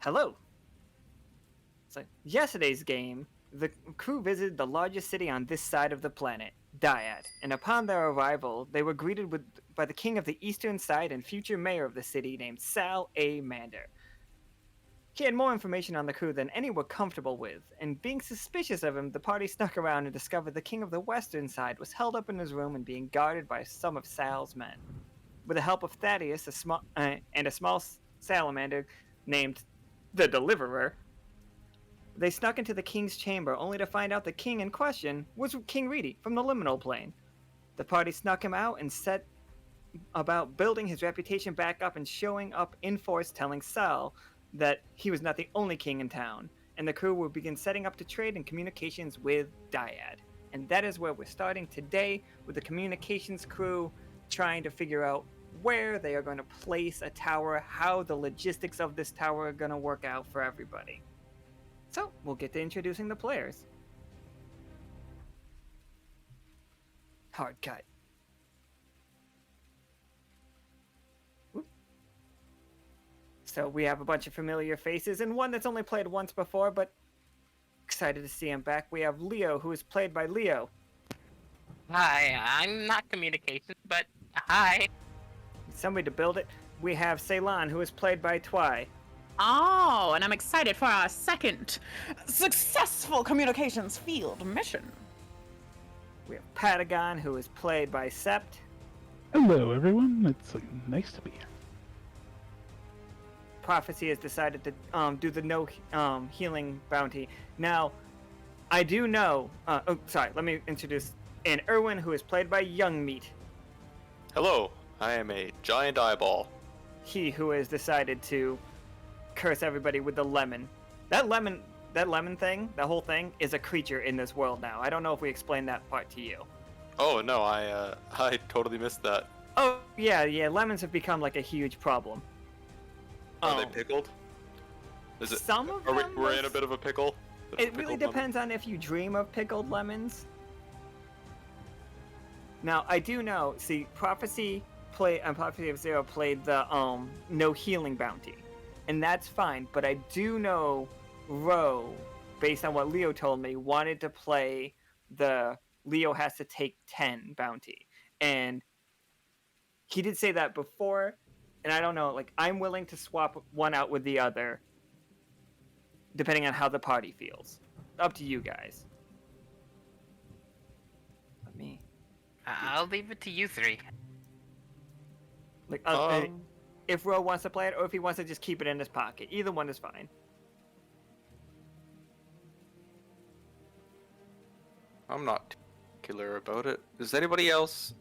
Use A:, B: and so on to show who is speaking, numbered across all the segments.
A: Hello. So, yesterday's game, the crew visited the largest city on this side of the planet, Dyad, and upon their arrival, they were greeted by the king of the eastern side and future mayor of the city named Sal A. Mander. He had more information on the crew than any were comfortable with, and being suspicious of him, the party snuck around and discovered the king of the western side was held up in his room and being guarded by some of Sal's men. With the help of Thaddeus, and a small salamander named the Deliverer, they snuck into the king's chamber only to find out the king in question was King Reedy from the liminal plane. The party snuck him out and set about building his reputation back up and showing up in force telling Sal that he was not the only king in town, and the crew would begin setting up to trade and communications with Dyad. And that is where we're starting today, with the communications crew trying to figure out where they are going to place a tower, how the logistics of this tower are going to work out for everybody. So, we'll get to introducing the players. Hard cut. Whoop. So we have a bunch of familiar faces and one that's only played once before, but excited to see him back. We have Leo, who is played by Leo.
B: Hi, I'm not communications, but hi.
A: Somebody to build it. We have Ceylon, who is played by Twy.
C: Oh, and I'm excited for our second successful communications field mission.
A: We have Patagon, who is played by Sept.
D: Hello, everyone. It's nice to be here.
A: Prophecy has decided to do the no healing bounty. Now, I do know. Let me introduce Irwin, who is played by Young Meat.
E: Hello, I am a giant eyeball.
A: He who has decided to curse everybody with the lemon. That lemon thing, that whole thing, is a creature in this world now. I don't know if we explained that part to you.
E: Oh no, I totally missed that.
A: Oh yeah, lemons have become like a huge problem.
E: Are they pickled? Is it?
A: Some of
E: Are
A: them.
E: we're in a bit of a pickle?
A: It really depends on if you dream of pickled lemons. Now I do know. See, Prophecy of Zero played the no healing bounty, and that's fine. But I do know Ro, based on what Leo told me, wanted to play the Leo has to take 10 bounty, and he did say that before. And I don't know, like, I'm willing to swap one out with the other, depending on how the party feels. Up to you guys. Let me.
B: I'll leave it to you three.
A: Like, if Ro wants to play it, or if he wants to just keep it in his pocket, either one is fine.
E: I'm not particular about it. Does anybody else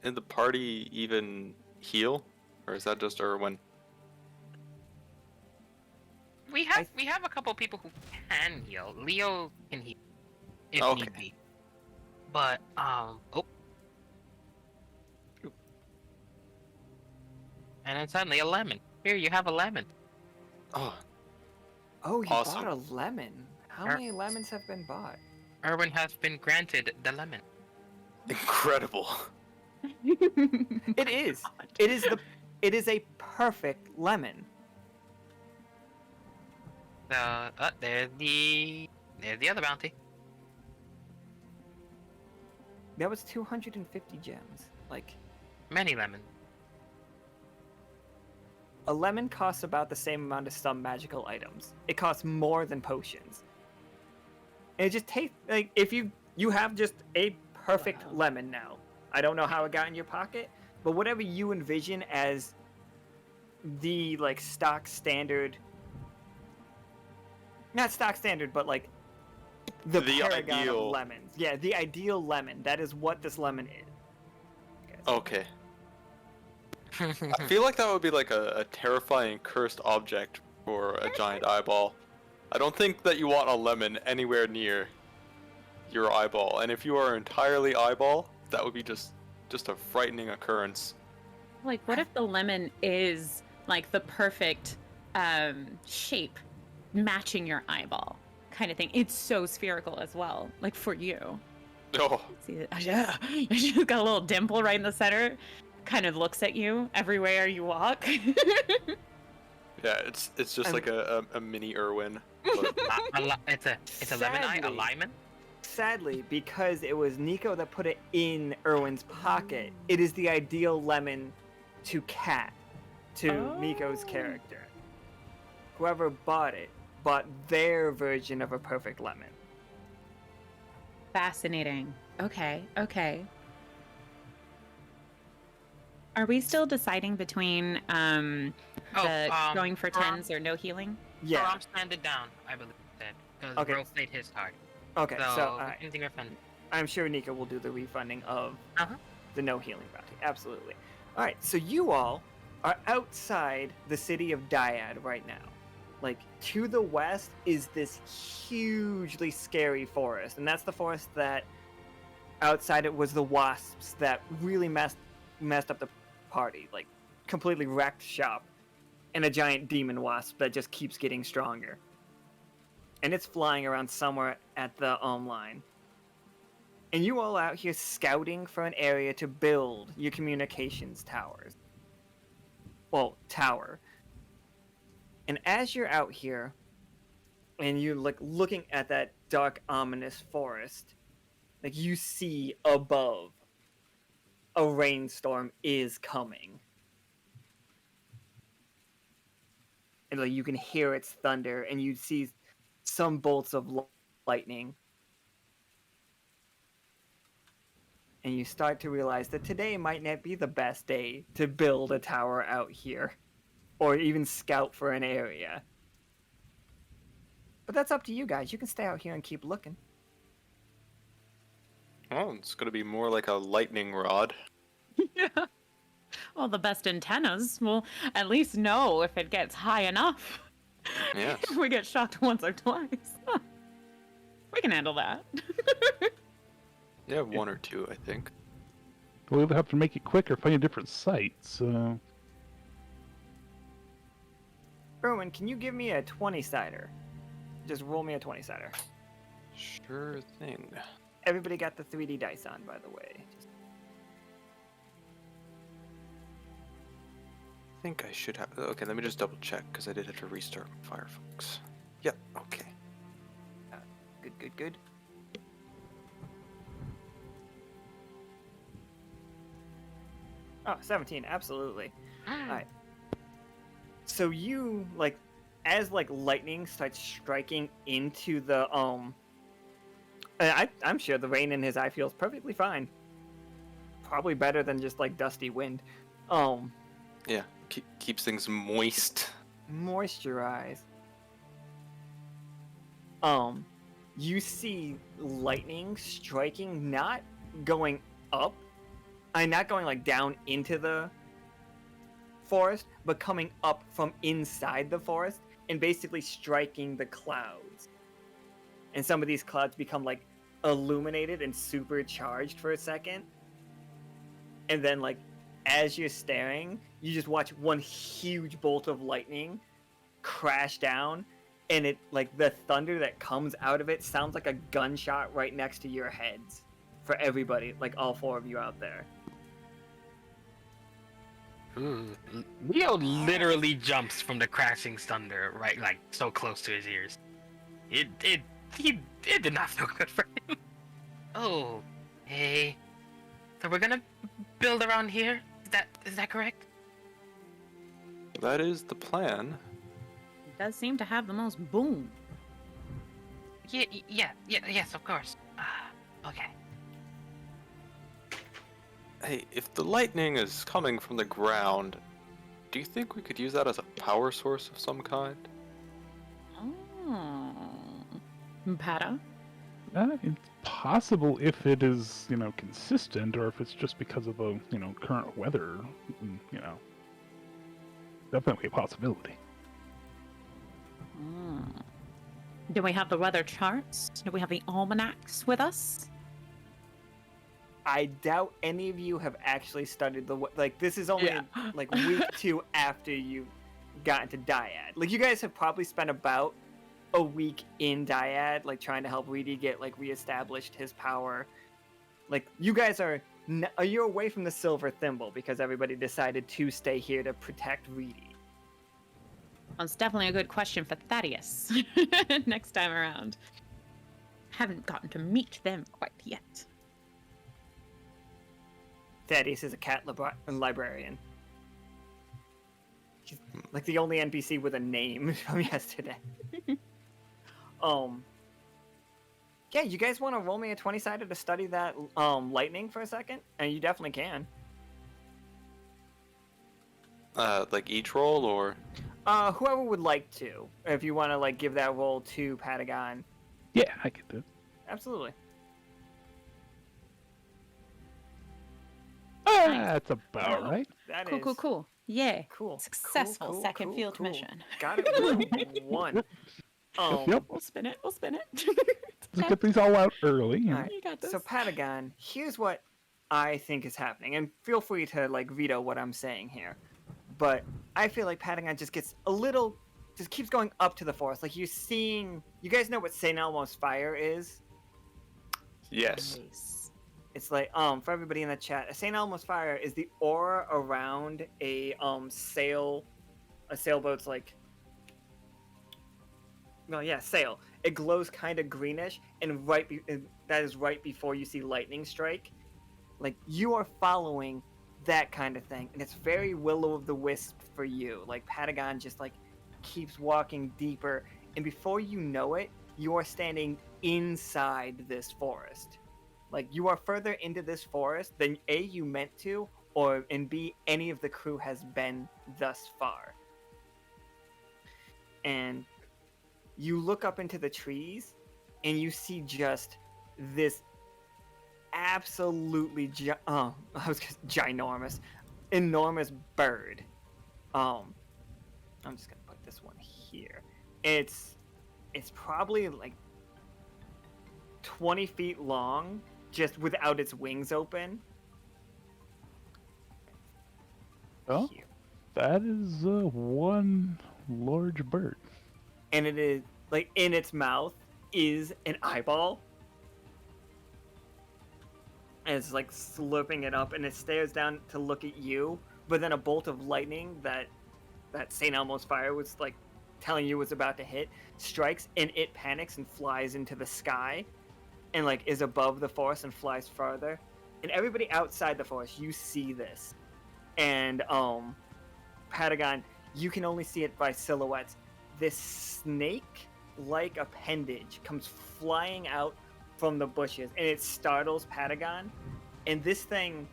E: in the party even heal? Or is that just Irwin?
B: We have a couple people who can heal. Leo can heal if
E: Okay.
B: need be. But and then suddenly a lemon. Here you have a lemon.
E: Oh,
A: Oh, you
E: Awesome.
A: bought a lemon. How many lemons have been bought?
B: Irwin has been granted the lemon.
E: incredible.
A: It is. It is a perfect lemon.
B: So there's the other bounty.
A: That was 250 gems. Like,
B: Many lemons.
A: a lemon costs about the same amount as some magical items. It costs more than potions. And it just tastes like if you have just a perfect lemon now. I don't know how it got in your pocket, but whatever you envision as the like stock standard, not stock standard, but like the paragon
E: ideal.
A: of lemons. Yeah, the ideal lemon. That is what this lemon is.
E: Okay. I feel like that would be like a terrifying cursed object for a giant eyeball. I don't think that you want a lemon anywhere near your eyeball. And if you are entirely eyeball, that would be just a frightening occurrence.
C: Like, what if the lemon is like the perfect shape matching your eyeball kind of thing? It's so spherical as well, like for you.
E: Oh,
C: See it? Yeah. She's got a little dimple right in the center. Kind of looks at you everywhere you walk.
E: Yeah, it's just
A: I'm-
E: like a mini Irwin. But
B: It's a lemon eye, a
A: Sadly-
B: lemon.
A: Sadly, because it was Nico that put it in Irwin's pocket, it is the ideal lemon to Cat, to Nico's character. Whoever bought it bought their version of a perfect lemon.
C: Fascinating. Okay, okay. Are we still deciding between going for tens or no healing?
A: Yeah.
B: I'm standing down, I believe that. Because
A: Okay.
B: Bro played his card.
A: Okay,
B: So,
A: so alright.
B: anything refund.
A: I'm sure Nico will do the refunding of
B: Uh-huh.
A: the no healing bounty. Absolutely. All right, so you all are outside the city of Dyad right now. Like, to the west is this hugely scary forest, and that's the forest that outside it was the wasps that really messed up the party, like completely wrecked shop, and a giant demon wasp that just keeps getting stronger. And it's flying around somewhere at the line. And you all out here scouting for an area to build your communications towers. Well, tower. And as you're out here, and you're like looking at that dark, ominous forest, like you see above, a rainstorm is coming. And like you can hear its thunder, and you see some bolts of lightning. And you start to realize that today might not be the best day to build a tower out here, or even scout for an area. But that's up to you guys. You can stay out here and keep looking.
E: Oh, it's gonna be more like a lightning rod.
C: Yeah. Well, the best antennas will at least know if it gets high enough.
E: Yes.
C: If we get shocked once or twice. We can handle that.
E: Yeah, one or two, I think.
D: We'll either have to make it quick or find a different site, so...
A: Irwin, can you give me a 20-sider? Just roll me a 20-sider.
E: Sure thing.
A: Everybody got the 3D dice on, by the way.
E: I think I should have. Okay, let me just double check because I did have to restart Firefox. Yep. Okay.
A: Good, good, good. Oh, 17, absolutely. Alright. So you, like, as, like, lightning starts striking into the, I'm sure the rain in his eye feels perfectly fine. Probably better than just, like, dusty wind.
E: Yeah, keeps things moist.
A: Moisturize. You see lightning striking, not going up, not going like down into the forest, but coming up from inside the forest and basically striking the clouds. And some of these clouds become like illuminated and supercharged for a second. And then like as you're staring, you just watch one huge bolt of lightning crash down, and it like the thunder that comes out of it sounds like a gunshot right next to your heads for everybody, like all four of you out there.
B: Leo literally jumps from the crashing thunder, right, like so close to his ears. It did not feel good for him. Oh, hey. So we're gonna build around here? Is that correct?
E: That is the plan.
C: It does seem to have the most boom.
B: Yes, of course. Okay.
E: Hey, if the lightning is coming from the ground, do you think we could use that as a power source of some kind?
C: Oh. Pata?
D: It's possible if it is, consistent, or if it's just because of the, current weather, Definitely a possibility.
C: Do we have the weather charts? Do we have the almanacs with us?
A: I doubt any of you have actually studied this is only like week 2 after you got into Dyad. Like you guys have probably spent about a week in Dyad, like trying to help Reedy get like reestablished his power. Like you guys are you're away from the silver thimble because everybody decided to stay here to protect Reedy.
C: Well, it's definitely a good question for Thaddeus next time around. Haven't gotten to meet them quite yet.
A: Thaddeus is a cat librarian. She's like the only NPC with a name from yesterday. Yeah, you guys want to roll me a 20-sided to study that lightning for a second? And you definitely can.
E: Like each roll, or?
A: Whoever would like to. If you want to like give that roll to Patagon.
D: Yeah, I could do it.
A: Absolutely.
D: That's about right.
A: That
C: Cool,
A: is
C: cool, cool. Yeah.
A: cool.
C: Successful
A: Cool,
C: second
A: cool,
C: field
A: cool.
C: mission.
A: Got it. One.
D: Yep.
C: We'll spin it. We'll spin it.
D: Let's get these all out early.
A: All right.
C: You got this.
A: So Patagon, here's what I think is happening, and feel free to like veto what I'm saying here. But I feel like Patagon just gets a little, just keeps going up to the forest. Like you're seeing, you guys know what St. Elmo's fire is?
E: Yes.
C: Nice.
A: It's like for everybody in the chat, St. Elmo's fire is the aura around a sailboat's like, well, yeah, sail. It glows kind of greenish, and that is right before you see lightning strike. Like you are following that kind of thing, and it's very Will of the Wisp for you. Like Patagon just like keeps walking deeper, and before you know it, you are standing inside this forest. Like you are further into this forest than A, you meant to, and B, any of the crew has been thus far. And you look up into the trees, and you see just this absolutely ginormous, enormous bird. I'm just gonna put this one here. It's probably like 20 feet long, just without its wings open.
D: Oh,
A: Here.
D: that is one large bird.
A: And it is like in its mouth is an eyeball. And it's like slurping it up, and it stares down to look at you. But then a bolt of lightning that St. Elmo's fire was like telling you was about to hit strikes, and it panics and flies into the sky, and like is above the forest and flies farther. And everybody outside the forest, you see this, and Patagon, you can only see it by silhouettes. This snake-like appendage comes flying out from the bushes, and it startles Patagon. And this thing,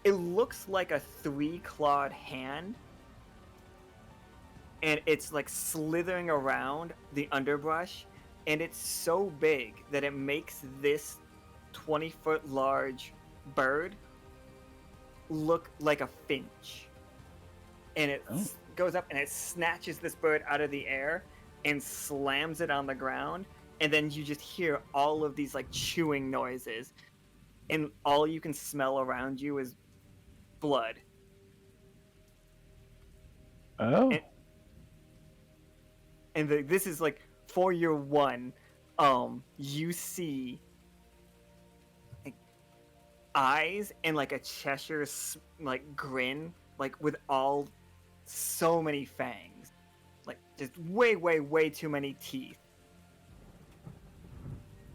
A: it looks like a 3-clawed hand, and it's like slithering around the underbrush, and it's so big that it makes this 20-foot large bird look like a finch. And it goes up and it snatches this bird out of the air and slams it on the ground, and then you just hear all of these like chewing noises, and all you can smell around you is blood.
D: Oh.
A: This is like for your one, you see like eyes and like a Cheshire like grin, like with so many fangs, like just way too many teeth,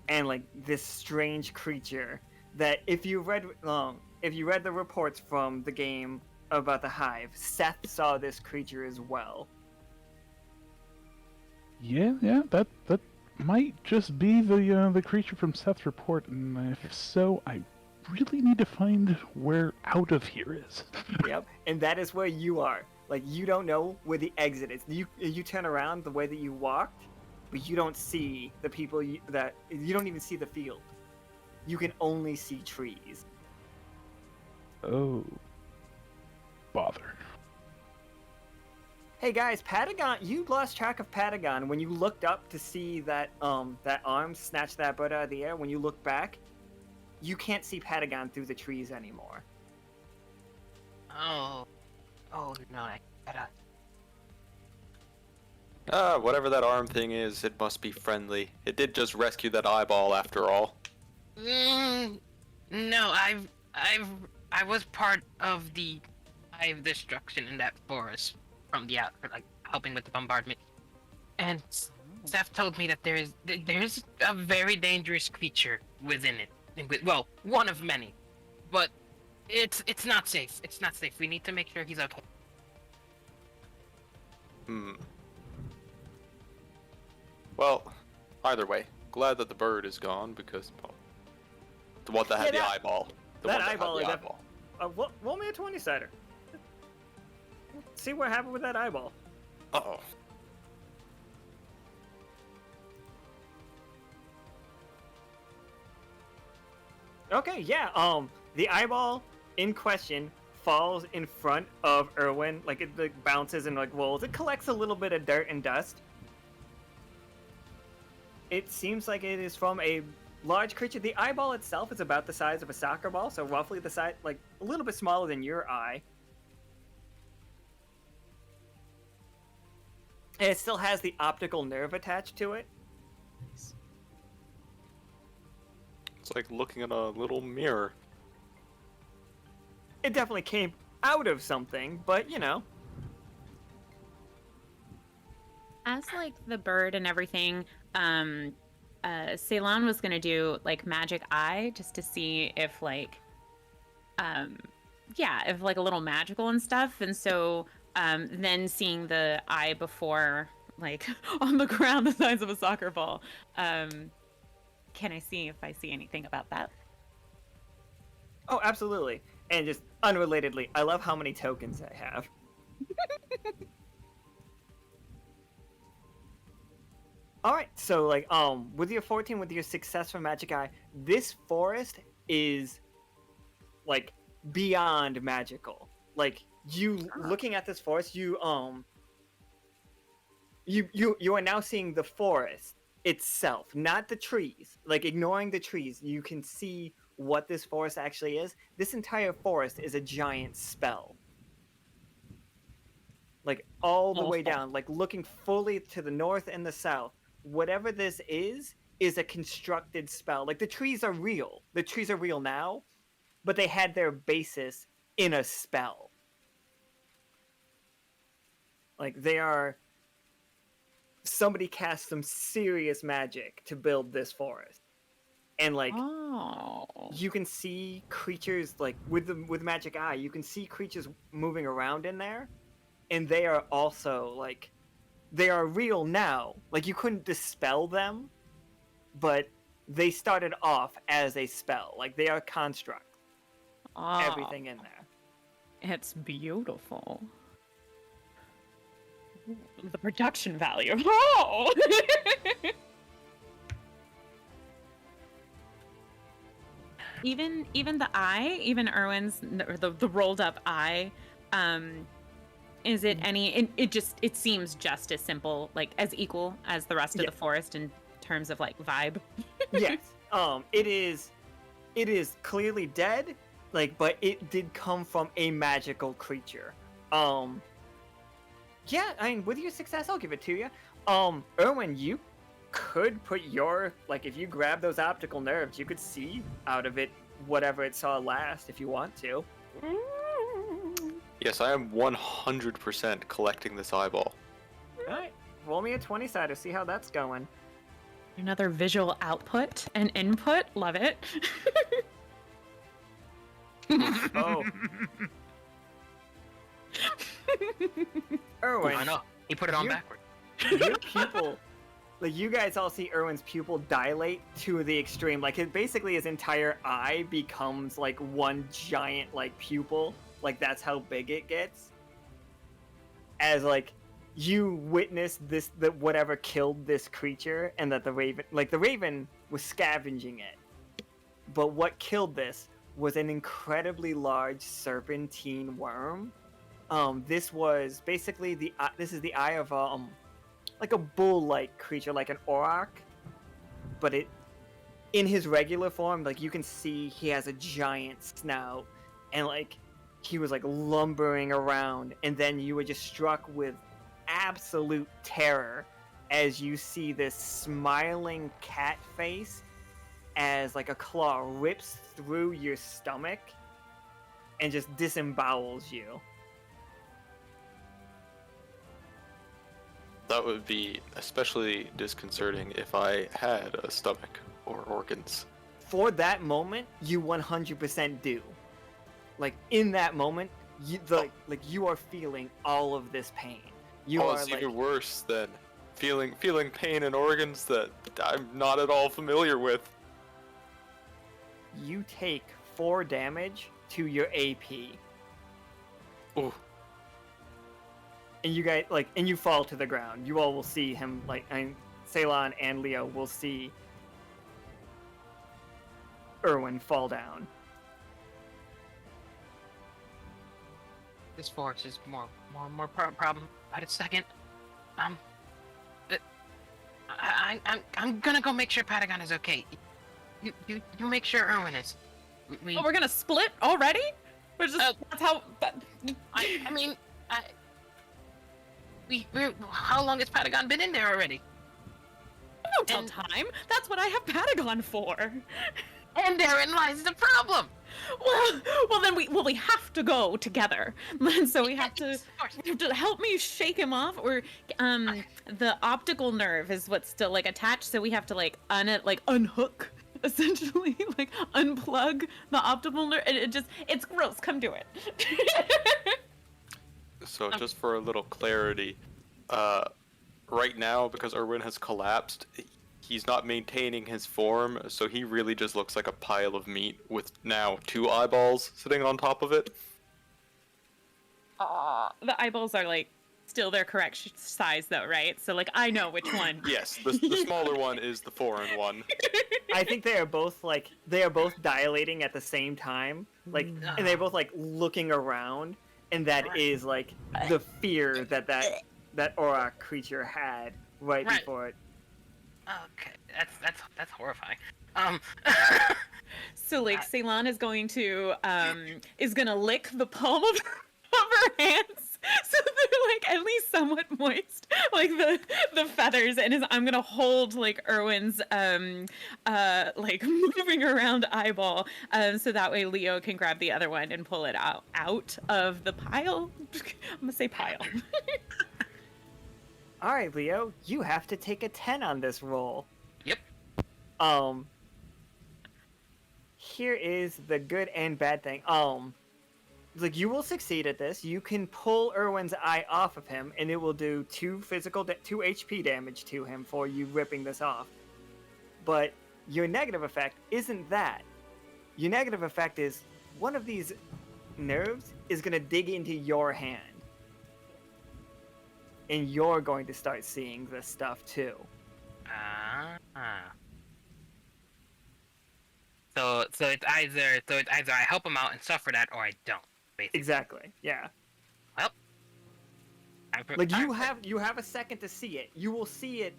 A: and like this strange creature that if you read the reports from the game about the Hive, Seth saw this creature as well.
D: Yeah, that might just be the creature from Seth's report, and if so, I really need to find where out of here is.
A: Yep, and that is where you are. Like, you don't know where the exit is. You turn around the way that you walked, but you don't see the people you don't even see the field. You can only see trees.
D: Oh, bother.
A: Hey guys, Patagon, you lost track of Patagon when you looked up to see that arm snatch that bird out of the air. When you look back, you can't see Patagon through the trees anymore.
B: Oh no, I gotta.
E: Whatever that arm thing is, it must be friendly. It did just rescue that eyeball after all.
B: No, I was part of the hive destruction in that forest from the like helping with the bombardment. And Seth told me that there's a very dangerous creature within it. Well, one of many, but it's not safe. It's not safe. We need to make sure he's okay.
E: Well, either way, glad that the bird is gone because, well, the one that had the eyeball. The
A: that
E: one that
A: eyeball
E: had
A: is
E: the eyeball.
A: Roll me a 20-sider. See what happened with that eyeball.
E: Uh-oh.
A: Okay, yeah. The eyeball in question falls in front of Irwin, like it like, bounces and like rolls. It collects a little bit of dirt and dust. It seems like it is from a large creature. The eyeball itself is about the size of a soccer ball, so roughly the size, like a little bit smaller than your eye. And it still has the optical nerve attached to it.
E: It's like looking at a little mirror.
A: It definitely came out of something, but you know.
C: As like the bird and everything, Ceylon was gonna do like magic eye just to see if like, if like a little magical and stuff. And so then seeing the eye before like on the ground the size of a soccer ball, can I see if I see anything about that?
A: Oh, absolutely. And just unrelatedly, I love how many tokens I have. Alright, so like with your 14, with your success from Magic Eye, this forest is like beyond magical. Like you looking at this forest, you are now seeing the forest itself, not the trees. Like ignoring the trees, you can see what this forest actually is. This entire forest is a giant spell. Like all the way down, like looking fully to the north and the south. Whatever this is a constructed spell. Like the trees are real. The trees are real now, but they had their basis in a spell. Like they are... Somebody cast some serious magic to build this forest. And like you can see creatures like with Magic Eye, you can see creatures moving around in there, and they are also like they are real now. Like you couldn't dispel them, but they started off as a spell. Like they are construct. Everything in there.
C: It's beautiful. The production value. Oh! Even the eye, even Irwin's the rolled up eye, is it any? It seems just as simple, like as equal as the rest of the forest in terms of like vibe.
A: Yes. It is clearly dead, like, but it did come from a magical creature. Yeah, I mean, with your success, I'll give it to you. Irwin, you could put your, like, if you grab those optical nerves, you could see out of it whatever it saw last if you want to.
E: Yes, I am 100% collecting this eyeball.
A: Alright, roll me a 20-sider, see how that's going.
C: Another visual output and input. Love it.
A: Oh. Irwin,
B: I know. He put it on backward.
A: your pupil, like you guys all see Irwin's pupil dilate to the extreme. Like basically his entire eye becomes like one giant like pupil. Like that's how big it gets. As like you witness this, that whatever killed this creature, and that the raven was scavenging it. But what killed this was an incredibly large serpentine worm. This was basically this is the eye of like a bull-like creature, like an auroch, but in his regular form, like you can see he has a giant snout, and like he was like lumbering around, and then you were just struck with absolute terror as you see this smiling cat face as like a claw rips through your stomach and just disembowels you.
E: That would be especially disconcerting if I had a stomach or organs.
A: For that moment, you 100% do. Like in that moment, like you are feeling all of this pain. You are
E: It's
A: like
E: even worse than feeling pain in organs that I'm not at all familiar with.
A: you take 4 damage to your AP.
E: Ooh.
A: And you guys and you fall to the ground. You all will see him and Ceylon and Leo will see Irwin fall down.
B: This force is more problem. Wait a second. I'm gonna go make sure Patagon is okay. You make sure Irwin is. We,
C: Oh, we're gonna split already? We're just that's how.
B: we're how long has Patagon been in there already?
C: Don't tell time. That's what I have Patagon for.
B: And therein lies the problem.
C: Well, then we have to go together. So we have to help me shake him off, or the optical nerve is what's still attached. So we have to unhook, essentially, unplug the optical nerve. And it's gross. Come do it.
E: So just for a little clarity, right now, because Irwin has collapsed, he's not maintaining his form, so he really just looks like a pile of meat with now 2 eyeballs sitting on top of it.
C: The eyeballs are still their correct size though, right? So I know which one.
E: Yes, the smaller one is the foreign one.
A: I think they are both dilating at the same time, and they're both looking around, and that is the fear that Auroch creature had right before it.
B: Okay, that's horrifying.
C: So Ceylon is going to lick the palm of her hands, so they're at least somewhat moist, the feathers, and I'm gonna hold Irwin's moving around eyeball, so that way Leo can grab the other one and pull it out of the pile. I'm gonna say pile.
A: All right, Leo, you have to take a 10 on this roll.
B: Yep.
A: Here is the good and bad thing. You will succeed at this. You can pull Irwin's eye off of him, and it will do 2 HP damage to him for you ripping this off. But your negative effect isn't that. Your negative effect is one of these nerves is gonna dig into your hand. And you're going to start seeing this stuff too.
B: So it's either I help him out and suffer that, or I don't. Basically.
A: Exactly. Yeah.
B: Well,
A: you have a second to see it. You will see it.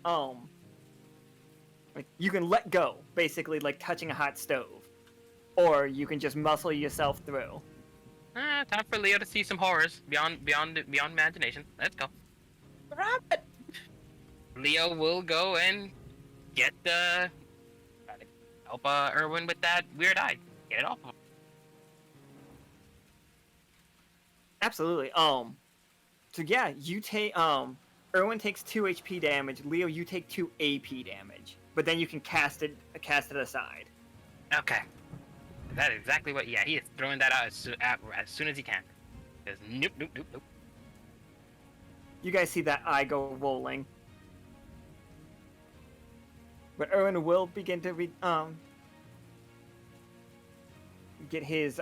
A: You can let go, basically, touching a hot stove, or you can just muscle yourself through.
B: Time for Leo to see some horrors beyond imagination. Let's go.
C: Rabbit.
B: Leo will go and get help Irwin with that weird eye. Get it off of him.
A: Absolutely. So yeah, you take Irwin takes 2 HP damage. Leo, you take 2 AP damage. But then you can cast it aside.
B: Okay. That is exactly what. Yeah, he is throwing that out as soon as he can. Because nope.
A: You guys see that eye go rolling. But Irwin will begin to get his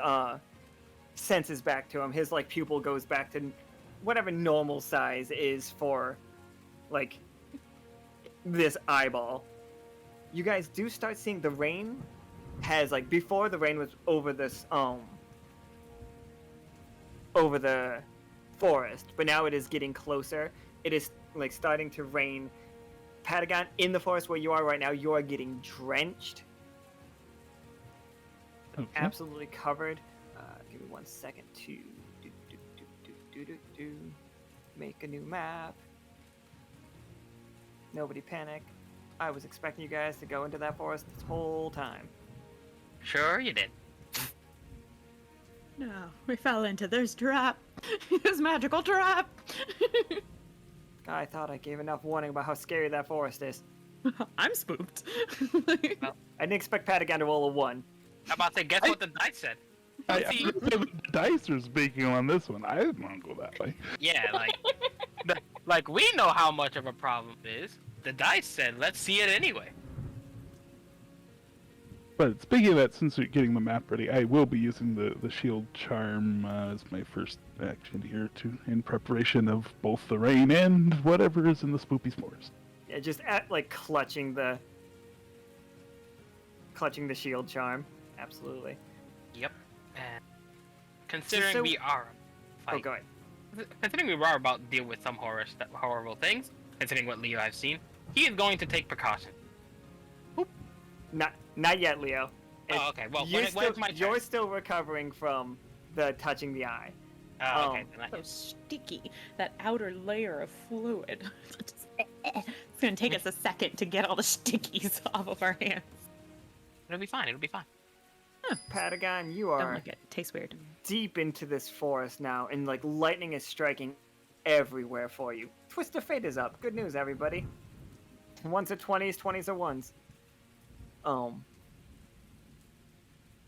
A: senses back to him. His pupil goes back to whatever normal size is for this eyeball. You guys do start seeing the rain has before the rain was over this over the forest, but now it is getting closer. It is starting to rain. Patagon, in the forest where you are right now, you are getting drenched.
D: Okay.
A: Absolutely covered. Give me 1 second to make a new map. Nobody panic. I was expecting you guys to go into that forest this whole time.
B: Sure you did.
C: No, we fell into this trap. This magical trap.
A: I thought I gave enough warning about how scary that forest is.
C: I'm spooked.
A: I didn't expect Patagon to roll a 1.
B: How about say, guess what the dice said?
D: I
B: See?
D: the dice are speaking on this one. I didn't want to go that way.
B: Yeah, like we know how much of a problem it is. The dice said, let's see it anyway.
D: But speaking of that, since we're getting the map ready, I will be using the shield charm as my first action here in preparation of both the rain and whatever is in the spoopy forest.
A: Yeah, just like clutching the shield charm. Absolutely.
B: Yep. And considering
A: So-
B: we are,
A: Oh, go ahead.
B: considering we are about to deal with some horrible things, considering what Leo has seen, he is going to take precaution.
A: Not yet, Leo.
B: Oh, okay. Well,
A: you're
B: when's my
A: you're
B: turn?
A: still recovering from the touching the eye.
B: Oh, okay.
A: um,
B: Then I-
C: So sticky, that outer layer of fluid. It's gonna take us a second to get all the stickies off of our hands.
B: It'll be fine. It'll be fine.
A: Patagon, you
C: Don't
A: are
C: like it. Tastes weird.
A: deep into this forest now, and like lightning is striking everywhere for you. Twist of Fate is up. Good news, everybody. 1s are 20s, 20s are 1s.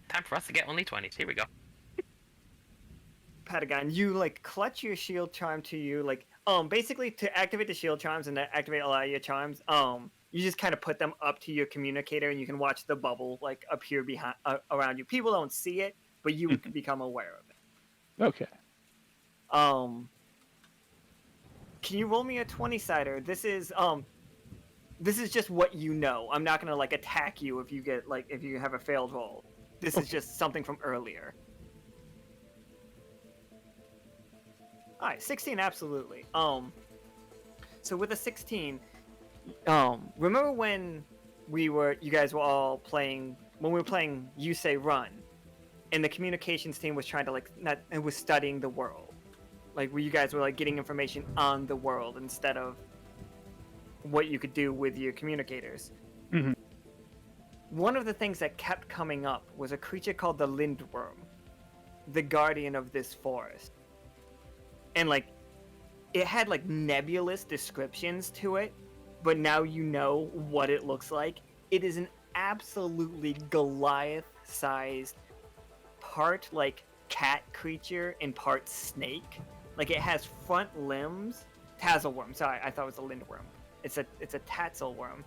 B: Time for us to get only 20s. Here we go.
A: Patagon, you like clutch your shield charm to you, like basically to activate the shield charms and to activate a lot of your charms, you just kind of put them up to your communicator, and you can watch the bubble like appear behind around you. People don't see it, but you would become aware of it.
D: Okay.
A: Can you roll me a 20-sider? This is just what you know. I'm not gonna like attack you if you have a failed roll. This is just something from earlier. Alright, 16, absolutely. So with a 16, remember when you guys were all playing, when we were playing You Say Run, and the communications team was trying to it was studying the world. Like, where you guys were like getting information on the world instead of what you could do with your communicators.
D: Mm-hmm.
A: One of the things that kept coming up was a creature called the Lindworm, the guardian of this forest. And like, it had like nebulous descriptions to it, but now you know what it looks like. It is an absolutely Goliath-sized, part like cat creature and part snake. Like, it has front limbs. Tazelworm, sorry, I thought it was a Lindworm. It's a Tatzelworm.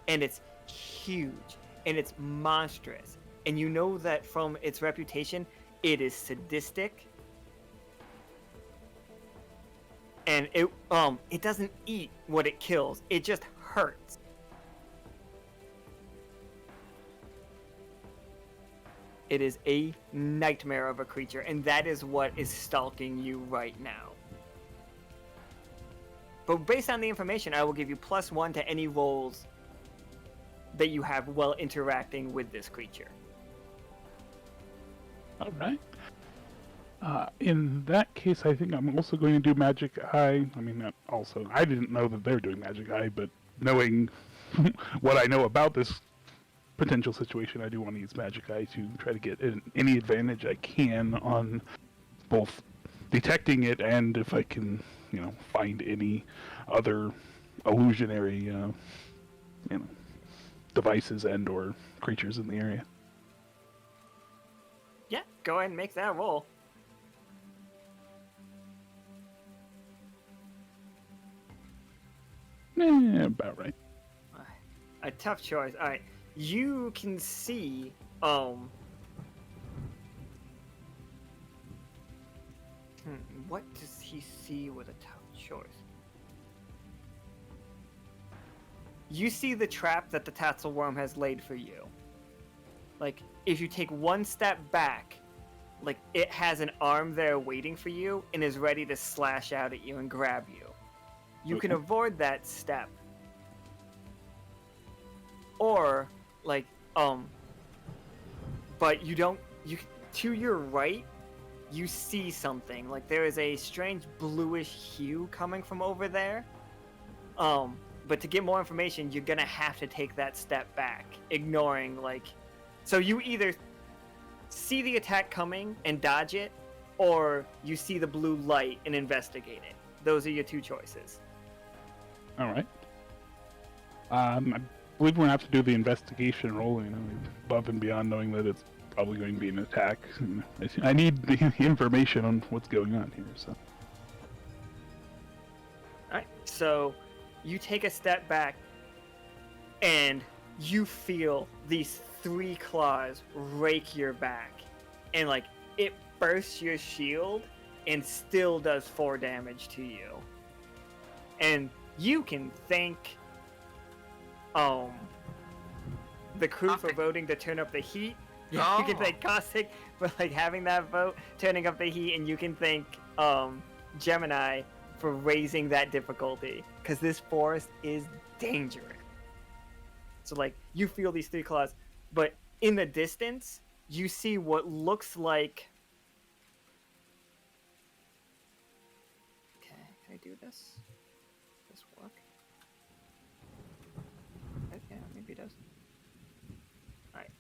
A: And it's huge. And it's monstrous. And you know that from its reputation, it is sadistic. And it doesn't eat what it kills. It just hurts. It is a nightmare of a creature, and that is what is stalking you right now. But based on the information, I will give you +1 to any rolls that you have while interacting with this creature.
D: All right. In that case, I think I'm also going to do Magic Eye. I mean, I didn't know that they're doing Magic Eye, but knowing what I know about this potential situation, I do want to use Magic Eye to try to get any advantage I can on both detecting it and if I can, find any other illusionary, devices and or creatures in the area.
A: Yeah, go ahead and make that roll.
D: About right.
A: A tough choice. All right, you can see. What does he see with a tough choice? You see the trap that the Tatzelworm has laid for you. Like, if you take one step back, like, it has an arm there waiting for you and is ready to slash out at you and grab you. You can avoid that step. Or, like, but to your right, you see something. Like, there is a strange bluish hue coming from over there. But to get more information, you're gonna have to take that step back, ignoring, like... So you either see the attack coming and dodge it, or you see the blue light and investigate it. Those are your two choices.
D: All right. I believe we're gonna have to do the investigation roll, above and beyond knowing that it's probably going to be an attack. I need the information on what's going on here. So.
A: Alright, so you take a step back and you feel these 3 claws rake your back. And like it bursts your shield and still does 4 damage to you. And you can thank the crew for voting to turn up the heat. You can thank Caustic for like having that vote, turning up the heat, and you can thank Gemini for raising that difficulty, because this forest is dangerous. So like you feel these 3 claws, but in the distance you see what looks like. Okay, can I do this? Does this work? Yeah, maybe it does. Alright.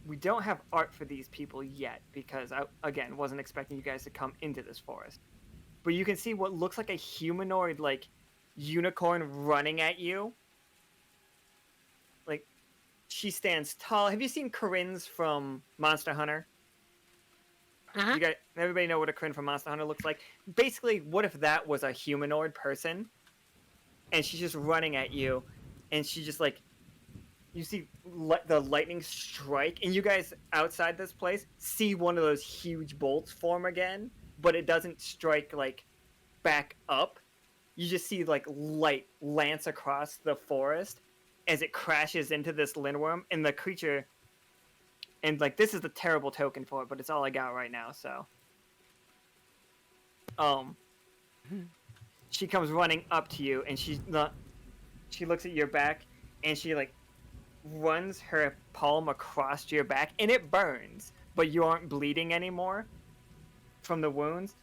A: We don't have art for these people yet, because I, again, wasn't expecting you guys to come into this forest. But you can see what looks like a humanoid, like, unicorn running at you. Like, she stands tall. Have you seen Corinne's from Monster Hunter?
B: Uh-huh.
A: You guys, everybody know what a Corinne from Monster Hunter looks like? Basically, what if that was a humanoid person? And she's just running at you, and she just, like, you see the lightning strike, and you guys outside this place see one of those huge bolts form again, but it doesn't strike, like, back up. You just see, like, light lance across the forest as it crashes into this lindworm, and the creature... And, like, this is the terrible token for it, but it's all I got right now, so... She comes running up to you, and she looks at your back, and she, like, runs her palm across your back, and it burns, but you aren't bleeding anymore from the wounds.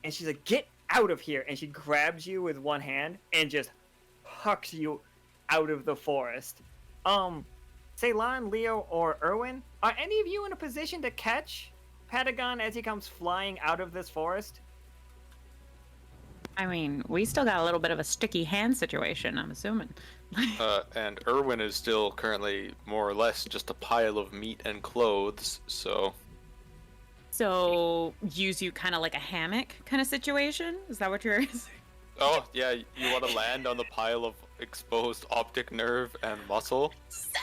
A: And she's like, "Get out of here!" And she grabs you with one hand and just hucks you out of the forest. Ceylon, Leo, or Irwin, are any of you in a position to catch Patagon as he comes flying out of this forest?
C: I mean, we still got a little bit of a sticky hand situation, I'm assuming.
E: And Irwin is still currently more or less just a pile of meat and clothes, so...
C: So, use you kind of like a hammock kind of situation? Is that what you're...
E: Oh, yeah, you want to land on the pile of exposed optic nerve and muscle?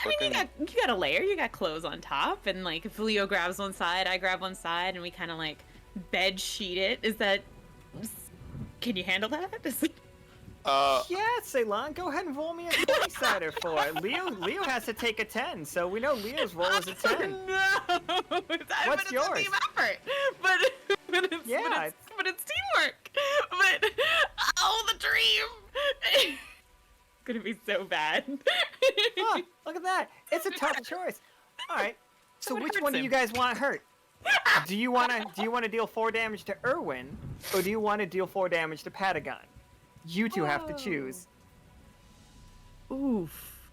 C: I mean, you got a layer, you got clothes on top, and like if Leo grabs one side, I grab one side, and we kind of like bed sheet it. Is that... Can you handle that?
A: Yeah, Ceylon, go ahead and roll me a 20-sider for it. Leo has to take a 10, so we know Leo's roll is a 10.
C: No!
A: What's yours?
C: It's a team effort, but it's teamwork. But, oh, the dream! It's gonna be so bad.
A: Oh, look at that. It's a tough choice. All right, so
C: What
A: which
C: hurts
A: one do
C: him?
A: you guys want hurt? Do you want to deal 4 damage to Irwin, or do you want to deal 4 damage to Patagon? You two have to choose.
C: Oof.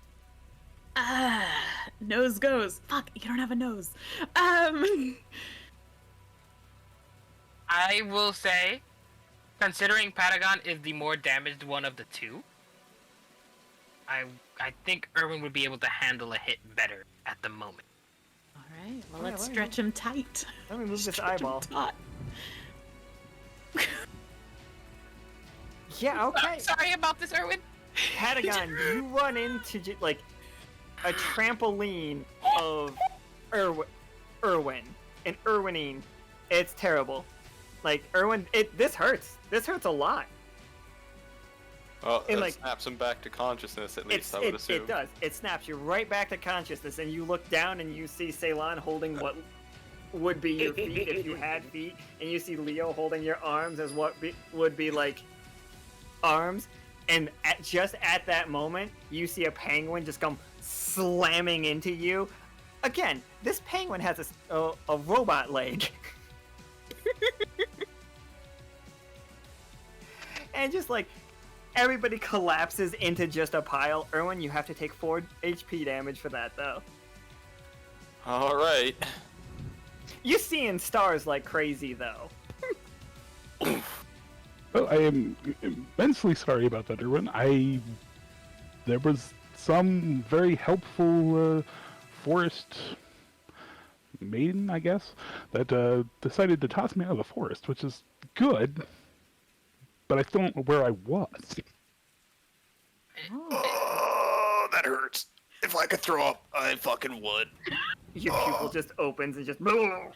C: Nose goes. Fuck, you don't have a nose.
B: I will say, considering Patagon is the more damaged one of the two, I think Irwin would be able to handle a hit better at the moment.
C: All right, well,
A: Yeah,
C: let's
A: let me-
C: stretch him tight.
A: Let me move this
C: Stretch him
A: eyeball.
C: taut.
A: Yeah, okay.
B: I'm sorry about this, Irwin.
A: Patagon, you run into like a trampoline of Irwin and Irwinine. It's terrible. Like Irwin, this hurts. This hurts a lot.
E: Well,
A: And,
E: that
A: like,
E: snaps him back to consciousness, at least, I would assume.
A: It does. It snaps you right back to consciousness, and you look down and you see Ceylon holding what would be your feet if you had feet, and you see Leo holding your arms as what would be like arms, and just at that moment, you see a penguin just come slamming into you. Again, this penguin has a robot leg. And just like everybody collapses into just a pile. Irwin, you have to take 4 HP damage for that, though.
E: Alright.
A: You're seeing stars like crazy, though.
D: Well, I am immensely sorry about that, Irwin. There was some very helpful forest maiden, I guess, that decided to toss me out of the forest, which is good, but I still don't know where I was.
E: Oh, that hurts. If I could throw up, I fucking would.
A: Your pupil just opens and just.
E: Yeah,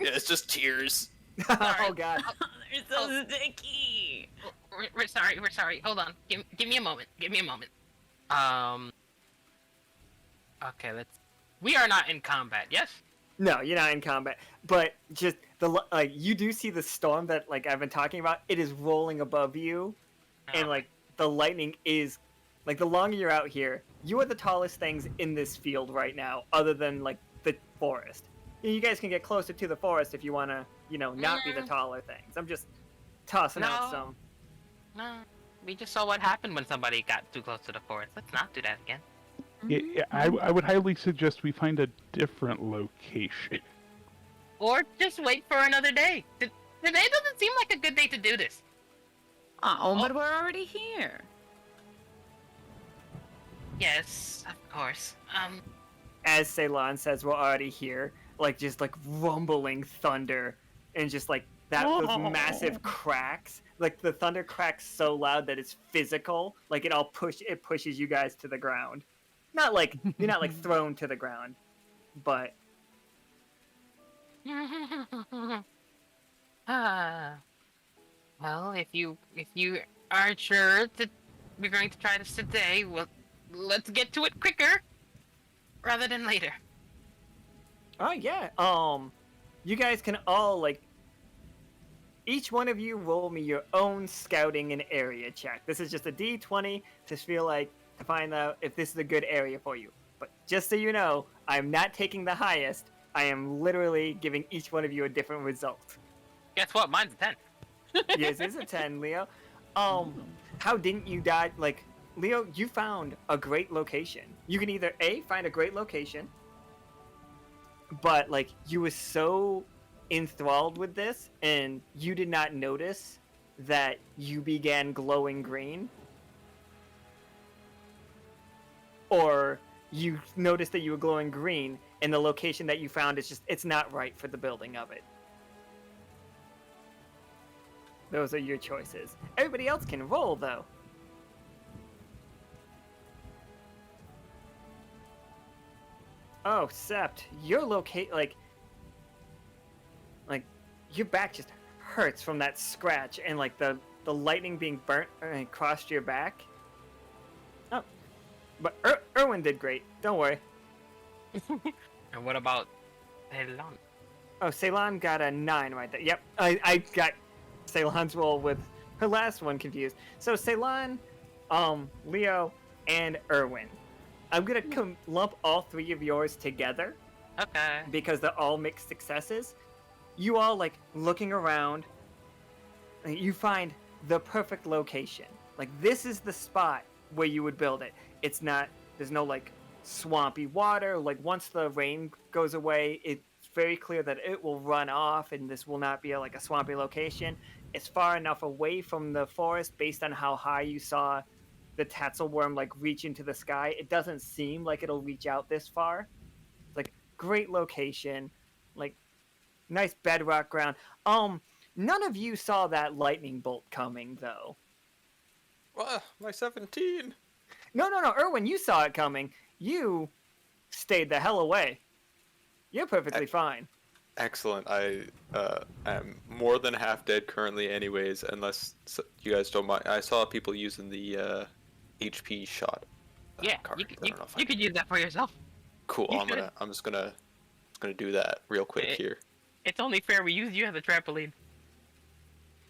E: it's just tears.
A: Oh god.
C: They're so sticky.
B: We're sorry. We're sorry. Hold on. Give me a moment. Give me a moment. Okay, let's. We are not in combat. Yes.
A: No, you're not in combat. But just you do see the storm that I've been talking about. It is rolling above you, and the lightning is the longer you're out here, you are the tallest things in this field right now, other than the forest. You guys can get closer to the forest if you want to, not be the taller things. I'm just tossing out some.
B: No, we just saw what happened when somebody got too close to the forest. Let's not do that again.
D: Yeah, I would highly suggest we find a different location.
B: Or just wait for another day. Today doesn't seem like a good day to do this.
C: Oh, but we're already here.
B: Yes, of course.
A: As Ceylon says, we're already here. Just rumbling thunder, and just those massive cracks. The thunder cracks so loud that it's physical. It pushes you guys to the ground. Not you're not thrown to the ground, but
B: Well, if you are sure that we're going to try this today, well, let's get to it quicker rather than later.
A: oh yeah. You guys can all each one of you roll me your own scouting and area check. This is just a D20 to find out if this is a good area for you. But just so you know, I'm not taking the highest. I am literally giving each one of you a different result.
B: Guess what? Mine's a 10.
A: Yes, it's a 10, Leo. How didn't you die? Leo, you found a great location. You can either A, find a great location, but you were so enthralled with this and you did not notice that you began glowing green, or you noticed that you were glowing green and the location that you found is it's not right for the building of it. Those are your choices. Everybody else can roll though. Oh, Sept, your your back just hurts from that scratch and the lightning being burnt across your back. Oh, but Irwin did great. Don't worry.
B: And what about Ceylon?
A: Oh, Ceylon got a 9 right there. Yep, I got Ceylon's roll with her last one confused. So Ceylon, Leo, and Irwin. I'm gonna lump all three of yours together.
B: Okay.
A: Because they're all mixed successes. You all looking around. You find the perfect location. This is the spot where you would build it. It's not. There's no swampy water. Once the rain goes away, it's very clear that it will run off, and this will not be a swampy location. It's far enough away from the forest, based on how high you saw the Tatzelworm reach into the sky. It doesn't seem like it'll reach out this far. It's great location, nice bedrock ground. None of you saw that lightning bolt coming though.
E: Well, my 17.
A: No, Irwin, you saw it coming. You stayed the hell away. You're perfectly fine.
E: Excellent. I am more than half dead currently anyways, unless you guys don't mind. I saw people using the HP shot.
B: Yeah,
E: card.
B: you could use that for yourself.
E: Cool.
B: You
E: I'm just gonna do that real quick here.
B: It's only fair we use you as a trampoline.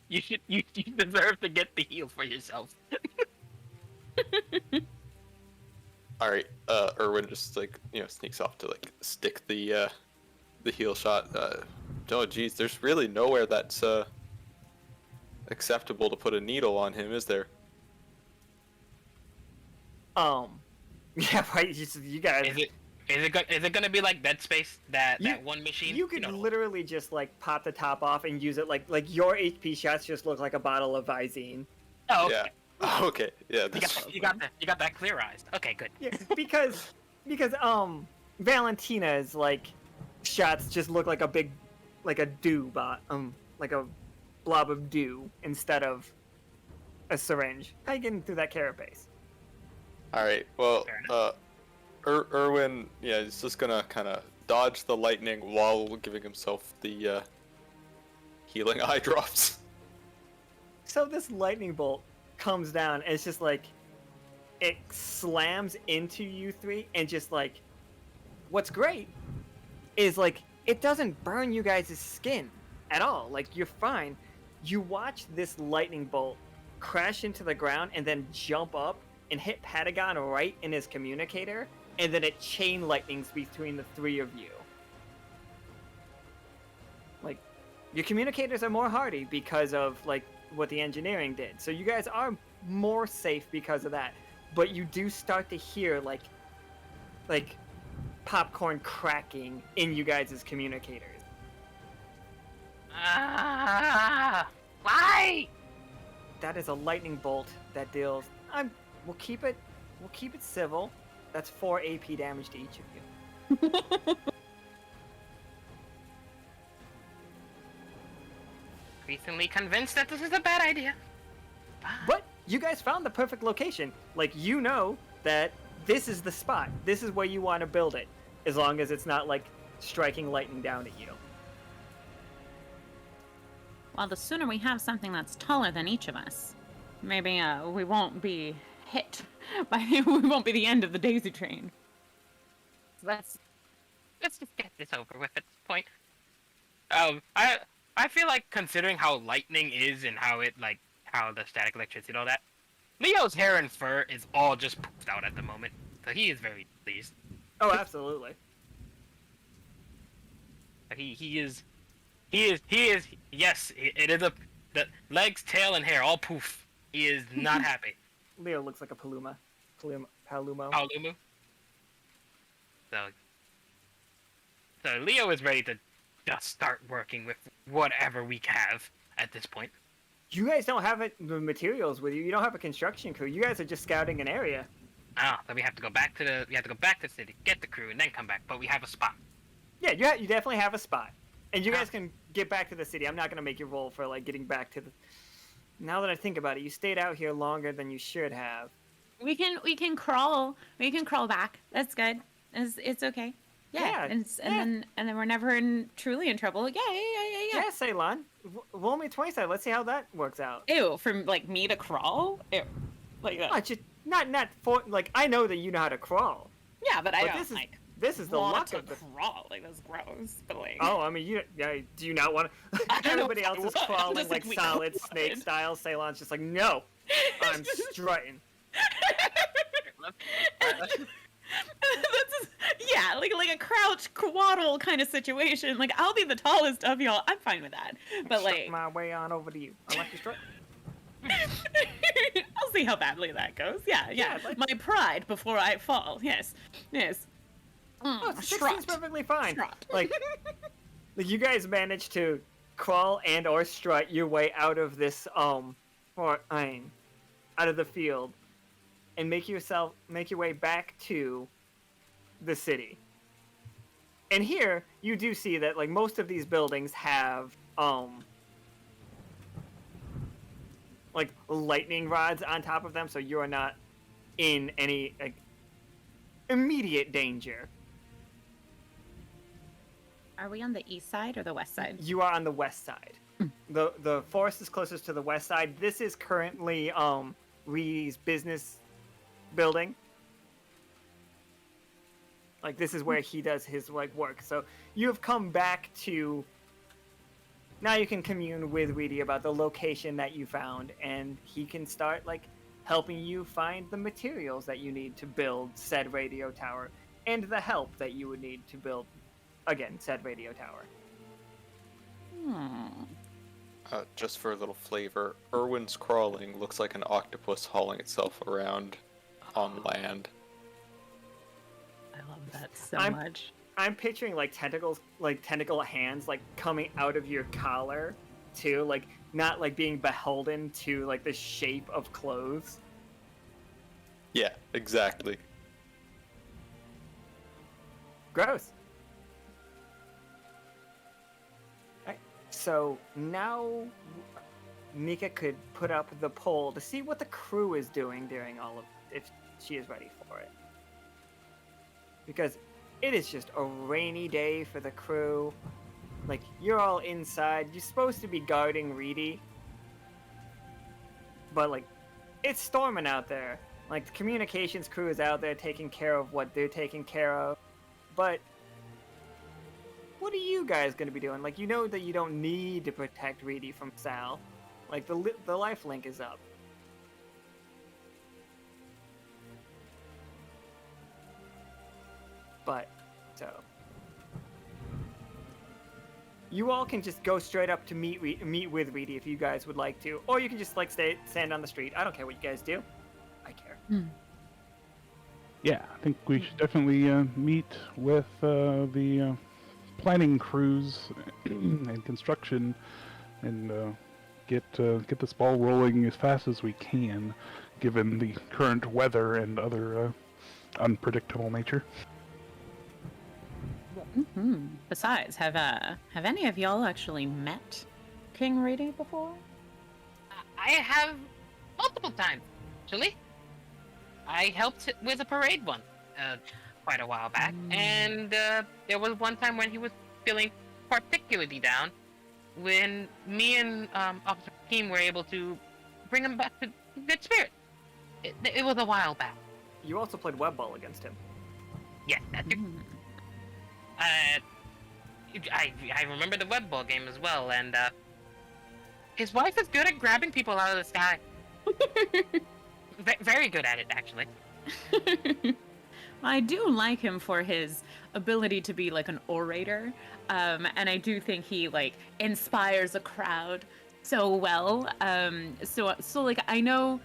B: You deserve to get the heal for yourself.
E: All right. Irwin just sneaks off to stick the heal shot. Oh geez, there's really nowhere that's acceptable to put a needle on him, is there?
A: Yeah, right. You guys.
B: Is it gonna be like Dead Space, that
A: You-
B: one machine?
A: You could
B: know?
A: literally just like pop the top off and use it like your HP shots just look like a bottle of Visine.
B: Oh, okay.
E: Yeah. Okay. Yeah.
B: You
E: That's
B: got that clear eyes. Okay, good.
A: Yeah, because Valentina's like shots just look like a big like a dew like a blob of dew instead of a syringe. How you getting through that carapace?
E: all right. Well,
B: Fair
E: Irwin, yeah, he's just gonna kind of dodge the lightning while giving himself the healing eye drops.
A: So this lightning bolt comes down and it's just like it slams into you three and just like what's great is like it doesn't burn you guys' skin at all. Like you're fine. You watch this lightning bolt crash into the ground and then jump up and hit Patagon right in his communicator, and then it chain lightnings between the three of you. Like your communicators are more hardy because of like what the engineering did. So you guys are more safe because of that. But you do start to hear like popcorn cracking in you guys' communicators.
B: Why?
A: That is a lightning bolt that deals. We'll keep it civil. That's 4 AP damage to each of you.
B: Recently convinced that this is a bad idea.
A: But you guys found the perfect location. Like you know that this is the spot. This is where you want to build it, as long as it's not like striking lightning down at you.
C: Well, the sooner we have something that's taller than each of us, maybe we won't be hit by we won't be the end of the daisy train.
B: Let's just get this over with at this point. I feel like considering how lightning is and how the static electricity and all that, Leo's hair and fur is all just poofed out at the moment, so he is very pleased.
A: Oh, absolutely.
B: He is. Yes, it is the legs, tail, and hair all poof. He is not happy.
A: Leo looks like a Palumo.
B: Paolumu. So Leo is ready to just start working with whatever we have at this point.
A: You guys don't have the materials with you. You don't have a construction crew. You guys are just scouting an area.
B: So we have to go back to the city, get the crew, and then come back. But we have a spot.
A: Yeah, you definitely have a spot, and you guys can get back to the city. I'm not gonna make you roll for like getting back to the. Now that I think about it, you stayed out here longer than you should have.
C: We can crawl. We can crawl back. That's good. It's okay.
A: Yeah,
C: And then we're never truly in trouble. Yeah.
A: Yeah, Ceylon. Roll me 20 side. Let's see how that works out.
C: Ew, from like me to crawl? Ew. Like that.
A: Not for like I know that you know how to crawl.
C: Yeah, but I
A: But
C: don't
A: this is the
C: want
A: luck
C: to
A: of the.
C: crawl. Like that's gross. But like
A: Oh, I mean, do you not want to?
C: I don't know
A: Everybody
C: if I
A: else is
C: would. I'm
A: crawling
C: just
A: like
C: like, we
A: solid
C: could.
A: snake style. Ceylon's just like, no, I'm strutting.
C: yeah, like a crouch waddle kind of situation. Like I'll be the tallest of y'all. I'm fine with that. But
A: Strut
C: like
A: my way on over to you. I like to strut.
C: I'll see how badly that goes. Yeah.
A: Yeah, like-
C: My pride before I fall. Yes.
A: Oh, 16's
C: Strut.
A: perfectly fine.
C: Strut.
A: Like you guys managed to crawl and or strut your way out of this out of the field, and make your way back to the city. And here you do see that like most of these buildings have like lightning rods on top of them, so you are not in any like immediate danger.
C: Are we on the east side or the west side?
A: You are on the west side. The forest is closest to the west side. This is currently Ree's business building. Like this is where he does his like work. So you have come back to. Now you can commune with Reedy about the location that you found, and he can start like helping you find the materials that you need to build said radio tower, and the help that you would need to build, again, said radio tower.
E: Just for a little flavor, Irwin's crawling looks like an octopus hauling itself around on land.
C: I love that so
A: I'm-
C: much.
A: I'm picturing like tentacles, like tentacle hands, like coming out of your collar, too. Like not like being beholden to like the shape of clothes.
E: Yeah, exactly.
A: Gross. Alright, so now Mika could put up the poll to see what the crew is doing during all of, if she is ready for it. Because it is just a rainy day for the crew. Like, you're all inside. You're supposed to be guarding Reedy. But, like, it's storming out there. Like, the communications crew is out there taking care of what they're taking care of. But what are you guys going to be doing? Like, you know that you don't need to protect Reedy from Sal. Like, the life link is up. But, so... You all can just go straight up to meet with Reedy if you guys would like to. Or you can just, like, stand on the street. I don't care what you guys do. I care.
D: Yeah, I think we should definitely meet with the planning crews and construction, and get this ball rolling as fast as we can, given the current weather and other unpredictable nature.
C: Besides, have any of y'all actually met King Reedy before?
B: I have multiple times, actually. I helped with a parade one quite a while back, and there was one time when he was feeling particularly down, when me and Officer Keem were able to bring him back to good spirit. It was a while back.
A: You also played web ball against him.
B: Yes, that too. I remember the web ball game as well, and his wife is good at grabbing people out of the sky. Very good at it, actually.
C: I do like him for his ability to be like an orator, and I do think he like inspires a crowd so well. So like I know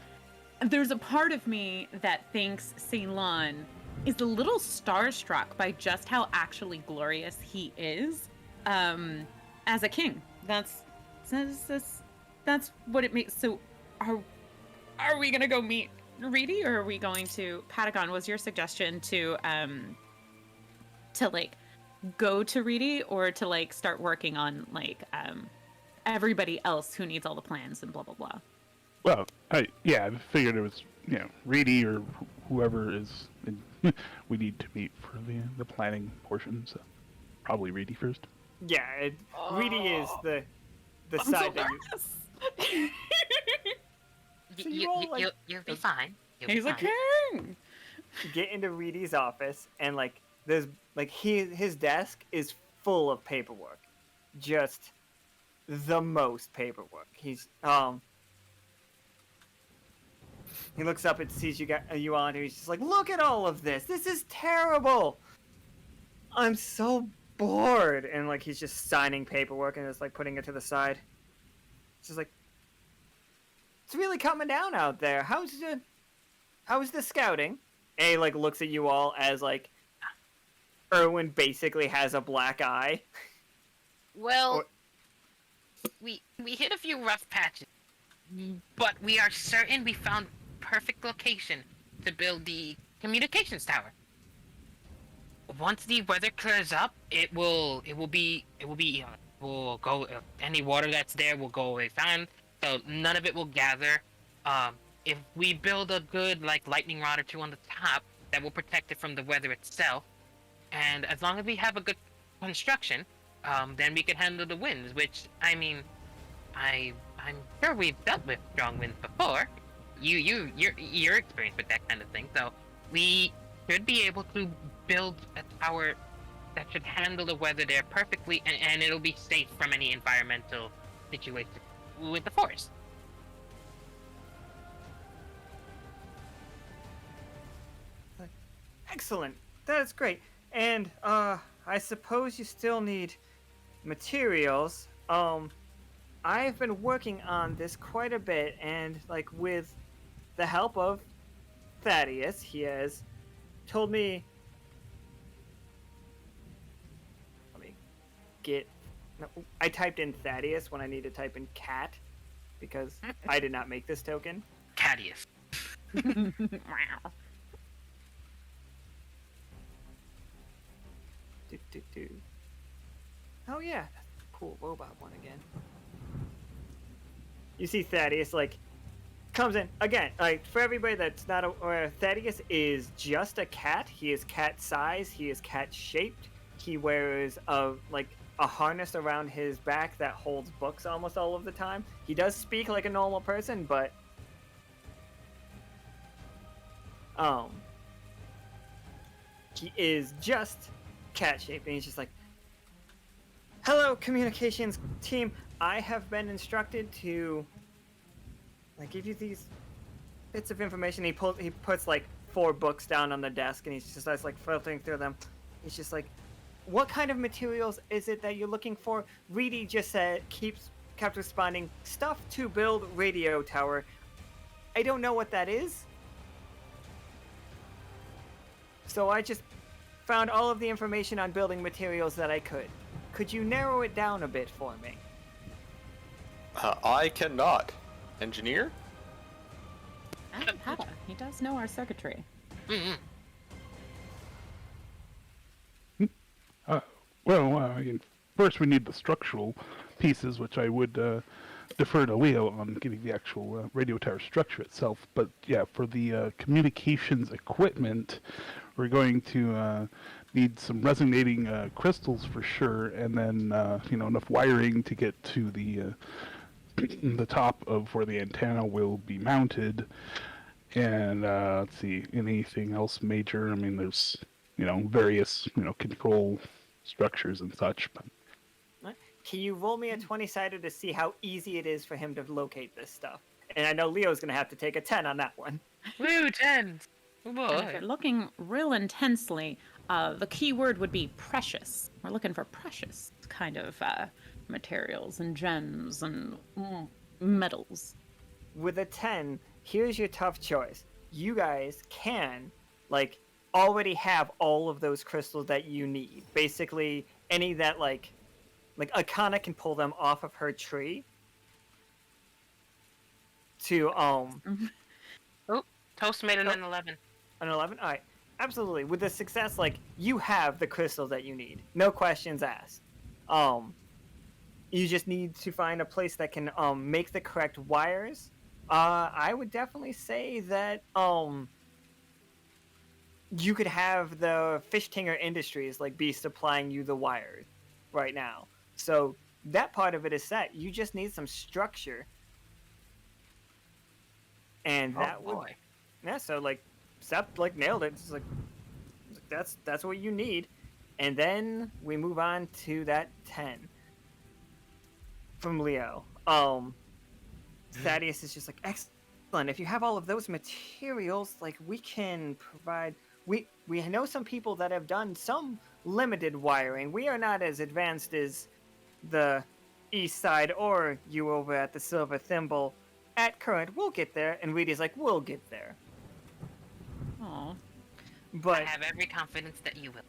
C: there's a part of me that thinks Ceylon is a little starstruck by just how actually glorious he is as a king. That's what it makes. So are we gonna go meet Reedy, or are we going to Patagon? Was your suggestion to like go to Reedy, or to like start working on like everybody else who needs all the plans and blah blah blah?
D: Well, I figured it was Reedy or whoever is we need to meet for the planning portion. So probably Reedy first.
A: Yeah, Reedy is the
C: I'm
A: side
C: so
A: that you... So you all, like-
B: You'll be fine. You'll be
C: He's a
B: fine.
C: king.
A: get into Reedy's office, and like there's like his desk is full of paperwork, just the most paperwork. He looks up and sees you on, and he's just like, "Look at all of this. This is terrible. I'm so bored." And like he's just signing paperwork and just like putting it to the side. It's just like, it's really coming down out there. How's the scouting? And he like looks at you all as like Irwin basically has a black eye.
B: Well,
A: Or-
B: we hit a few rough patches, but we are certain we found perfect location to build the communications tower. Once the weather clears up, we'll go. Any water that's there will go away fine. So none of it will gather. If we build a good like lightning rod or two on the top, that will protect it from the weather itself. And as long as we have a good construction, then we can handle the winds. Which I mean, I'm sure we've dealt with strong winds before. You're experienced with that kind of thing. So we should be able to build a tower that should handle the weather there perfectly, and it'll be safe from any environmental situation with the forest.
A: Excellent. That's great. And I suppose you still need materials. I've been working on this quite a bit, and like with the help of Thaddeus, he has told me get. No, I typed in Thaddeus when I need to type in cat, because I did not make this token.
B: Cadius.
C: Wow.
A: Do. Oh yeah, that's a cool robot one again. You see Thaddeus like comes in again. Like for everybody that's not aware, Thaddeus is just a cat. He is cat size. He is cat shaped. He wears a harness around his back that holds books almost all of the time. He does speak like a normal person, but he is just cat shaped, and he's just like, "Hello, communications team. I have been instructed to give you these bits of information." He puts like 4 books down on the desk, and he just starts like filtering through them. He's just like, "What kind of materials is it that you're looking for?" Reedy just kept responding, "Stuff to build radio tower." I don't know what that is, so I just found all of the information on building materials that I could. Could you narrow it down a bit for me?
E: I cannot. Engineer?
C: Pata, he does know our circuitry.
B: Mm-hmm.
D: First we need the structural pieces, which I would defer to Leo on getting the actual radio tower structure itself. But yeah, for the communications equipment, we're going to need some resonating crystals for sure, and then enough wiring to get to the the top of where the antenna will be mounted. And let's see, anything else major? I mean, there's various control structures and such. But
A: can you roll me a 20-sided to see how easy it is for him to locate this stuff? And I know Leo's gonna have to take a 10 on that one.
B: Woo, 10. Oh
C: And if you're
B: boy.
C: looking real intensely, the key word would be precious. We're looking for precious kind of materials and gems and metals.
A: With a 10, here's your tough choice. You guys can already have all of those crystals that you need. Basically, any that like Akana can pull them off of her tree to
B: Oh, Toast made an 11.
A: an 11. All right, absolutely. With the success, you have the crystals that you need. No questions asked. You just need to find a place that can make the correct wires. I would definitely say that you could have the Fishtinger Industries be supplying you the wires right now. So that part of it is set. You just need some structure, and that would
B: boy.
A: yeah. So Sept nailed it. It's that's what you need, and then we move on to that 10 from Leo. Thaddeus is just like, excellent. If you have all of those materials, we can provide. We know some people that have done some limited wiring. We are not as advanced as the East Side or you over at the Silver Thimble. At current, we'll get there. And Reedy's like, we'll get there.
C: Aw.
B: I
A: But
B: have every confidence that you will.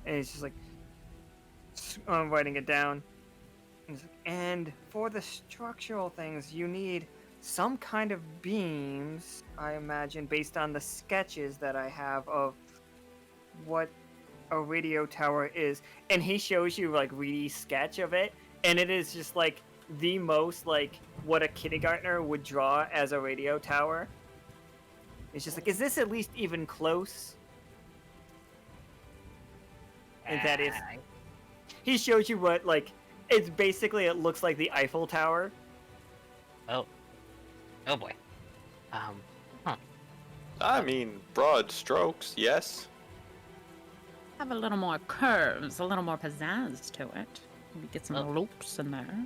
A: and it's just I'm writing it down. And for the structural things, you need some kind of beams, I imagine, based on the sketches that I have of what a radio tower is. And he shows you Reedy's sketch of it, and it is just the most what a kindergartner would draw as a radio tower. It's just is this at least even close? And that is, he shows you what it's basically, it looks like the Eiffel Tower.
B: Oh boy.
E: I mean, broad strokes, yes.
C: Have a little more curves, a little more pizzazz to it. Maybe get some loops in there.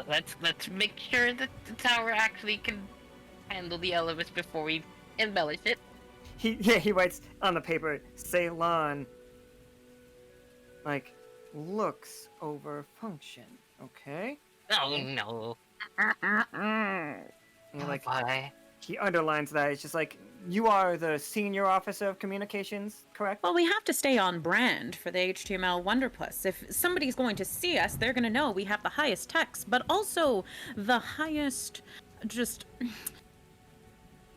B: Let's make sure that the tower actually can handle the elements before we embellish it.
A: He writes on the paper, Ceylon, looks over function, okay?
B: Oh no.
A: And you're
B: Bye.
A: He underlines that. It's just like, you are the senior officer of communications, correct?
C: Well, we have to stay on brand for the HTML Wanderpus. If somebody's going to see us, they're going to know we have the highest text, but also the highest, just...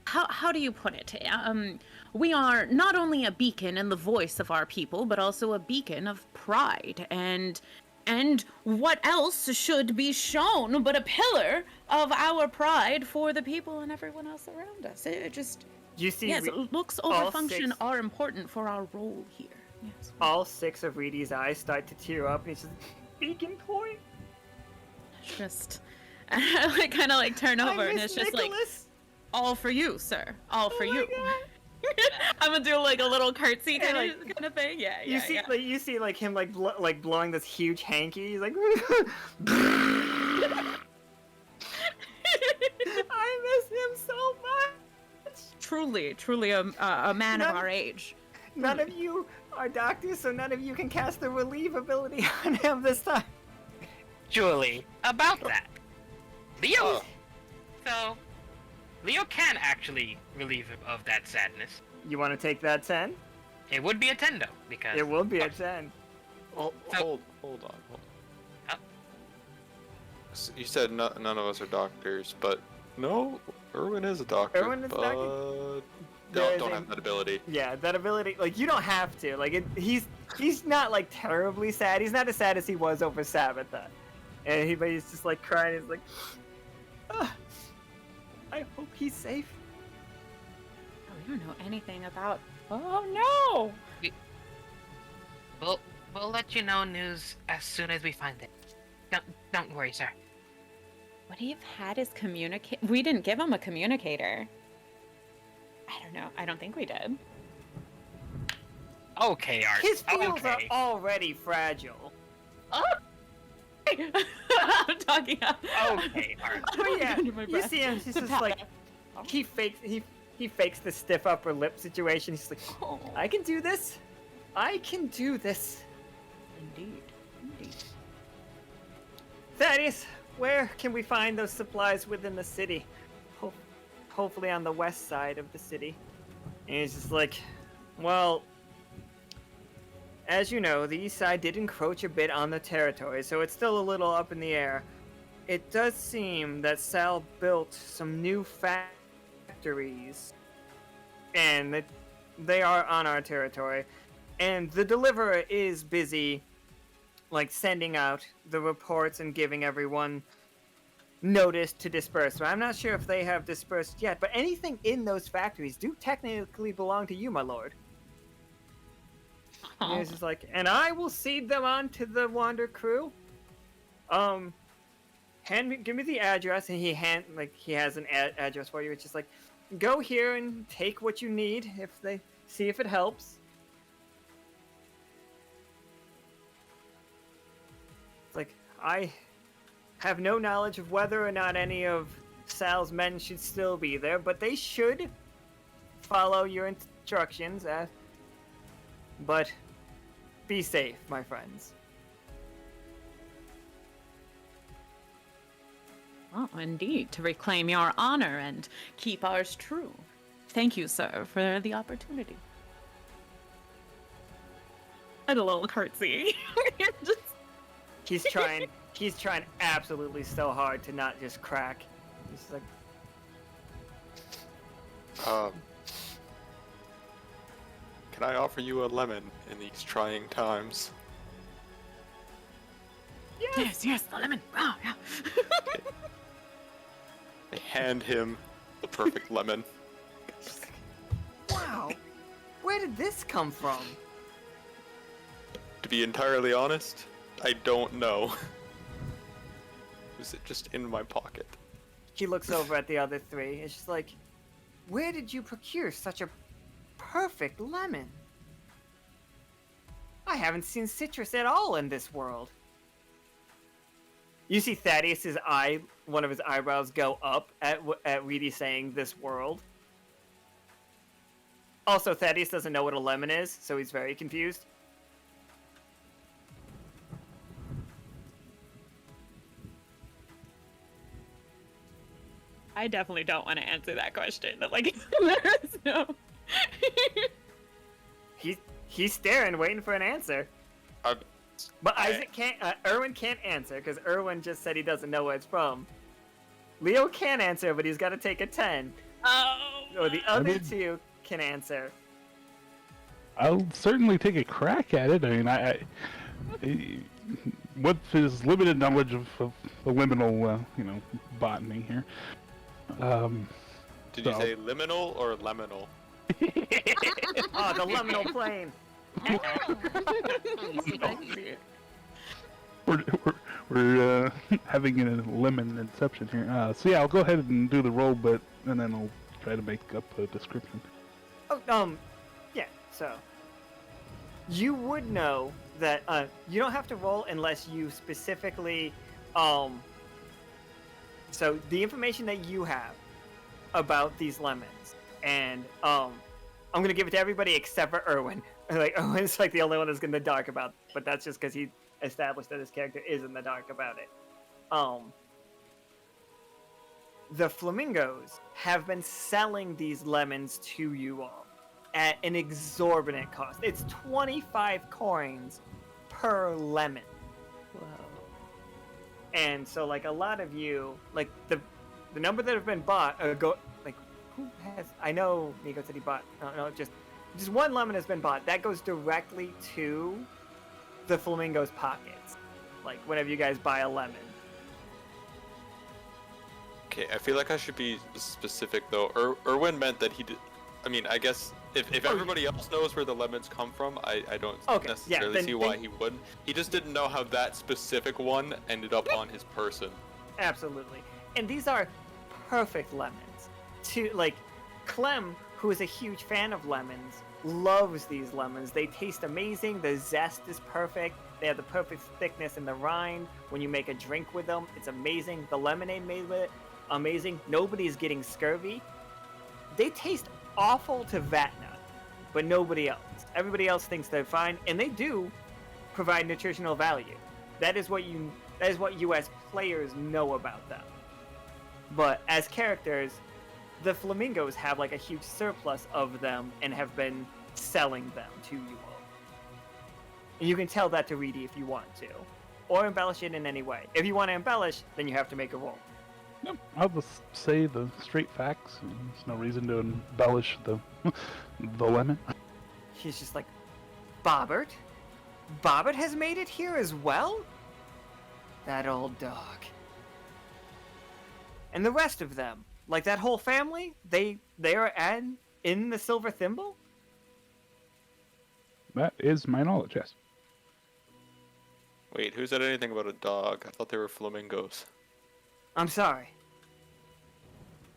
C: How do you put it? We are not only a beacon in the voice of our people, but also a beacon of pride. And what else should be shown but a pillar of our pride for the people and everyone else around us? It just...
A: You see,
C: Yes, looks over function are important for our role here. Yes.
A: all 6 of Reedy's eyes start to tear up, and he's just, beacon point?
C: Just, I kind of like turn over, and
A: Miss
C: it's just like,
A: Nicholas.
C: all for you, sir. All for
A: Oh my
C: you.
A: God.
C: I'm gonna do like a little curtsy
A: Yeah,
C: kind
A: like,
C: of thing. Yeah,
A: You
C: yeah,
A: see,
C: yeah.
A: like you see, like him, like blowing this huge hanky. He's like, I miss him so much.
C: Truly a man
A: None-
C: of our age.
A: None of you are doctors, so none of you can cast the relieve ability on him this time.
B: Julie, about that. Leo.
E: Oh.
B: So, Leo can actually relieve him of that sadness.
A: You want to take that 10?
B: It would be a 10 though, because
A: It will be a 10.
E: Oh,
B: So-
E: hold on.
B: Huh?
E: You said none of us are doctors, but no, Irwin is a doctor.
A: Irwin is a
E: but
A: doctor? There is
E: don't
A: a-
E: have that ability.
A: Yeah, that ability, like, you don't have to. Like, he's not, like, terribly sad. He's not as sad as he was over Sabbatha. And but he's just, like, crying. He's like, "Ah, I hope he's safe."
C: Oh, you don't know anything about. Oh no!
B: we'll let you know news as soon as we find it. Don't worry, sir.
C: Would he have had his communicate? We didn't give him a communicator. I don't know. I don't think we did.
B: Okay, Art.
A: His feels
B: okay.
A: are already fragile.
C: I'm talking up.
B: Okay, Art.
A: But yeah,
C: Under my
A: you
C: breath.
A: see him, he's just like, he fakes the stiff upper lip situation. He's like,
C: Oh,
A: I can do this. I can do this.
C: indeed.
A: Thaddeus, where can we find those supplies within the city? Hopefully on the west side of the city. And he's just like, well, as you know, the east side did encroach a bit on the territory, so it's still a little up in the air. It does seem that Sal built some new factories, and that they are on our territory. And the deliverer is busy, like, sending out the reports and giving everyone notice to disperse. So I'm not sure if they have dispersed yet, but anything in those factories do technically belong to you, my lord. And he's just like, and I will cede them on to the Wander crew. Give me the address, and he has an address for you. It's just like, go here and take what you need. See if it helps. It's like, I have no knowledge of whether or not any of Sal's men should still be there, but they should follow your instructions. But be safe, my friends.
C: Oh, indeed, to reclaim your honor and keep ours true. Thank you, sir, for the opportunity. And a little curtsy. Just...
A: He's trying absolutely so hard to not just crack. He's like,
E: Can I offer you a lemon in these trying times?
C: Yes, the lemon. Oh, yeah.
E: I hand him the perfect lemon.
A: wow, where did this come from?
E: To be entirely honest, I don't know. Was it just in my pocket?
A: He looks over at the other three. It's just like, where did you procure such a perfect lemon? I haven't seen citrus at all in this world. You see Thaddeus's one of his eyebrows go up at Reedy saying this world. Also, Thaddeus doesn't know what a lemon is, so he's very confused.
C: I definitely don't want to answer that question. Like, there's no.
A: He's staring, waiting for an answer. But Isaac can't. Irwin can't answer because Irwin just said he doesn't know where it's from. Leo can answer, but he's got to take a 10.
C: Oh.
A: Or the other two can answer.
D: I'll certainly take a crack at it. I mean, with his limited knowledge of the liminal, botany here.
E: Did you say liminal or leminal?
A: Oh, the liminal plane.
D: We're having a lemon inception here. So yeah, I'll go ahead and do the roll, and then I'll try to make up a description.
A: Oh, yeah. So you would know that you don't have to roll unless you specifically So the information that you have about these lemons, and I'm gonna give it to everybody except for Irwin. Like Irwin's like the only one that's in the dark about, but that's just because he established that his character is in the dark about it. The flamingos have been selling these lemons to you all at an exorbitant cost. It's 25 coins per lemon.
C: Whoa.
A: And so, like, a lot of you, like, the number that have been bought, who has, I know Nico said he bought, no, just one lemon has been bought. That goes directly to the flamingos' pockets. Like, whenever you guys buy a lemon.
E: Okay, I feel like I should be specific, though. Irwin meant that he did, I mean, I guess if everybody else knows where the lemons come from, I don't necessarily see why he wouldn't. He just didn't know how that specific one ended up on his person.
A: Absolutely. And these are perfect lemons. Clem, who is a huge fan of lemons, loves these lemons. They taste amazing. The zest is perfect. They have the perfect thickness in the rind. When you make a drink with them, it's amazing. The lemonade made with it, amazing. Nobody's getting scurvy. They taste awful to Vatna, but nobody else. Everybody else thinks they're fine, and they do provide nutritional value. That is what you as players know about them. But as characters, the flamingos have like a huge surplus of them and have been selling them to you all. And you can tell that to Reedy if you want to, or embellish it in any way. If you want to embellish, then you have to make a roll.
D: Nope, I'll just say the straight facts. There's no reason to embellish the lemon.
A: He's just like, Bobbert? Bobbert has made it here as well? That old dog. And the rest of them, like that whole family, they are in the Silver Thimble?
D: That is my knowledge, yes.
E: Wait, who said anything about a dog? I thought they were flamingos.
A: I'm sorry.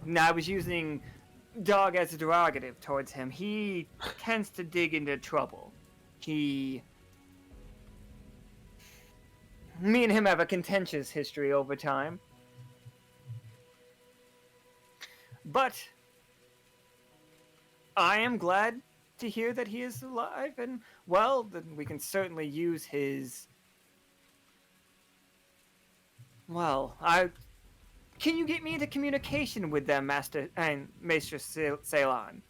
A: No, I was using dog as a derogative towards him. He tends to dig into trouble. Me and him have a contentious history over time. But I am glad to hear that he is alive, and, well, then we can certainly use his... Well, Can you get me into communication with them, Master and Maester Ceylon?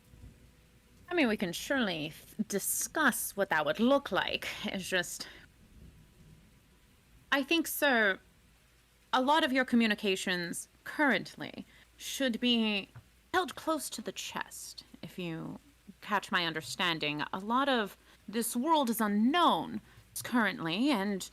C: I mean, we can surely discuss what that would look like. It's just... I think, sir, a lot of your communications currently should be held close to the chest. If you catch my understanding, a lot of this world is unknown currently, and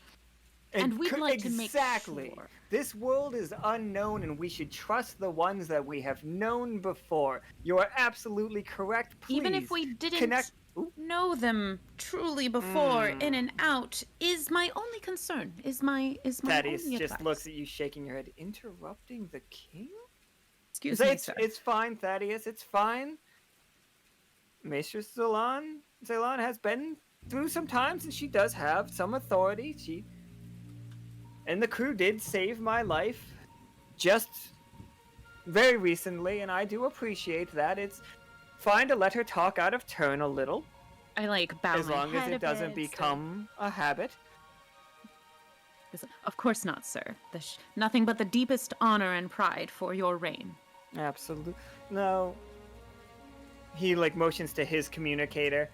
C: we'd like to make sure.
A: This world is unknown, and we should trust the ones that we have known before. You are absolutely correct. Please,
C: even if we didn't know them truly before, in and out, is my only concern. Is my
A: Thaddeus
C: only
A: just
C: advice.
A: Looks at you, shaking your head. Interrupting the king?
C: Excuse me, sir.
A: It's fine, Thaddeus. It's fine. Maester Ceylon has been through some times, and she does have some authority. And the crew did save my life just very recently, and I do appreciate that. It's fine to let her talk out of turn a little.
C: I bow
A: as
C: my
A: long as
C: head
A: it doesn't become a habit.
C: Of course not, sir. Nothing but the deepest honor and pride for your reign.
A: Absolutely. No. He like motions to his communicator,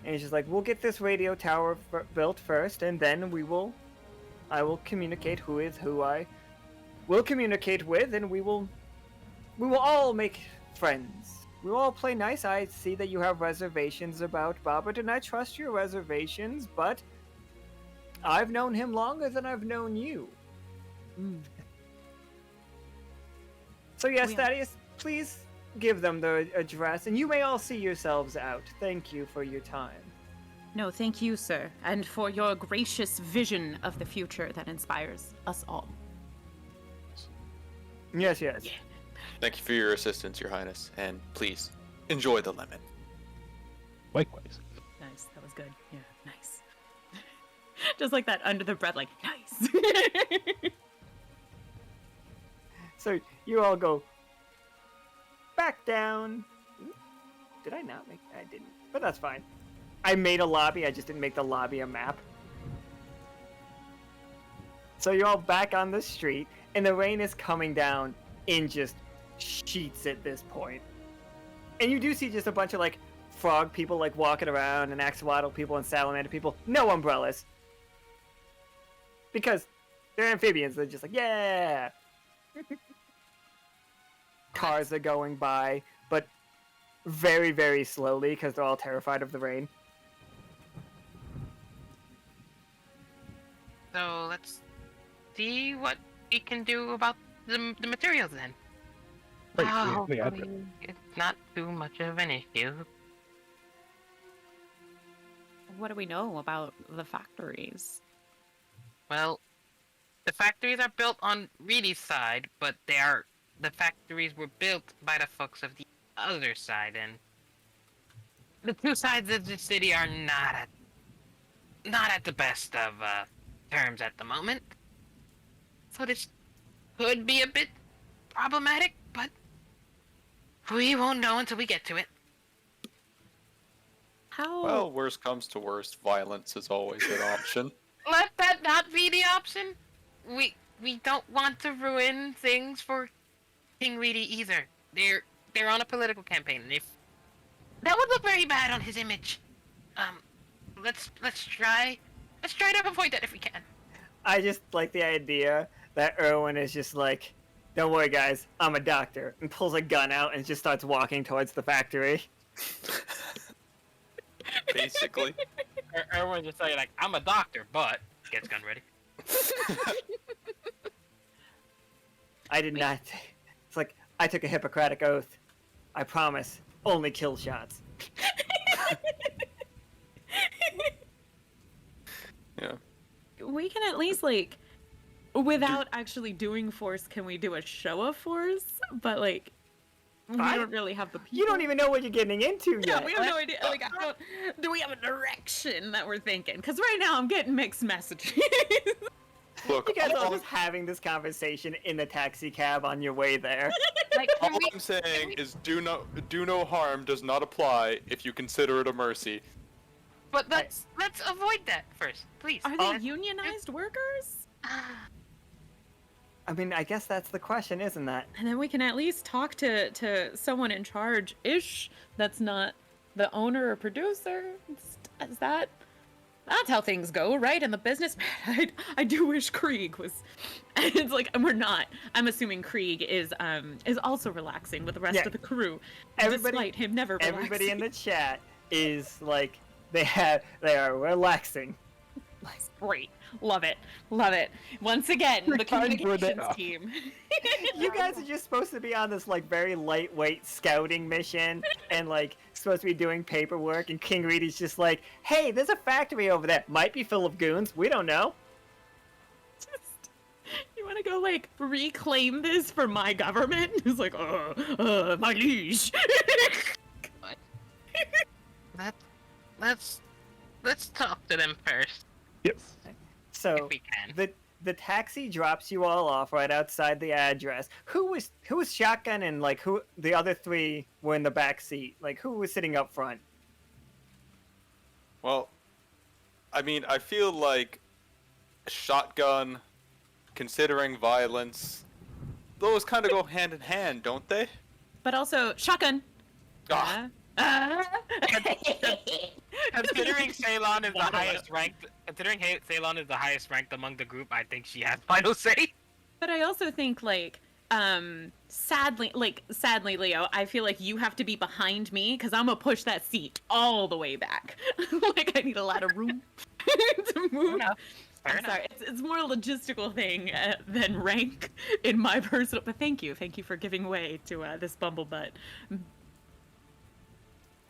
A: and he's just like, "We'll get this radio tower built first, and then I will communicate who I will communicate with, and we will all make friends. We will all play nice. I see that you have reservations about Robert, and I trust your reservations, but I've known him longer than I've known you. So yes,
C: We are-
A: Thaddeus, please give them the address, and you may all see yourselves out. Thank you for your time."
C: No, thank you, sir, and for your gracious vision of the future that inspires us all.
A: Yes, yes.
E: Thank you for your assistance, Your Highness, and please enjoy the lemon.
D: Likewise.
C: Nice, that was good. Yeah, nice. Just like that under the breath, like, nice.
A: So you all go back down. Did I not make? I didn't, but that's fine. I made a lobby. I just didn't make the lobby a map. So you're all back on the street, and the rain is coming down in just sheets at this point. And you do see just a bunch of like frog people like walking around, and axolotl people and salamander people. No umbrellas, because they're amphibians. They're just like, yeah. Cars are going by, but very, very slowly because they're all terrified of the rain.
B: So let's see what we can do about the materials then.
D: Right, the address.
B: Hopefully it's not too much of an issue.
C: What do we know about the factories?
B: Well, the factories are built on Reedy's side, but the factories were built by the folks of the other side, and the two sides of the city are not at the best of terms at the moment. So this could be a bit problematic, but we won't know until we get to it.
C: How?
E: Well, worst comes to worst, violence is always an option.
B: Let that not be the option. We don't want to ruin things for King Reedy either. They're on a political campaign, and if that would look very bad on his image. Let's try to avoid that if we can.
A: I just like the idea that Irwin is just like, "Don't worry, guys, I'm a doctor," and pulls a gun out and just starts walking towards the factory.
E: Basically.
B: Everyone's just saying like, I'm a doctor, but gets gun ready.
A: I did not. It's like, I took a Hippocratic oath. I promise, only kill shots.
E: Yeah.
C: We can at least, like, without actually doing force, can we do a show of force? But, like, we don't really have the people.
A: You don't even know what you're getting into yet.
C: Yeah, we have no idea. Like, do we have a direction that we're thinking? Because right now I'm getting mixed messages.
E: Look,
A: You guys are
E: all,
A: just having this conversation in the taxi cab on your way there.
B: Like,
E: all I'm saying is do no harm does not apply if you consider it a mercy.
B: but let's avoid that first, please.
C: Are they unionized workers?
A: I mean, I guess that's the question, isn't that?
C: And then we can at least talk to someone in charge-ish that's not the owner or producer. Is that... That's how things go, right? In the business, I do wish Krieg was. It's like we're not. I'm assuming Krieg is also relaxing with the rest of the crew, despite him never relaxing.
A: Everybody in the chat is like they are relaxing.
C: Great, love it. Once again, the communications team.
A: You guys are just supposed to be on this like very lightweight scouting mission and like supposed to be doing paperwork, and King Reedy's just like, "Hey, there's a factory over there. Might be full of goons. We don't know."
C: You want to go like reclaim this for my government? He's like, my liege.
B: Let's talk to them first,
D: Yes.
A: So
B: if we can.
A: the taxi drops you all off right outside the address. Who was shotgun, and like who the other three were in the back seat? Like who was sitting up front?
E: Well, I mean, I feel like shotgun, considering violence, those kind of go hand in hand, don't they?
C: but also shotgun.
E: Ah.
B: Considering Ceylon is the highest ranked, Ceylon is the highest ranked among the group, I think she has final say.
C: But I also think sadly, Leo, I feel like you have to be behind me because I'm gonna push that seat all the way back. Like I need a lot of room to move.
B: Fair
C: I'm
B: enough.
C: sorry, it's more a logistical thing than rank in my personal. But thank you for giving way to this bumblebutt.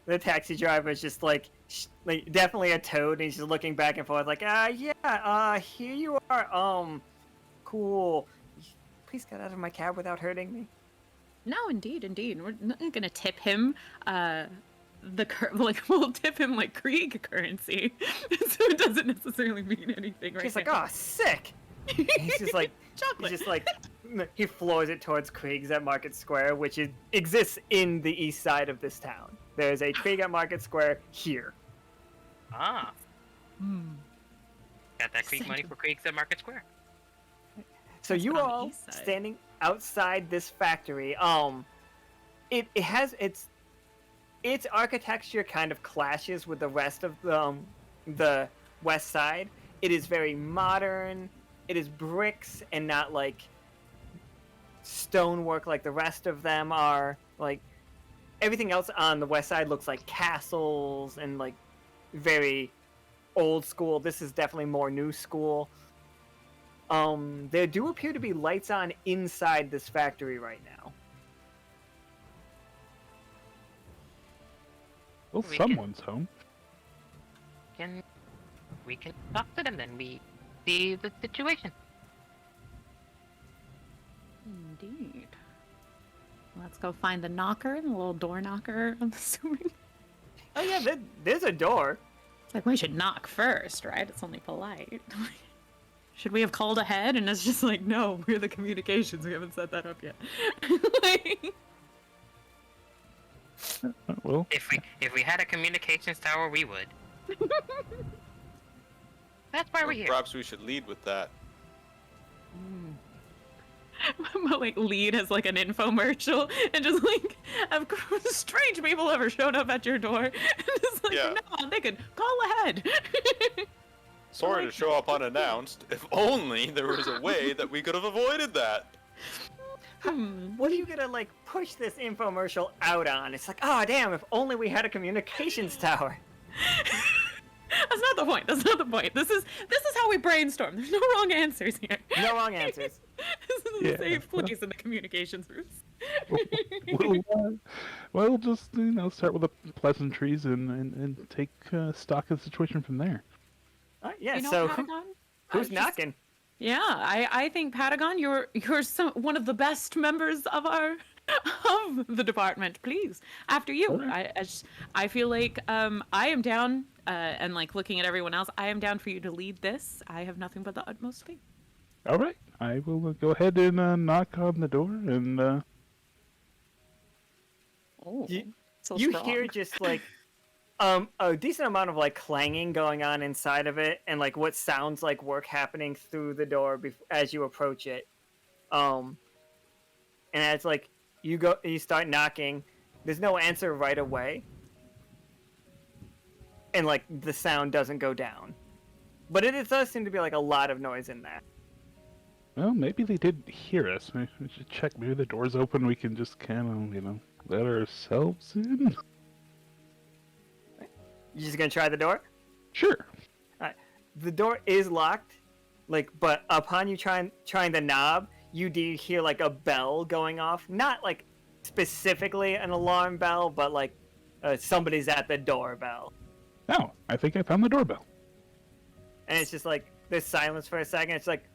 A: The taxi driver is just like definitely a toad, and he's just looking back and forth, like, here you are, cool. Please get out of my cab without hurting me.
C: No, indeed. We're not gonna tip him. We'll tip him like Krieg currency, so it doesn't necessarily mean anything right
A: He's like,
C: now.
A: oh, sick. And he's just like,
C: Chocolate.
A: he floors it towards Krieg's at Market Square, which exists in the east side of this town. There's a Krieg at Market Square here.
B: Ah,
C: Hmm.
B: got that Creek money for Creeks at Market Square.
A: So
C: That's
A: you
C: on the
A: all
C: east side.
A: standing outside this factory. It has its architecture kind of clashes with the rest of the west side. It is very modern. It is bricks and not like stonework like the rest of them are. Like everything else on the west side looks like castles and like very old school. This is definitely more new school. There do appear to be lights on inside this factory right now.
D: Well,
B: We can-
D: someone's home.
B: We can talk to them then. We see the situation.
C: Indeed. Let's go find the knocker, the little door knocker, I'm assuming.
A: Oh yeah, there's a door.
C: It's like we should knock first, right? It's only polite. Should we have called ahead? And it's just like, no, we're the communications. We haven't set that up yet. Like,
D: Well,
B: If we had a communications tower, we would. That's why we're here.
E: Perhaps we should lead with that.
C: but like lead as like an infomercial and just like have strange people ever shown up at your door and just like
E: Yeah.
C: no, they could call ahead.
E: Sorry to show up unannounced. If only there was a way that we could have avoided that.
A: What are you gonna like push this infomercial out on? It's like, oh damn, if only we had a communications tower.
C: That's not the point. That's not the point. This is how we brainstorm. There's no wrong answers here.
A: No wrong answers.
C: This is
D: Yeah.
C: a safe place in the communications roots.
D: we'll just start with the pleasantries and take stock of the situation from there.
A: Yeah,
C: You know,
A: so
C: Patagon?
A: who's
C: Just-
A: knocking?
C: Yeah, I think Patagon, you're one of the best members of the department. Please, after you.
D: Alright.
C: I feel like I am down, and like looking at everyone else, I am down for you to lead this. I have nothing but the utmost faith.
D: All right, I will go ahead and knock on the door and.
C: Oh, so
A: You
C: strong.
A: hear just like a decent amount of like clanging going on inside of it, and like what sounds like work happening through the door as you approach it. And as like you start knocking, there's no answer right away, and like the sound doesn't go down, but it does seem to be like a lot of noise in there.
D: Well, maybe they did hear us. We should check. Maybe the door's open. We can just kind of, let ourselves in.
A: You just gonna try the door?
D: Sure.
A: The door is locked, but upon you trying the knob, you do hear like a bell going off. Not like specifically an alarm bell, but like somebody's at the doorbell.
D: Oh, I think I found the doorbell.
A: And it's just like there's silence for a second. It's like,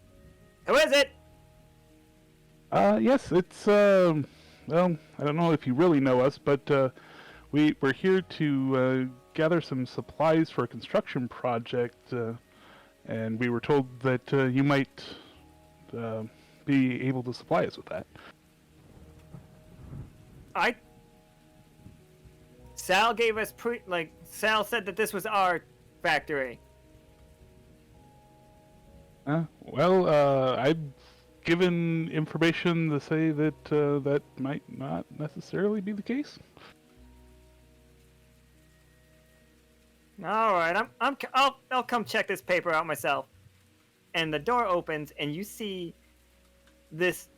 A: who is it?
D: Yes, it's well, I don't know if you really know us, but we're here to gather some supplies for a construction project, and we were told that you might be able to supply us with that.
A: Sal gave us Sal said that this was our factory.
D: Well, I given information to say that that might not necessarily be the case.
A: All right, I'll come check this paper out myself. And the door opens, and you see this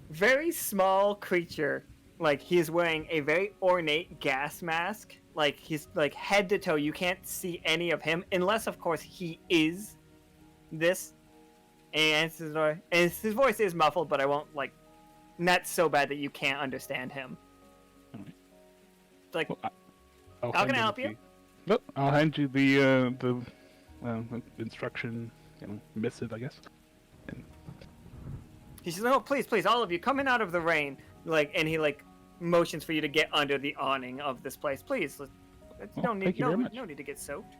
A: very small creature. Like, he's wearing a very ornate gas mask. Like, he's like head to toe. You can't see any of him, unless, of course, he is this. And his voice is muffled, but I won't, like, not so bad that you can't understand him.
D: All right.
A: Like,
D: Well, I'll
A: how
D: hand
A: can I
D: him
A: help you?
D: Well, I'll hand you the instruction, missive, I guess. And,
A: he says, "No, please, all of you, come in out of the rain." Like, and he like motions for you to get under the awning of this place, please. You don't need
D: thank you very much.
A: no need to get soaked.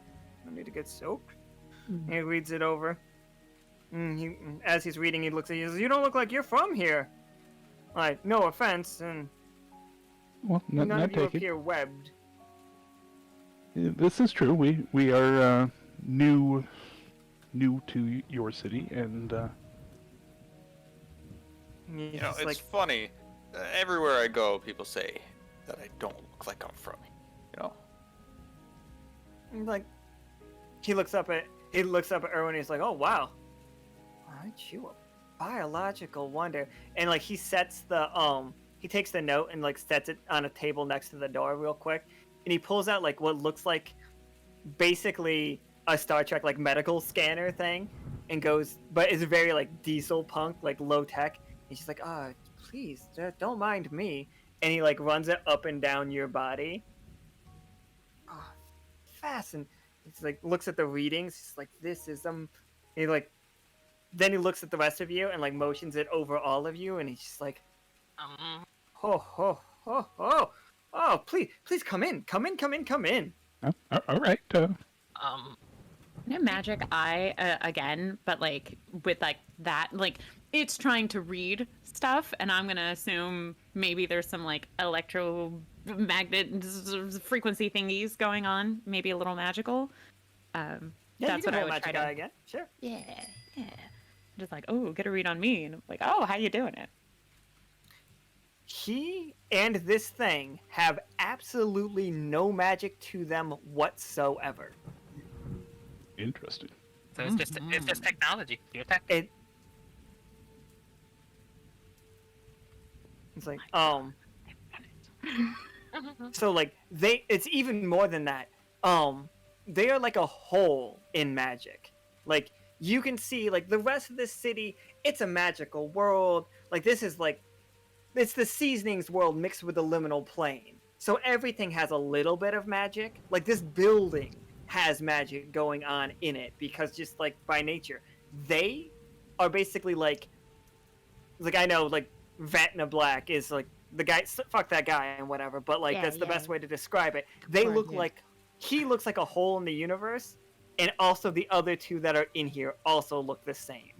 A: No need to get soaked. He reads it over. As he's reading, he looks at you. He says, "You don't look like you're from here." Like, no offense, and
D: well,
A: none
D: not
A: of you
D: taken.
A: appear webbed.
D: This is true. We are new to your city, and
A: He's
E: You know,
A: just
E: it's
A: like,
E: funny. Everywhere I go, people say that I don't look like I'm from here. You know?
A: like, he looks up at Irwin. And he's like, "Oh wow, aren't you a biological wonder?" And like, he sets the he takes the note and like sets it on a table next to the door real quick, and he pulls out like what looks like basically a Star Trek like medical scanner thing, and goes, but it's very like diesel punk, like low tech. He's just like, please, don't mind me. And he like runs it up and down your body. Oh, fascinating. He's like looks at the readings. He's like, this is He like, then he looks at the rest of you and like motions it over all of you, and he's just like, oh, please come in.
D: all right.
C: Magic eye again, but like with like that, like it's trying to read stuff, and I'm gonna assume maybe there's some like electromagnet frequency thingies going on, maybe a little magical.
A: Yeah,
C: That's what I would
A: magic
C: try to.
A: eye again. Sure.
C: Yeah. Just like, oh, get a read on me, and I'm like, oh, how you doing it?
A: He and this thing have absolutely no magic to them whatsoever.
D: Interesting.
B: So it's just technology. Your tech.
A: It's like, so like it's even more than that. They are like a hole in magic. Like, you can see like the rest of this city, it's a magical world. Like, this is like, it's the seasonings world mixed with the liminal plane. So everything has a little bit of magic. Like, this building has magic going on in it because just like by nature, they are basically like I know like Vatna Black is like the guy, fuck that guy and whatever, but like that's the best way to describe it. They look like, he looks like a hole in the universe, and also the other two that are in here also look the same.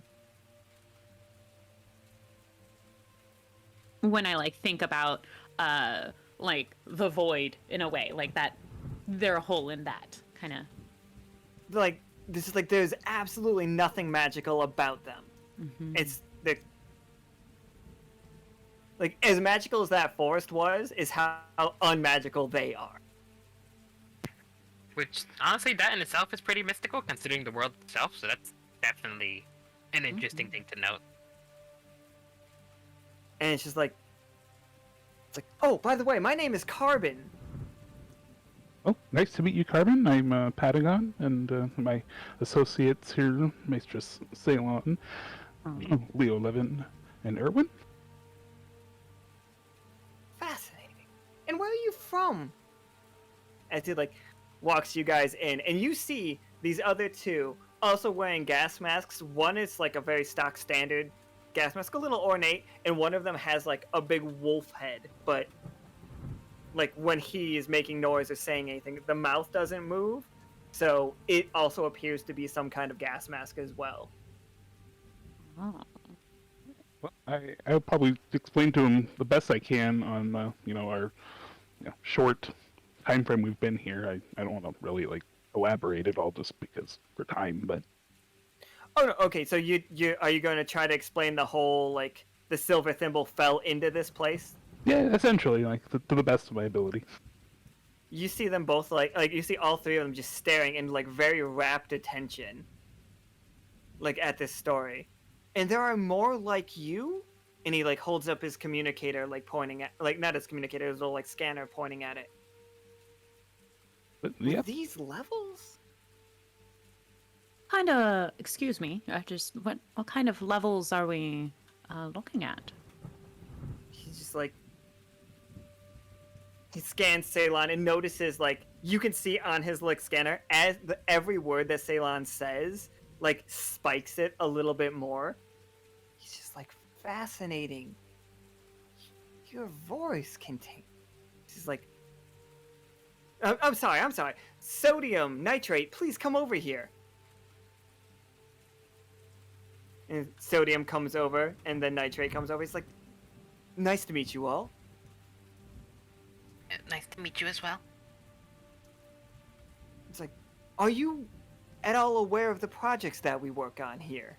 C: When I like think about like the void in a way, like that they're a hole in that kind of.
A: Like, this is like, there's absolutely nothing magical about them. They're like, as magical as that forest was, is how unmagical they are.
B: Which, honestly, that in itself is pretty mystical, considering the world itself, so that's definitely an interesting thing to note.
A: And it's just like, oh, by the way, my name is Carbon.
D: Oh, nice to meet you, Carbon. I'm Patagon, and my associates here, Mistress Ceylon, Leo Levin, and Irwin.
A: Fascinating. And where are you from? As he like walks you guys in, and you see these other two also wearing gas masks. One is like a very stock standard gas mask, a little ornate, and one of them has like a big wolf head, but like when he is making noise or saying anything, the mouth doesn't move, so it also appears to be some kind of gas mask as well.
C: Oh.
D: Well, I'll probably explain to him the best I can on our short time frame we've been here. I don't want to really like elaborate it all just because for time, but
A: Oh no. Okay. So you are you going to try to explain the whole like the silver thimble fell into this place?
D: Yeah, essentially, like to the best of my ability.
A: You see them both like you see all three of them just staring in like very rapt attention, like at this story, and there are more like you. And he like holds up his communicator, like pointing at like not his communicator, his little like scanner pointing at it.
D: But
A: With
D: yeah,
A: these levels?
C: Excuse me, just what kind of levels are we looking at?
A: He's just like he scans Ceylon and notices like you can see on his like scanner as every word that Ceylon says like spikes it a little bit more. He's just like fascinating. Your voice contains. He's like, I'm sorry. Sodium nitrate, please come over here. And Sodium comes over, and then Nitrate comes over. He's like, nice to meet you all.
B: Nice to meet you as well.
A: It's like, are you at all aware of the projects that we work on here?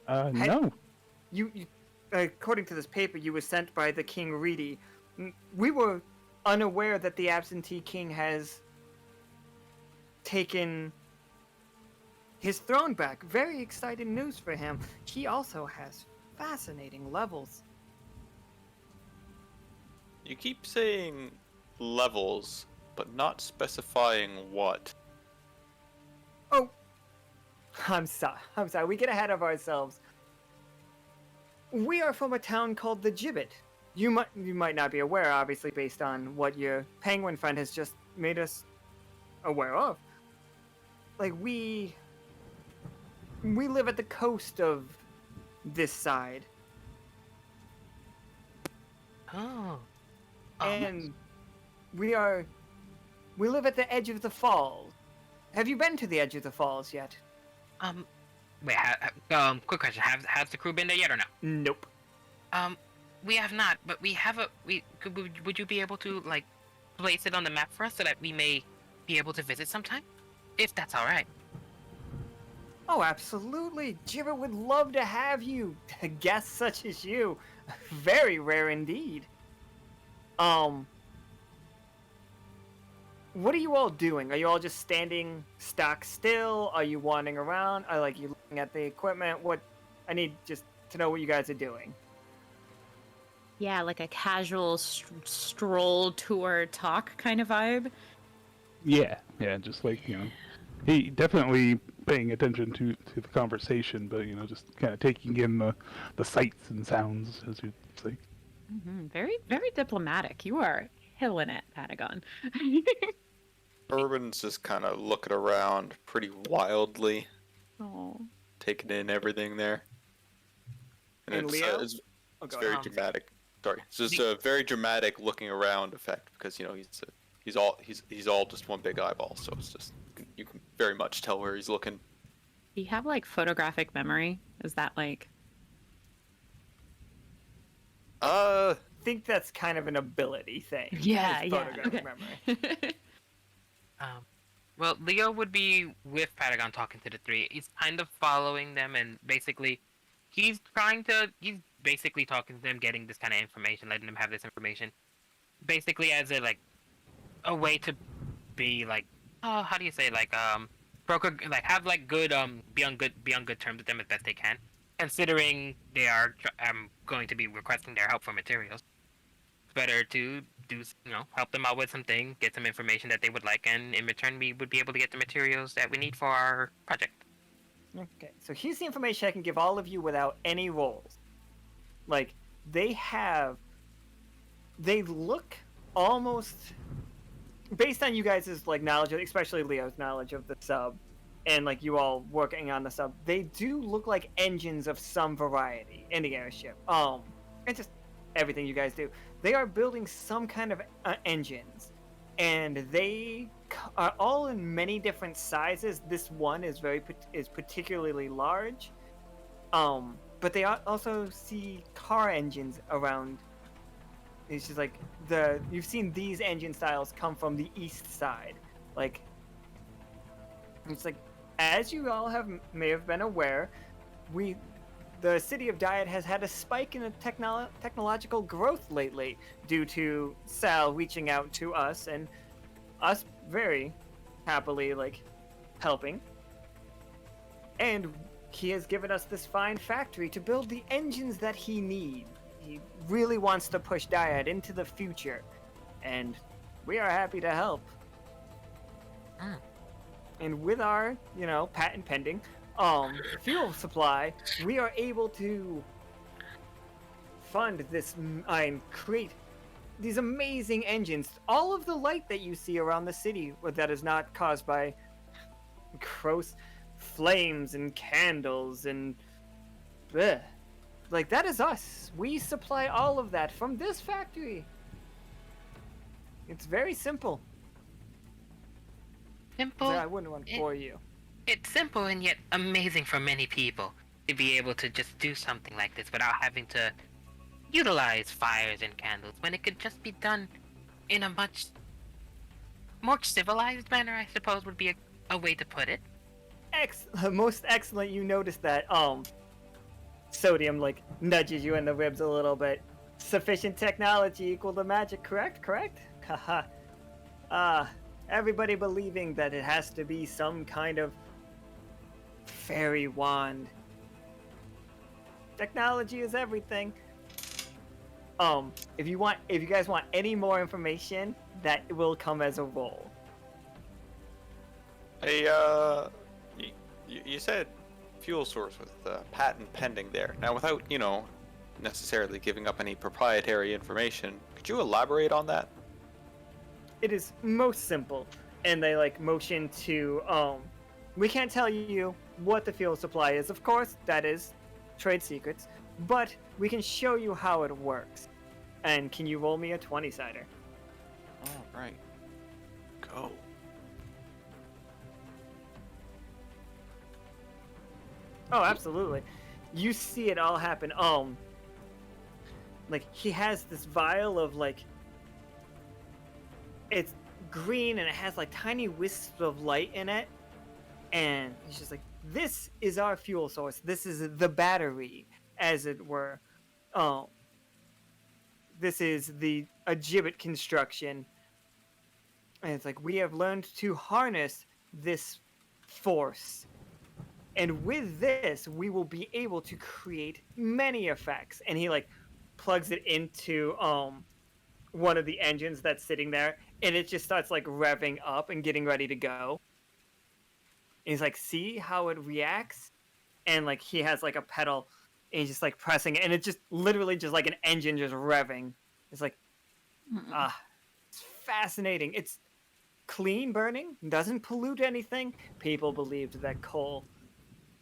D: no.
A: You according to this paper, you were sent by the King Reedy. We were unaware that the absentee king has taken his throne back. Very exciting news for him. He also has fascinating levels.
E: You keep saying levels, but not specifying what.
A: Oh, I'm sorry. We get ahead of ourselves. We are from a town called the Gibbet. You might not be aware, obviously, based on what your penguin friend has just made us aware of. Like we live at the coast of this side,
B: Oh.
A: and we live at the edge of the falls. Have you been to the edge of the falls yet?
B: Wait, quick question. Has the crew been there yet or no?
A: Nope.
B: We have not, but would you be able to, like, place it on the map for us so that we may be able to visit sometime? If that's alright.
A: Oh, absolutely. Gibbet would love to have you. Guests such as you. Very rare indeed. What are you all doing? Are you all just standing stock still? Are you wandering around? Are you looking at the equipment? I need just to know what you guys are doing.
C: Yeah, like a casual stroll tour talk kind of vibe.
D: Yeah, just like, he definitely paying attention to the conversation, but, just kind of taking in the sights and sounds, as you'd say.
C: Mm-hmm. Very, very diplomatic. You are killing it, Patagon.
E: Irwin's just kind of looking around pretty wildly,
C: Oh.
E: taking in everything there.
A: And
E: it's,
A: Leo?
E: it's
A: Oh, go
E: very
A: ahead.
E: dramatic. Sorry, it's just a very dramatic looking around effect because he's all just one big eyeball, so it's just you can very much tell where he's looking.
C: Do you have like photographic memory? Is that like?
A: I think that's kind of an ability thing.
C: Yeah,
A: is
C: yeah.
A: photographic
C: Okay.
A: memory.
B: Well, Leo would be with Patagon talking to the three. He's kind of following them, and basically, he's basically talking to them, getting this kind of information, letting them have this information, basically as a way to be like, oh, how do you say, broker, have good be on good terms with them as best they can, considering they are going to be requesting their help for materials. It's better to do, help them out with something, get some information that they would like, and in return we would be able to get the materials that we need for our project.
A: Okay, so here's the information I can give all of you without any rolls. They look almost, based on you guys' knowledge, especially Leo's knowledge of the sub, and you all working on the sub, they do look like engines of some variety in the airship. And just everything you guys do. They are building some kind of engines, and they are all in many different sizes. This one is particularly large. But they also see car engines around. It's just you've seen these engine styles come from the east side. It's as you all may have been aware, the city of Dyad has had a spike in the technological growth lately due to Sal reaching out to us and us very happily helping. And he has given us this fine factory to build the engines that he needs. He really wants to push Dyad into the future, and we are happy to help. And with our, patent pending, fuel supply, we are able to fund this and create these amazing engines. All of the light that you see around the city that is not caused by gross flames and candles and bleh. That is us. We supply all of that from this factory. It's very simple.
B: Simple.
A: I wouldn't want to bore you.
B: It's simple and yet amazing for many people to be able to just do something like this without having to utilize fires and candles when it could just be done in a much more civilized manner, I suppose would be a way to put it.
A: Most excellent. You noticed that Sodium nudges you in the ribs a little bit. Sufficient technology equal to magic, correct? Haha. Everybody believing that it has to be some kind of fairy wand. Technology is everything. If you guys want any more information, that will come as a roll.
E: Hey, you said fuel source with patent pending there. Now, without, necessarily giving up any proprietary information, could you elaborate on that?
A: It is most simple, and they motion to we can't tell you what the fuel supply is, of course, that is trade secrets, but we can show you how it works. And can you roll me a 20-sider?
E: All right. Go.
A: Oh, absolutely. You see it all happen. He has this vial of it's green and it has tiny wisps of light in it, and he's just this is our fuel source. This is the battery, as it were. This is a gibbet construction, and it's we have learned to harness this force. And with this, we will be able to create many effects. And he plugs it into one of the engines that's sitting there, and it just starts revving up and getting ready to go. And he's see how it reacts? And he has a pedal, and he's just pressing it, and it's just literally just an engine just revving. It's it's fascinating. It's clean burning, doesn't pollute anything. People believed that coal.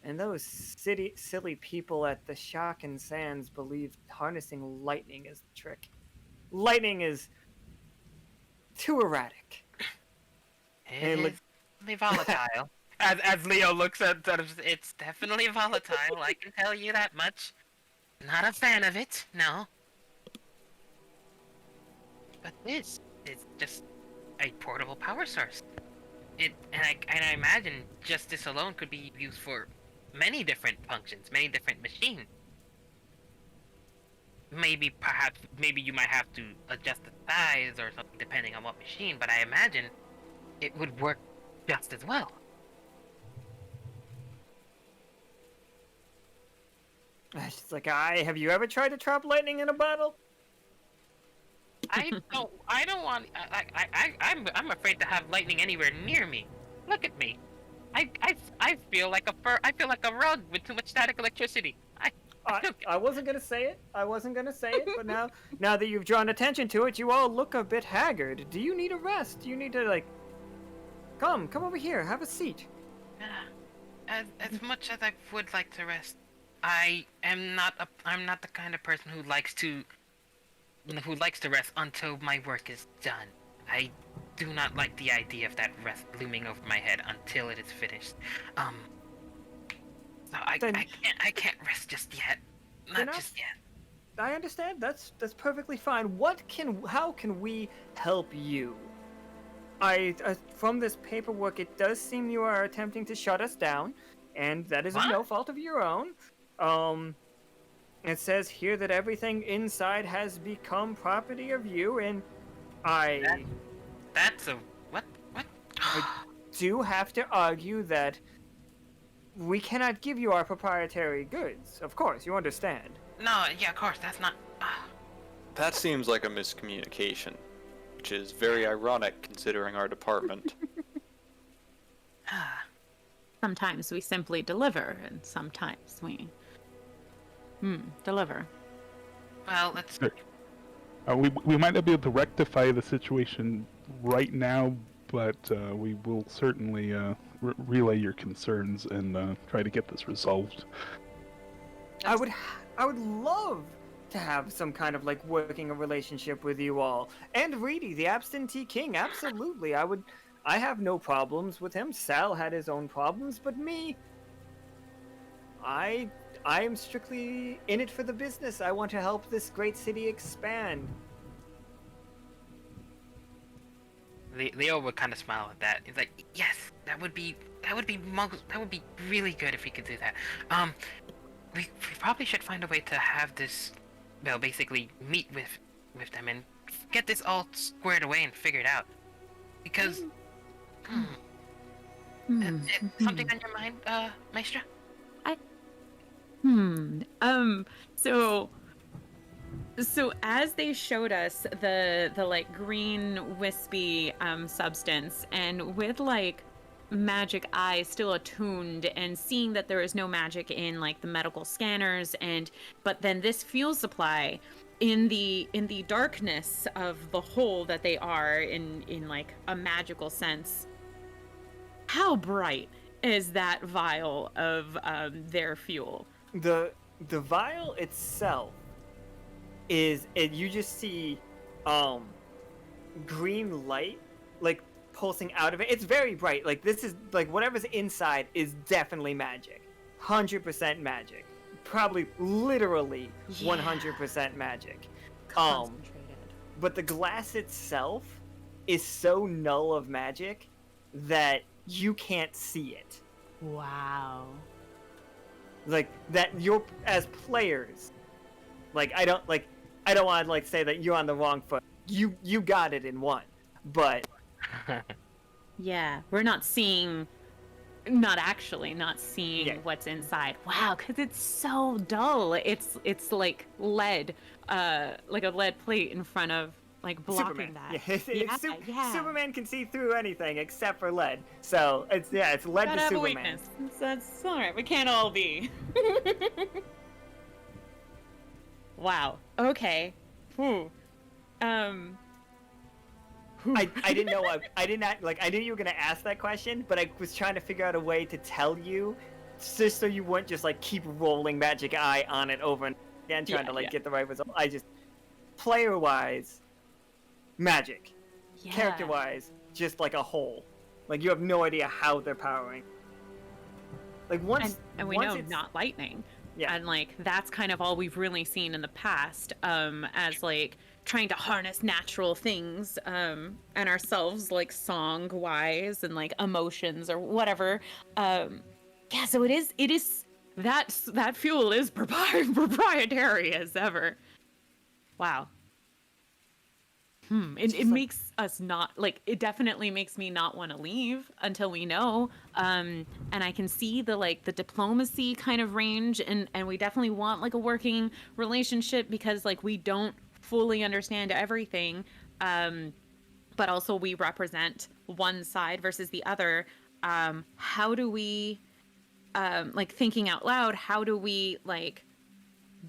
A: And those silly people at the Shock and Sands believed harnessing lightning is the trick. Lightning is too erratic.
B: It is definitely volatile. as Leo looks at it's definitely volatile, I can tell you that much. Not a fan of it, no. But this is just a portable power source. I imagine just this alone could be used for many different functions, many different machines. Maybe you might have to adjust the size or something depending on what machine, but I imagine it would work just as well.
A: It's have you ever tried to trap lightning in a bottle?
B: I don't want. I'm afraid to have lightning anywhere near me. Look at me. I feel like a rug with too much static electricity.
A: I wasn't gonna say it. But now that you've drawn attention to it, you all look a bit haggard. Do you need a rest? Do you need to come over here, have a seat.
B: As much as I would like to rest, I'm not the kind of person who likes to rest until my work is done. I do not like the idea of that rest looming over my head until it is finished. So I can't rest just yet. Not just yet.
A: I understand. That's perfectly fine. How can we help you? From this paperwork, it does seem you are attempting to shut us down, and that is of no fault of your own. It says here that everything inside has become property of you, and
B: That's a what? What?
A: I do have to argue that we cannot give you our proprietary goods. Of course, you understand.
B: No, yeah, of course, that's not.
E: That seems like a miscommunication, which is very ironic considering our department.
C: Sometimes we simply deliver, and sometimes we deliver.
B: Well, let's.
D: We might not be able to rectify the situation right now, but we will certainly relay your concerns and try to get this resolved.
A: I would love to have some kind of like working relationship with you all. And Reedy, the absentee king, absolutely. I have no problems with him. Sal had his own problems, but me, I am strictly in it for the business. I want to help this great city expand.
B: Leo would kind of smile at that. He's like, "Yes, that would be really good if we could do that. We probably should find a way to have this, well, basically meet with them and get this all squared away and figured out. Because, something on your mind, Maestra?
C: So as they showed us the like green wispy substance, and with like magic eye still attuned and seeing that there is no magic in like the medical scanners, but then this fuel supply in the darkness of the hole that they are in like a magical sense, how bright is that vial of their fuel?
A: The vial itself you just see green light like pulsing out of it. It's very bright. Like this is like whatever's inside is definitely magic. 100% magic. Probably literally 100% magic.
C: Concentrated.
A: But the glass itself is so null of magic that you can't see it.
C: Wow.
A: Like that you're as players. Like I don't want to like say that you're on the wrong foot. You got it in one. But
C: yeah, we're not actually seeing what's inside. Wow, because it's so dull. It's like lead, like a lead plate in front of like blocking
A: Superman.
C: that.
A: Superman can see through anything except for lead. So it's lead
C: Gotta
A: to
C: have
A: Superman.
C: a weakness. That's all right. We can't all be. Wow. Okay. Whew.
A: I didn't know. I did not like. I knew you were gonna ask that question, but I was trying to figure out a way to tell you, just so you wouldn't just like keep rolling magic eye on it over and again, trying to get the right result. I just, player wise, magic.
C: Yeah.
A: Character wise, just like a hole. Like you have no idea how they're powering. Like once
C: and we know not lightning.
A: Yeah.
C: And like that's kind of all we've really seen in the past, as like trying to harness natural things, and ourselves like song wise and like emotions or whatever. Yeah, so it is that fuel is proprietary as ever. Wow. It makes us not like, it definitely makes me not want to leave until we know. And I can see the diplomacy kind of range, and we definitely want like a working relationship because like we don't fully understand everything. But also we represent one side versus the other. How do we, like thinking out loud, how do we like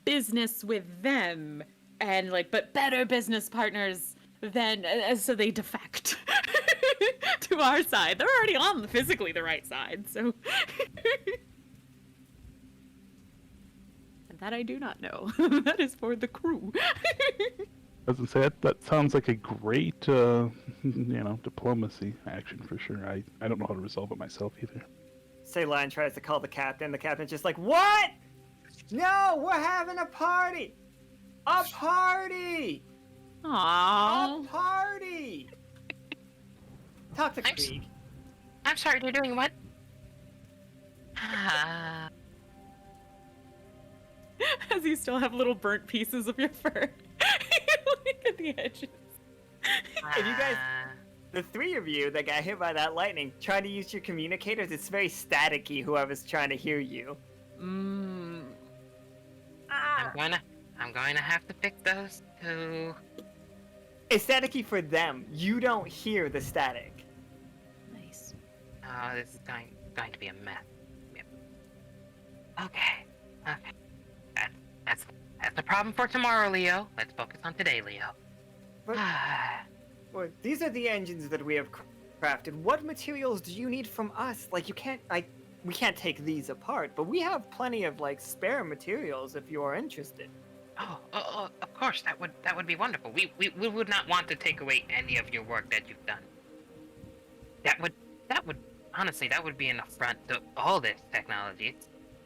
C: business with them and like, but better business partners than, so they defect to our side. They're already on physically the right side, so. And that I do not know. That is for the crew.
D: I was gonna say that sounds like a great, diplomacy action for sure. I don't know how to resolve it myself either.
A: Ceylon tries to call the captain. The captain's just like, what? No, we're having a party. A party.
C: Aww.
A: A party. Talk to
B: I'm s-
A: Krieg.
B: I'm sorry, they're doing what?
C: As you still have little burnt pieces of your fur. Look at the edges.
A: If you guys- The three of you that got hit by that lightning, try to use your communicators. It's very staticky, whoever's trying to hear you.
C: Mmm.
B: I'm going to have to pick those two.
A: It's staticky for them. You don't hear the static.
C: Nice.
B: Oh, this is going to be a mess. Yep. Okay. That's the problem for tomorrow, Leo. Let's focus on today, Leo.
A: But- Well, these are the engines that we have crafted. What materials do you need from us? Like, we can't take these apart, but we have plenty of like spare materials if you are interested.
B: Oh, of course, that would be wonderful. We would not want to take away any of your work that you've done. That would honestly, that would be an affront to all this technology.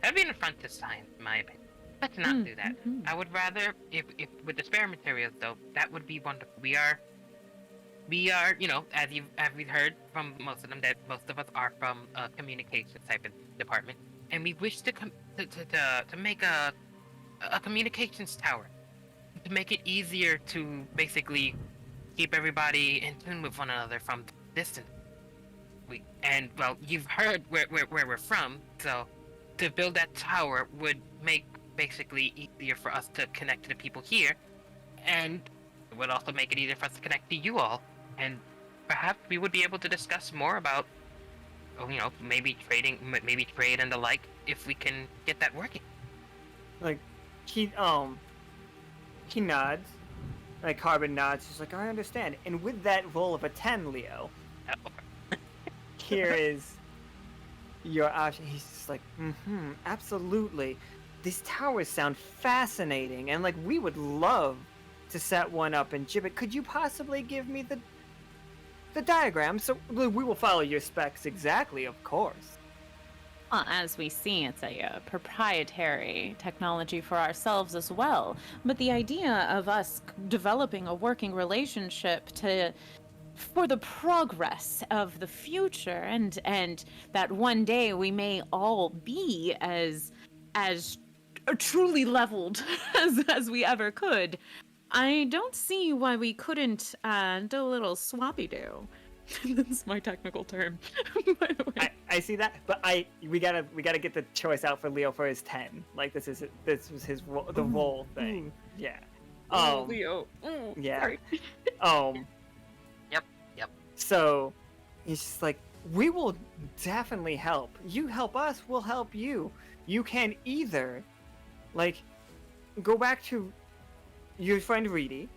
B: That'd be an affront to science, in my opinion. Let's not do that. I would rather, if with the spare materials though, that would be wonderful. We are, you know, as we've heard from most of them, that most of us are from a communications type of department, and we wish to make a communications tower to make it easier to basically keep everybody in tune with one another from distance. Well, you've heard where we're from, so to build that tower would make basically easier for us to connect to the people here, and it would also make it easier for us to connect to you all, and perhaps we would be able to discuss more about, you know, maybe trade and the like if we can get that working.
A: Like, he nods. Like, Carbon nods. He's like, I understand. And with that roll of a 10, Leo, here is your option. He's just like, absolutely. These towers sound fascinating, and like, we would love to set one up in Gibbet. Could you possibly give me the diagram? So we will follow your specs exactly, of course.
C: Well, as we see, it's a proprietary technology for ourselves as well. But the idea of us developing a working relationship for the progress of the future, and that one day we may all be as truly leveled as we ever could. I don't see why we couldn't do a little swappy do. That's my technical term, by the way.
A: I see that, but we gotta get the choice out for Leo for his 10. Like, this was his the roll thing. Yeah.
C: Leo. Ooh,
A: Yeah.
C: sorry.
B: Yep.
A: So he's just like, we will definitely help. You help us, we'll help you. You can either, like, go back to your friend Reedy,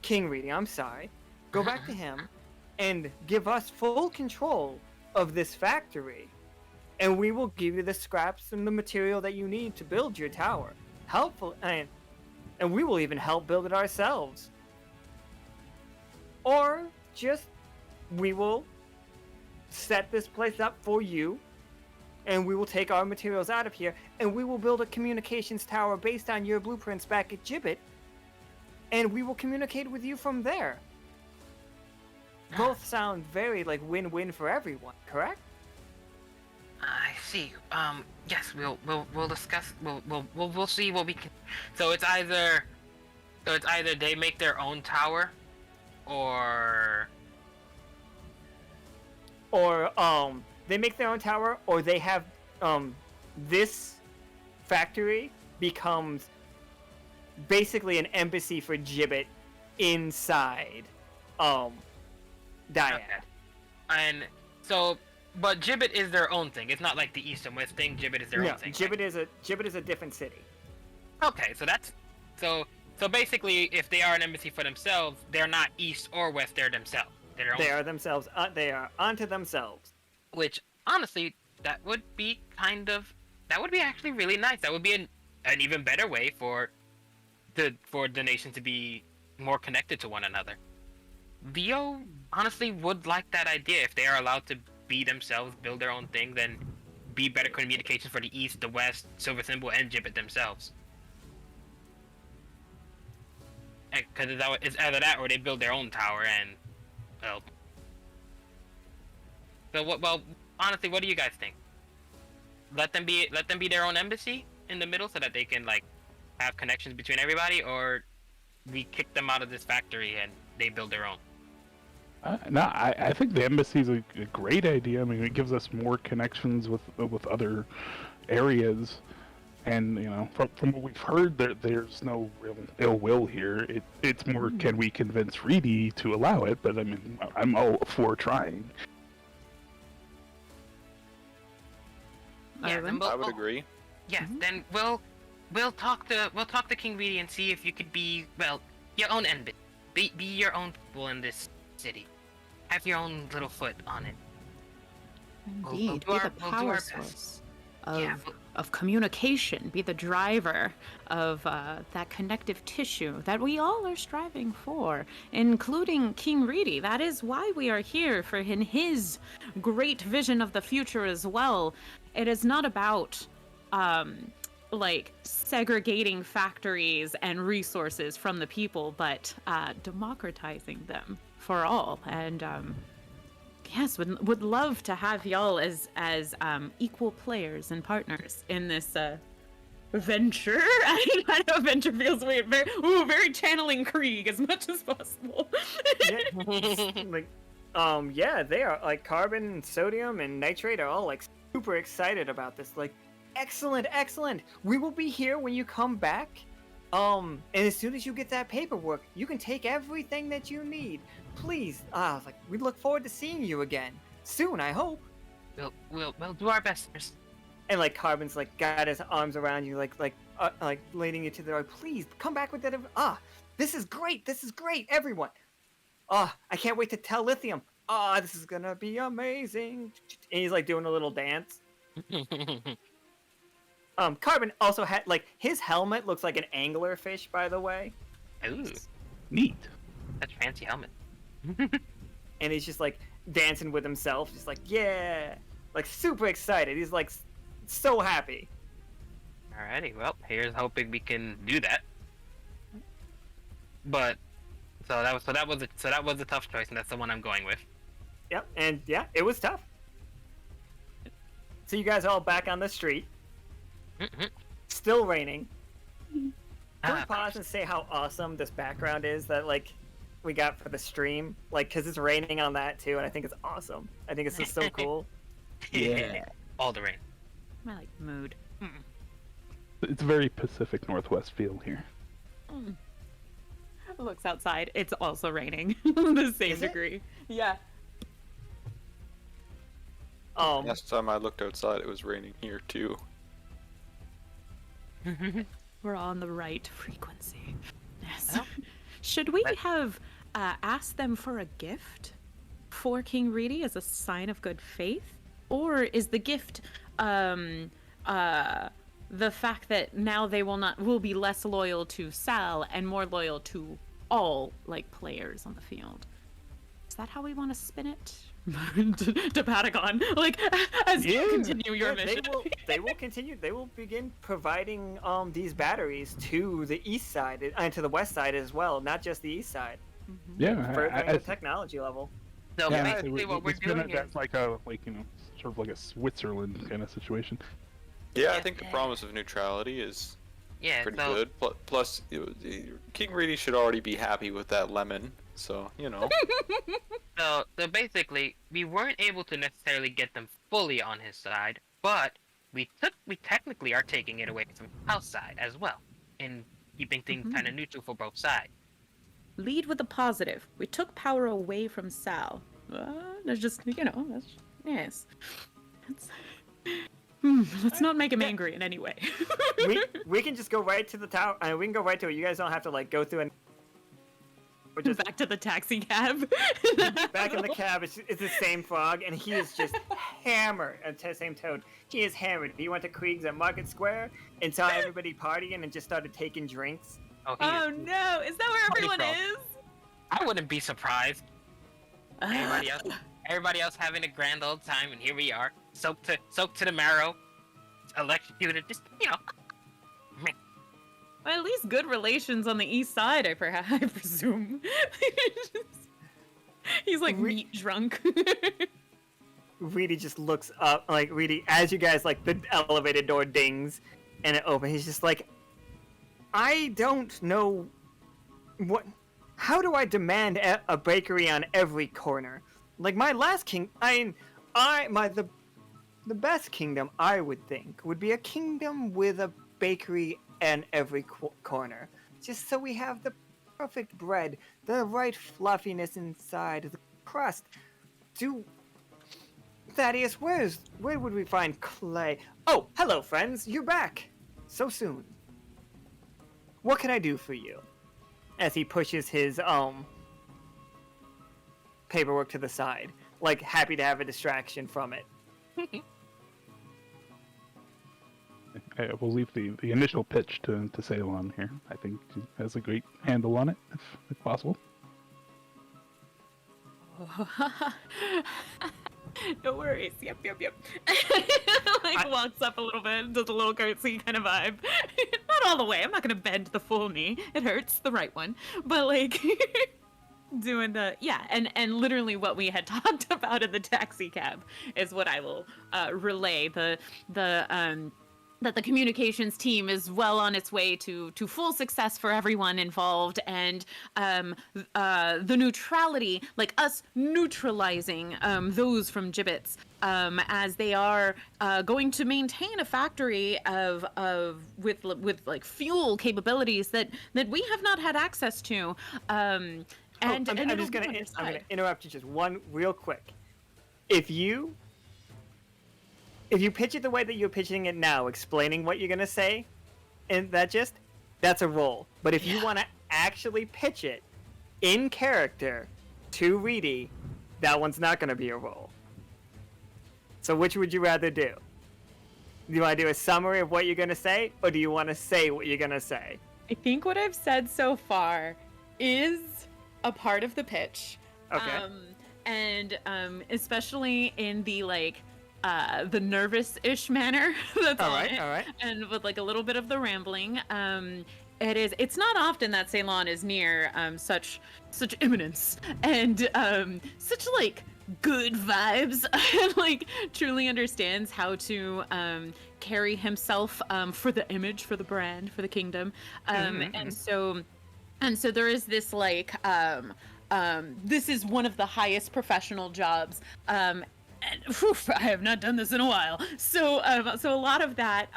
A: King Reedy, I'm sorry. Go back to him and give us full control of this factory. And we will give you the scraps and the material that you need to build your tower. Helpful, and we will even help build it ourselves. Or just, we will set this place up for you, and we will take our materials out of here, and we will build a communications tower based on your blueprints back at Gibbet, and we will communicate with you from there. Both sound very like win-win for everyone, correct?
B: I see. Yes, we'll discuss. We'll see what we can. So it's either they make their own tower, or
A: they make their own tower, or they have this factory becomes basically an embassy for Gibbet inside Dyad.
B: Okay. And so, but Gibbet is their own thing. It's not like the East and West thing. Gibbet is their
A: No,
B: own thing.
A: Gibbet is a different city.
B: Okay, so that's so basically, if they are an embassy for themselves, they're not East or West. They're themselves. They're their own.
A: They are themselves. They are onto themselves.
B: Which honestly, that would be actually really nice. That would be an even better way for the nation to be more connected to one another. Leo honestly would like that idea. If they are allowed to be themselves, build their own thing, then be better communication for the East, the West, Silver Symbol, and Gibbet themselves. Because it's either that or they build their own tower, and well, So what? Well, honestly, what do you guys think? Let them be their own embassy in the middle, so that they can like have connections between everybody, or we kick them out of this factory and they build their own.
D: No, I think the embassy is a great idea. I mean, it gives us more connections with other areas, and you know, from what we've heard, there's no real ill will here. It's more, can we convince Reedy to allow it? But I mean, I'm all for trying.
B: Yeah, then
E: I would agree.
B: Yeah, then we'll talk to King Reedy and see if you could be your own embassy. Be your own people in this city. Have your own little foot on it.
C: Indeed,
B: we'll
C: be the
B: do our
C: power
B: best.
C: source
B: Yeah,
C: of communication. Be the driver of that connective tissue that we all are striving for, including King Reedy. That is why we are here, for in his great vision of the future as well. It is not about like segregating factories and resources from the people, but democratizing them for all. And yes, would love to have y'all as equal players and partners in this venture. I know venture feels weird. Very channeling Krieg as much as possible.
A: Like, yeah, they are like carbon, and sodium, and nitrate are all like super excited about this. Like, excellent. We will be here when you come back. And as soon as you get that paperwork, you can take everything that you need. Please, I was like, we look forward to seeing you again soon. I hope.
B: We'll do our best.
A: And like Carbon's like got his arms around you, like leading you to the door. Please come back with that. This is great. Everyone. I can't wait to tell Lithium. This is gonna be amazing. And he's like doing a little dance. Carbon also had like his helmet looks like an anglerfish, by the way.
B: Ooh,
D: Neat.
B: that's a fancy helmet.
A: And he's just like dancing with himself, just like, yeah, like super excited. He's like so happy.
B: Alrighty, well, here's hoping we can do that. But that was a tough choice, and that's the one I'm going with.
A: Yep, and yeah, it was tough. So you guys are all back on the street. Still raining. Can we pause and say how awesome this background is that like we got for the stream? Like, cause it's raining on that too, and I think it's awesome. I think it's just so cool.
D: Yeah.
B: All the rain.
C: I like mood.
D: It's a very Pacific Northwest feel here.
C: Looks outside. It's also raining. The same
A: Is it?
C: degree. Yeah.
E: Last time I looked outside, it was raining here too.
C: We're on the right frequency. Yes. Should we have asked them for a gift for King Reedy as a sign of good faith? Or is the gift the fact that now they will be less loyal to Sal and more loyal to all like players on the field? Is that how we want to spin it? to Patagon, like as you continue your mission.
A: They will continue. They will begin providing these batteries to the east side and to the west side as well, not just the east side.
D: Yeah,
A: Furthering the technology level.
B: So
D: yeah,
B: basically, what we're doing is
D: that's like you know, sort of like a Switzerland kind of situation.
E: Yeah, I think the promise of neutrality is pretty good. Plus, King Reedy should already be happy with that lemon, so you know.
B: So basically, we weren't able to necessarily get them fully on his side, but we technically are taking it away from our side as well, in keeping things kind of neutral for both sides.
C: Lead with the positive. We took power away from Sal. There's just, you know, that's, yes. Let's not make him angry in any way.
A: we can just go right to the tower. We can go right to it. You guys don't have to like go through and. We're just
C: back to the taxi cab.
A: back in the cab. It's the same frog, and he is just hammered. Same toad. He is hammered. He went to Krieg's at Market Square and saw everybody partying and just started taking drinks.
C: Oh no! Is that where everyone is?
B: I wouldn't be surprised. Everybody else having a grand old time, and here we are, soaked to the marrow, electrocuted. Just
C: Well, at least good relations on the east side, I presume. He's like meat drunk.
A: Reedy just looks up, like, Reedy, as you guys, like, the elevator door dings and it opens, he's just like, I don't know how do I demand a bakery on every corner? Like, my last the best kingdom, I would think, would be a kingdom with a bakery in every corner. Just so we have the perfect bread, the right fluffiness inside, the crust. Thaddeus, where would we find clay? Oh, hello, friends. You're back. So soon. What can I do for you? As he pushes his, paperwork to the side. Like, happy to have a distraction from it.
D: I will leave the initial pitch to Ceylon here. I think he has a great handle on it, if possible.
C: No worries. Yep. Walks up a little bit, does a little curtsy kind of vibe. Not all the way. I'm not gonna bend the full knee. It hurts, the right one. But like doing the and literally what we had talked about in the taxi cab is what I will relay. That the communications team is well on its way to full success for everyone involved, and the neutrality, like us neutralizing those from gibbets, as they are going to maintain a factory with like fuel capabilities that we have not had access to. I'm gonna
A: interrupt you just one real quick. If you pitch it the way that you're pitching it now, explaining what you're gonna say, and that's a roll. But if you want to actually pitch it in character to Reedy, that one's not gonna be a roll. So which would you rather do? Do you want to do a summary of what you're gonna say, or do you want to say what you're gonna say?
C: I think what I've said so far is a part of the pitch.
A: Okay.
C: And especially in the the nervous-ish manner that's
A: all
C: on
A: right,
C: it,
A: all right.
C: and with like a little bit of the rambling. It's not often that Ceylon is near such eminence and such like good vibes, and like truly understands how to carry himself for the image, for the brand, for the kingdom. And so there is this like this is one of the highest professional jobs. And I have not done this in a while. So a lot of that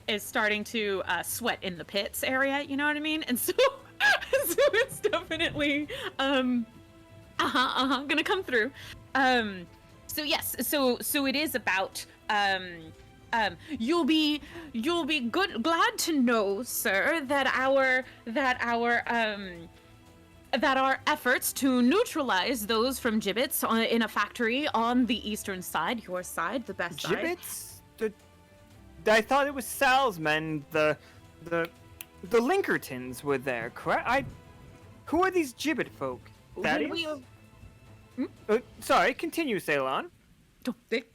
C: is starting to sweat in the pits area, you know what I mean? And so, so it's definitely gonna come through. So yes, so it is about you'll be glad to know, sir, that our efforts to neutralize those from gibbets in a factory on the eastern side, your side, the best side.
A: Gibbets? I thought it was salesmen. The Linkertons were there, correct? Who are these gibbet folk? Sorry, continue, Ceylon.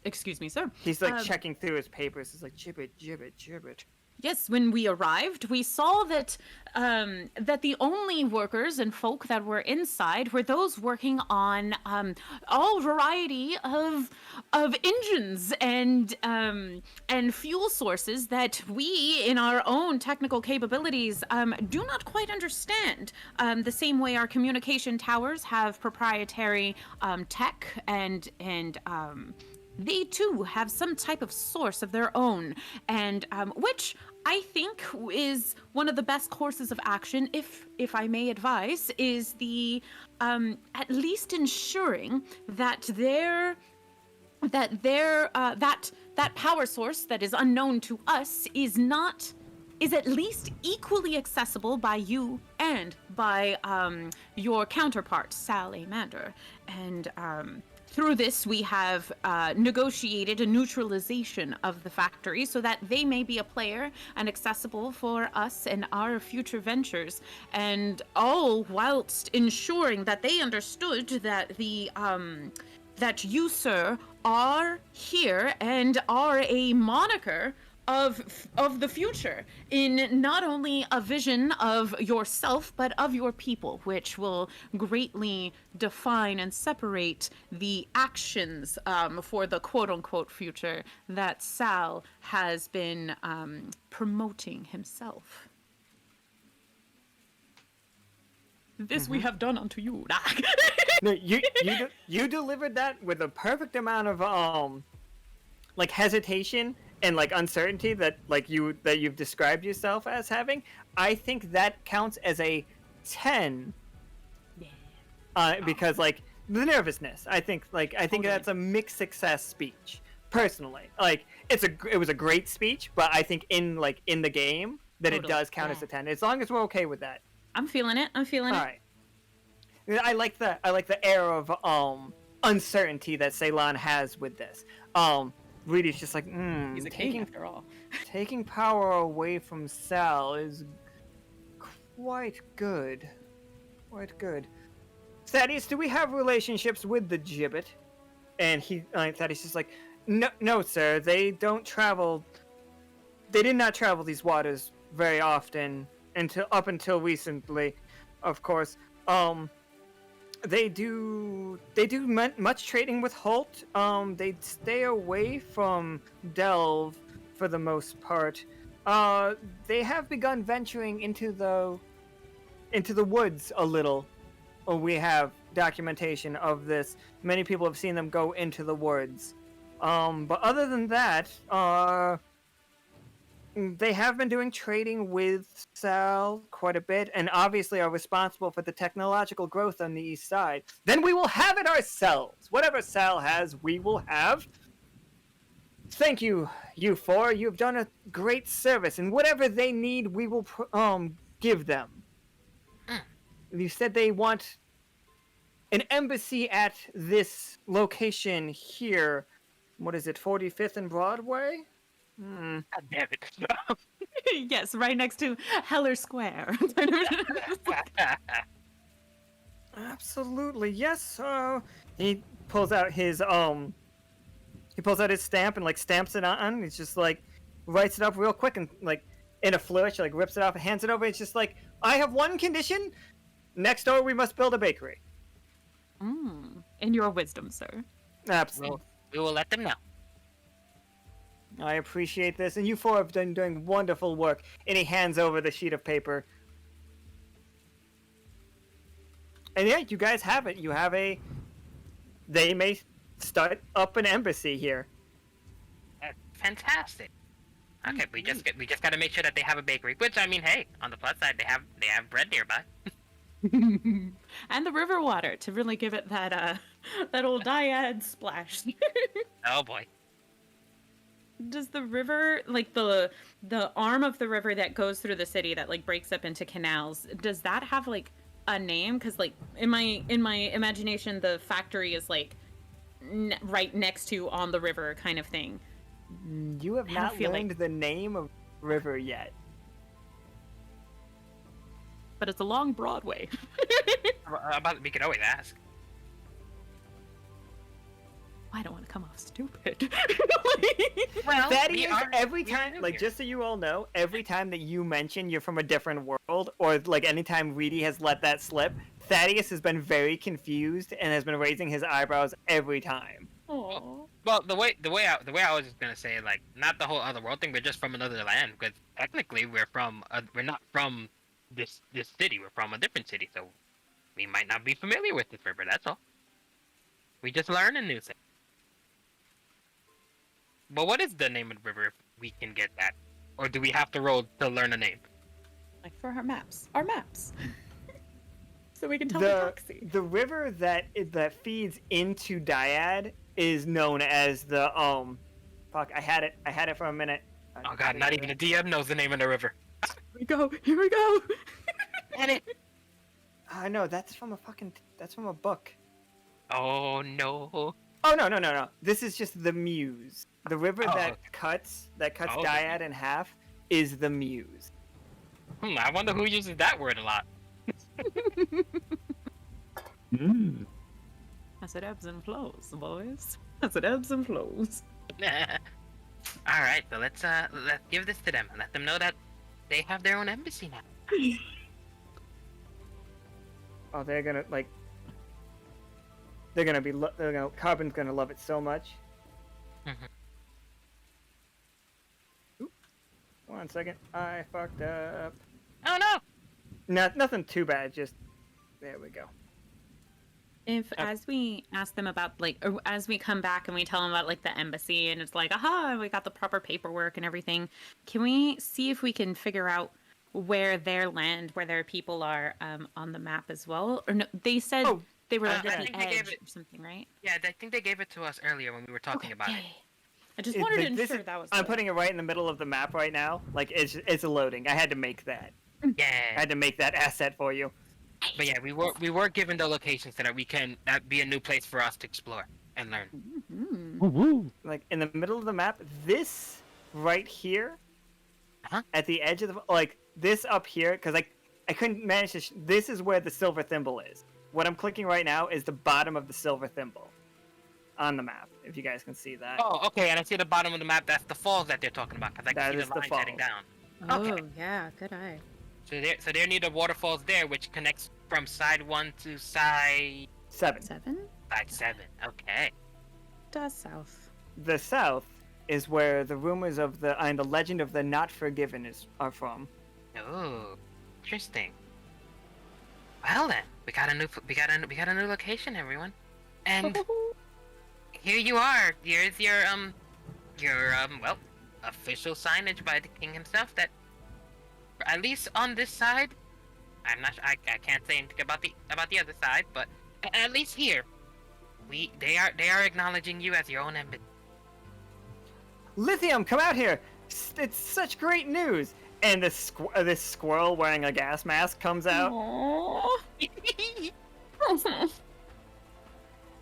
C: Excuse me, sir.
A: He's like checking through his papers. He's like, gibbet.
C: Yes, when we arrived, we saw that that the only workers and folk that were inside were those working on all variety of engines and fuel sources that we, in our own technical capabilities, do not quite understand. The same way our communication towers have proprietary tech and they too have some type of source of their own, and which I think is one of the best courses of action, if I may advise, is the at least ensuring that that power source that is unknown to us is at least equally accessible by you and by your counterpart, Sal Amander. And through this, we have negotiated a neutralization of the factory so that they may be a player and accessible for us and our future ventures, and all whilst ensuring that they understood that that you, sir, are here and are a moniker of the future, in not only a vision of yourself but of your people, which will greatly define and separate the actions for the quote-unquote future that Sal has been promoting himself. This we have done unto you.
A: No, you delivered that with a perfect amount of like hesitation and like uncertainty that you've described yourself as having. I think that counts as a 10. Because like the nervousness, I think that's a mixed success speech. Personally, like it was a great speech, but I think in the game that it does count as a 10. As long as we're okay with that.
C: I'm feeling it.
A: All right. I like the air of uncertainty that Ceylon has with this. Reedy's just like,
C: He's a king after all.
A: Taking power away from Sal is quite good. Quite good. Thaddeus, do we have relationships with the Gibbet? And Thaddeus is like, no, sir. They don't travel. They did not travel these waters very often until recently, of course. They do much trading with Holt. They stay away from Delve for the most part. They have begun venturing into the woods a little. We have documentation of this. Many people have seen them go into the woods. But other than that, they have been doing trading with Sal quite a bit, and obviously are responsible for the technological growth on the east side. Then we will have it ourselves. Whatever Sal has, we will have. Thank you, you four. You've done a great service, and whatever they need, we will give them. You said they want an embassy at this location here. What is it, 45th and Broadway?
B: God damn it.
C: Yes, right next to Heller Square.
A: Absolutely, yes. He pulls out his stamp and like stamps it on. He's just like writes it up real quick and like in a flourish, like rips it off and hands it over. It's just like, I have one condition. Next door, we must build a bakery.
C: In your wisdom, sir.
A: Absolutely.
B: We will let them know.
A: I appreciate this, and you four have been doing wonderful work. And he hands over the sheet of paper. And yeah, you guys have it. You have they may start up an embassy here.
B: Fantastic. Okay, we just gotta make sure that they have a bakery. Which, I mean, hey, on the plus side, they have bread nearby.
C: And the river water to really give it that old dyad splash.
B: Oh boy.
C: Does the river, like the arm of the river that goes through the city that like breaks up into canals, does that have like a name? Because like in my imagination, the factory is like right next to on the river kind of thing.
A: You have not learned the name of the river yet.
C: But it's along Broadway.
B: We could always ask.
C: I don't want to come off stupid.
B: Well,
A: Thaddeus, every time, like, just so you all know, every time that you mention you're from a different world, or like anytime Reedy has let that slip, Thaddeus has been very confused and has been raising his eyebrows every time.
C: Aww.
B: Well, the way I was just gonna say, like, not the whole other world thing, but just from another land, because technically we're not from this city. We're from a different city, so we might not be familiar with this river. That's all. We just learn a new thing. But what is the name of the river if we can get that? Or do we have to roll to learn a name?
C: Like for our maps. So we can tell the taxi.
A: The river that feeds into Dyad is known as the fuck, I had it for a minute.
B: Oh god, not even the DM knows the name of the river.
C: Here we go.
B: Get it.
A: No, that's from a book.
B: Oh no.
A: Oh no. This is just the Muse. The river that cuts
B: Oh,
A: Dyad in half is the Muse.
B: I wonder who uses that word a lot.
C: As it ebbs and flows, boys. As it ebbs and flows.
B: All right, so let's give this to them and let them know that they have their own embassy now.
A: Oh, they're gonna like. They're gonna be. Carbon's gonna love it so much.
B: Mhm.
A: Oop. 1 second. I fucked up.
B: Oh no!
A: Nothing too bad. Just there we go.
C: If as we ask them about like, or as we come back and we tell them about like the embassy and it's like, aha, we got the proper paperwork and everything, can we see if we can figure out where their land, where their people are on the map as well? Or no, they said they were like
B: I
C: at
B: think
C: the
B: they gave
C: edge
B: it-
C: or something, right?
B: Yeah, I think they gave it to us earlier when we were talking about it.
C: Okay. I just wanted to ensure that was.
A: I'm
C: good.
A: putting it right in the middle of the map right now. Like it's loading. I had to make that. I
B: Yeah,
A: had to make that asset for you.
B: but yeah, we were given the location so that we can that be a new place for us to explore and learn.
C: Mhm.
D: Woo woo.
A: Like in the middle of the map, this right here,
B: Uh-huh.
A: at the edge of the like this up here, because I couldn't manage to. This is where the silver thimble is. What I'm clicking right now is the bottom of the silver thimble on the map. If you guys can see that.
B: Oh, okay, and I see the bottom of the map. That's the falls that they're talking about because I
A: That
B: can see
A: is
B: the
A: the
B: lines heading
A: falls.
B: down.
C: Oh
B: Okay.
C: yeah, good eye.
B: So there near the waterfalls there, which connects from side 1 to side
A: 7.
C: 7?
B: 7. Okay.
C: Does south.
A: The south is where the rumors of the and the legend of the Not Forgiven are from.
B: Oh, interesting. Well then, we got a new location, everyone. And here you are. Here's your well, official signage by the king himself that, at least on this side, I'm not. I can't say anything about the other side, but at least here, they are acknowledging you as your own embassy.
A: Lithium, come out here! It's such great news! And this squirrel wearing a gas mask comes out.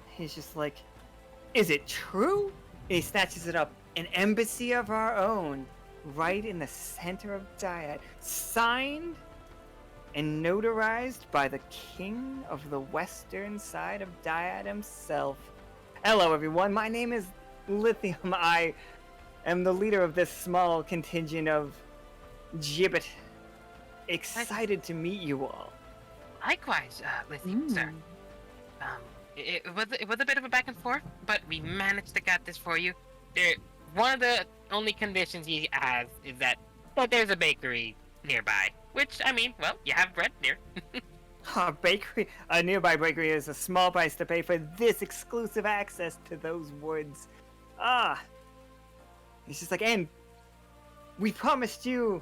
A: He's just like, is it true? And he snatches it up. An embassy of our own, right in the center of Dyad, signed and notarized by the king of the western side of Dyad himself. Hello, everyone. My name is Lithium. I am the leader of this small contingent of Gibbet. Excited to meet you all.
B: Likewise, Lithium, sir. It was a bit of a back and forth, but we managed to get this for you. One of the only conditions he has is that there's a bakery nearby. Which, I mean, well, you have bread near.
A: A nearby bakery is a small price to pay for this exclusive access to those woods. It's just like, and we promised you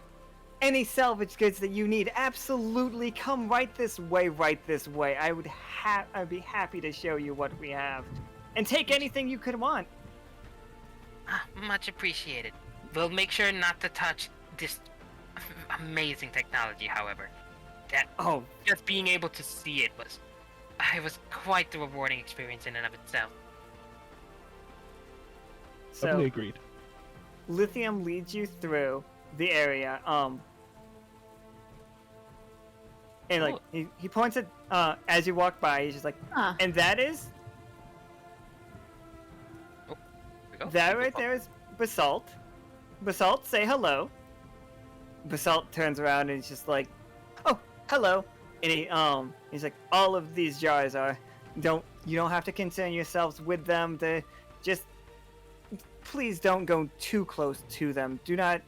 A: any salvage goods that you need. Absolutely, come right this way, I'd be happy to show you what we have. And take anything you could want.
B: Much appreciated. We'll make sure not to touch this amazing technology, however. Just being able to see it was quite the rewarding experience in and of itself.
D: Totally
A: So,
D: agreed.
A: Lithium leads you through the area, and like he points at as you walk by, he's just like, and that is that right there is Basalt. Basalt, say hello. Basalt turns around and he's just like, oh, hello. And he's like, all of these jars are, you don't have to concern yourselves with them. Please don't go too close to them. Do not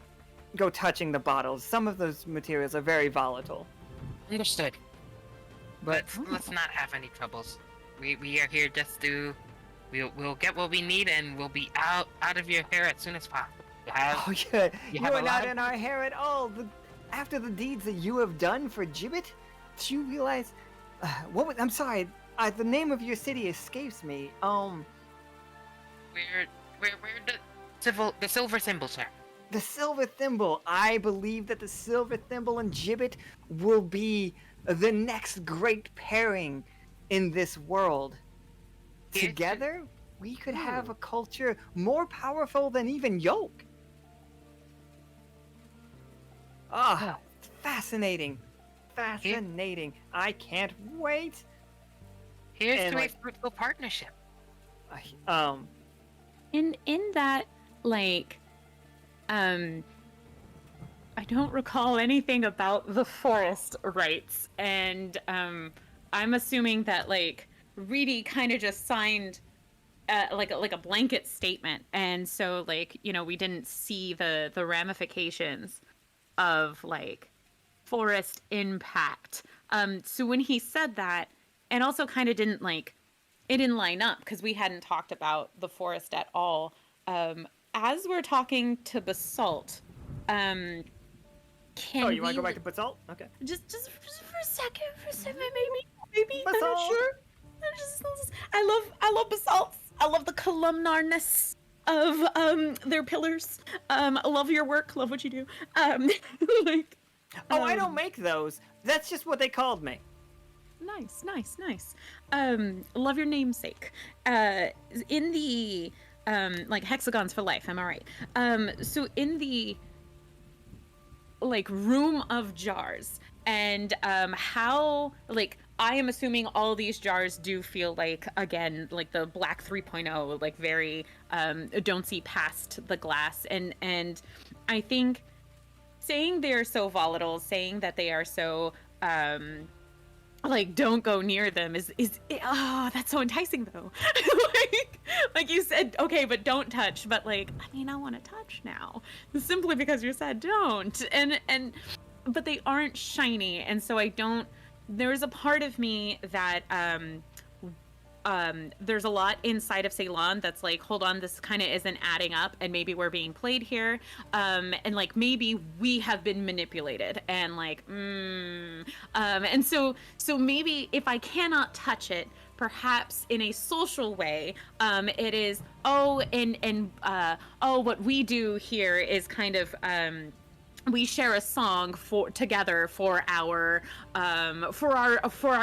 A: go touching the bottles. Some of those materials are very volatile.
B: Understood.
A: But
B: Let's not have any troubles. We are here just to we'll get what we need and we'll be out of your hair as soon as possible.
A: oh yeah, you
B: have
A: are
B: a
A: not
B: lot?
A: in our hair at all. After the deeds that you have done for Gibbet, do you realize? I'm sorry. The name of your city escapes me.
B: We're the silver symbol, sir.
A: The silver thimble. I believe that the silver thimble and Gibbet will be the next great pairing in this world.
B: Yes.
A: Together, we could have a culture more powerful than even Yolk. Fascinating. Fascinating. I can't wait.
B: Here's
A: And,
B: to a
A: like-
B: fruitful partnership.
C: In that, like, I don't recall anything about the forest rights, and I'm assuming that like Reedy kind of just signed like a blanket statement, and so like we didn't see the ramifications of like forest impact. So when he said that, and also kind of didn't like it didn't line up because we hadn't talked about the forest at all. As we're talking to Basalt, can
A: You want
C: we
A: to go back to Basalt? Okay.
C: just for a second, maybe I'm not
A: Basalt.
C: sure. I love basalts. I love the columnarness of their pillars. I love your work. Love what you do. Like.
A: I don't make those. That's just what they called me.
C: Nice. Love your namesake. In the like hexagons for life. Am I right? So in the like room of jars, and how like I am assuming all these jars do feel like, again, like the black 3.0, like very don't see past the glass, and I think saying they're so volatile, saying that they are so like don't go near them is that's so enticing though. like you said, okay, but don't touch, but like I mean I want to touch now simply because you said don't, and but they aren't shiny, and so there's a part of me that there's a lot inside of Ceylon that's like, hold on, this kind of isn't adding up, and maybe we're being played here, and like maybe we have been manipulated, and like and so maybe if I cannot touch it, perhaps in a social way, it is what we do here is kind of we share a song together for our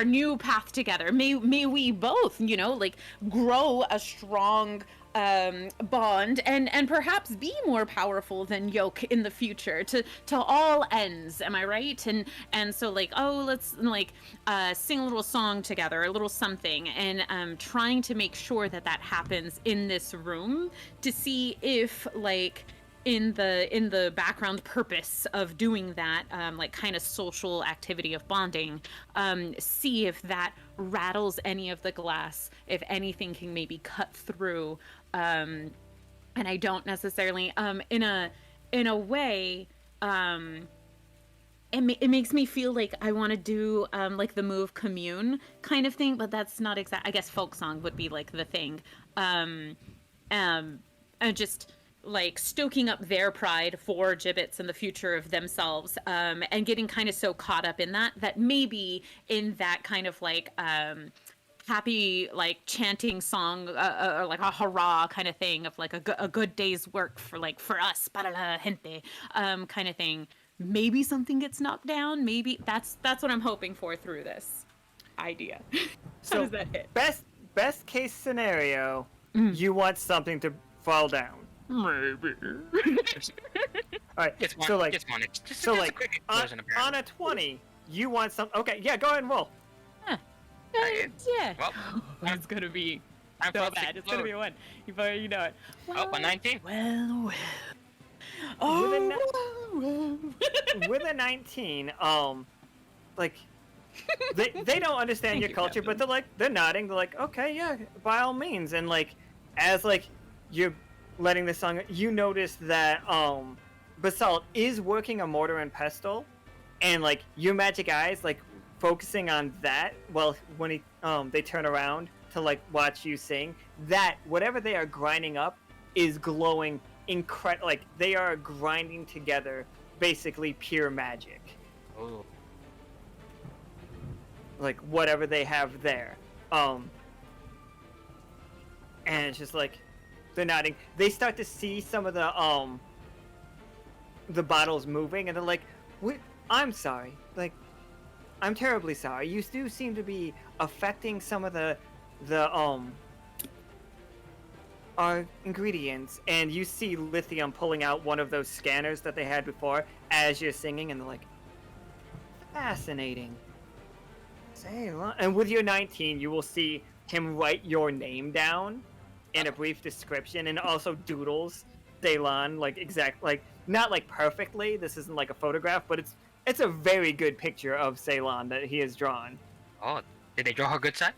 C: new path together. May we both, like grow a strong bond and perhaps be more powerful than Yoke in the future to all ends. Am I right? And so like, let's like sing a little song together, a little something, and trying to make sure that happens in this room to see if like in the background purpose of doing that, like kind of social activity of bonding, see if that rattles any of the glass, if anything can maybe cut through, and I don't necessarily, in a way, it makes me feel like I want to do like the move commune kind of thing, but that's not exact. I guess folk song would be like the thing, and just like stoking up their pride for gibbets and the future of themselves, and getting kind of so caught up in that maybe in that kind of like happy like chanting song, or like a hurrah kind of thing of like a good day's work for us, para la gente, kind of thing. Maybe something gets knocked down. Maybe that's what I'm hoping for through this idea.
A: So
C: How does that hit?
A: best case scenario, you want something to fall down.
D: Maybe.
A: All right.
B: Just
A: So
B: one,
A: like,
B: just one. Just
A: so
B: a
A: like
B: quick
A: on,
B: explosion, apparently.
A: on a 20, you want some. Okay, yeah, go ahead and roll.
C: Yeah.
B: Well,
C: It's gonna be
B: I'm
C: so
B: about to
C: bad. It's gonna
B: explode.
C: be a 1. You know it.
B: Oh, a 19?
C: Well.
A: With a 19, like they don't understand
C: Thank
A: your
C: you,
A: culture,
C: Captain.
A: but they're nodding. They're like, okay, yeah, by all means. And like, as like you're letting this song, you notice that Basalt is working a mortar and pestle, and like your magic eyes like focusing on that. Well, when they turn around to like watch you sing, that whatever they are grinding up is glowing like they are grinding together basically pure magic,
B: Oh.
A: like whatever they have there, and it's just like they're nodding. They start to see some of the bottles moving, and they're like, I'm sorry, like I'm terribly sorry, you do seem to be affecting some of the our ingredients. And you see Lithium pulling out one of those scanners that they had before as you're singing, and they're like, fascinating. Ceylon. And with your 19, you will see him write your name down in a brief description, and also doodles Ceylon, like not like perfectly. This isn't like a photograph, but it's a very good picture of Ceylon that he has drawn.
B: Oh, did they draw her good side?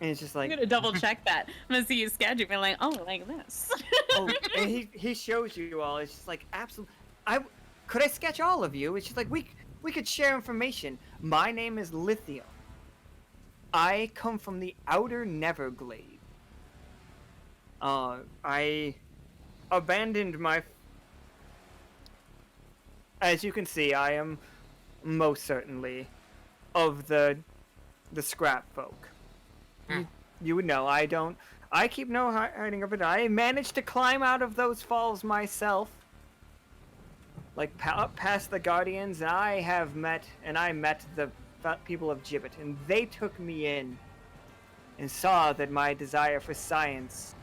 A: And it's just
C: I'm
A: like,
C: gonna double check that. I'm gonna see you sketch it, and like, oh, like this.
A: oh, and he shows you all. It's just like absolutely. Could I sketch all of you? It's just like we could share information. My name is Lithium. I come from the outer Neverglade. I abandoned my. As you can see, I am most certainly of the scrap folk. You would know. I keep no hiding of it. I managed to climb out of those falls myself. Like up past the Guardians, and I met the people of Gibbet, and they took me in and saw that my desire for science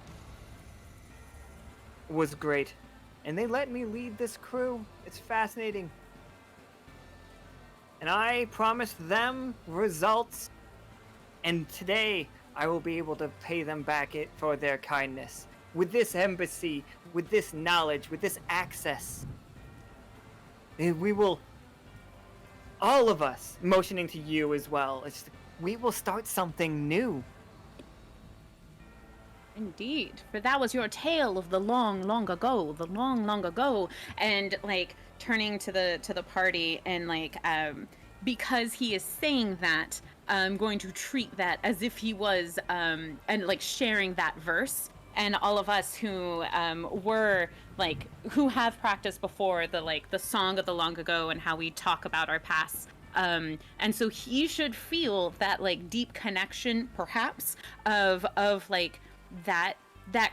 A: was great, and they let me lead this crew. It's fascinating, and I promised them results, and today I will be able to pay them back for their kindness with this embassy, with this knowledge, with this access. And we will, all of us, motioning to you as well, we will start something new.
C: Indeed, for that was your tale of the long, long ago, and like turning to the party and like because he is saying that, I'm going to treat that as if he was and like sharing that verse, and all of us who were like who have practiced before the song of the long ago and how we talk about our past. And so he should feel that like deep connection, perhaps, of like that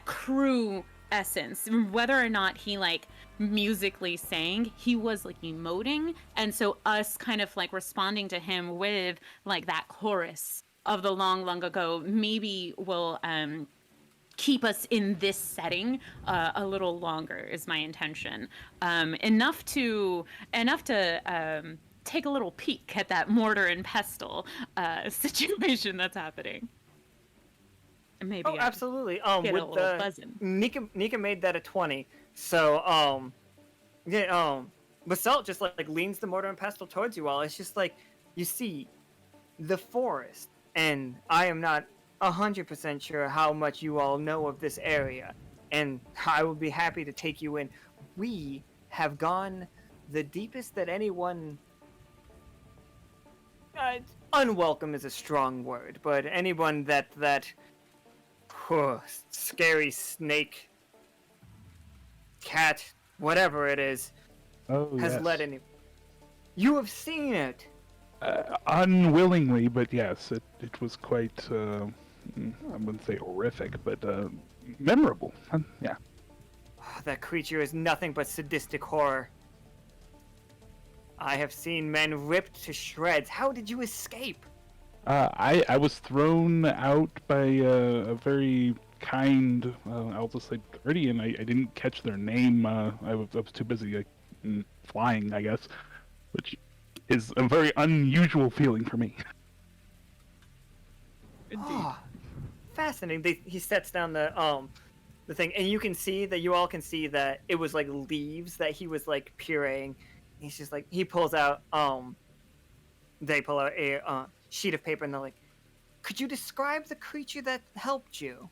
C: crew essence, whether or not he like musically sang, he was like emoting, and so us kind of like responding to him with like that chorus of the long, long ago maybe will keep us in this setting a little longer, is my intention. Enough to take a little peek at that mortar and pestle situation that's happening. And maybe
A: Oh, absolutely.
C: get a
A: With
C: little
A: the
C: buzzing.
A: Nika made that a 20. So yeah, Basalt just like leans the mortar and pestle towards you all. It's just like you see the forest, and I am not 100% sure how much you all know of this area, and I will be happy to take you in. We have gone the deepest that anyone. Unwelcome is a strong word, but anyone that scary snake, cat, whatever it is, has let any. You have seen it.
D: Unwillingly, but yes, it was quite. I wouldn't say horrific, but memorable. Yeah.
A: That creature is nothing but sadistic horror. I have seen men ripped to shreds. How did you escape?
D: I was thrown out by a very kind, I'll just say Guardian. I didn't catch their name. I was too busy flying, I guess, which is a very unusual feeling for me.
A: Oh, fascinating. He sets down the thing, and you all can see that it was like leaves that he was like pureeing. He's just like, he pulls out they pull out a sheet of paper, and they're like, could you describe the creature that helped you?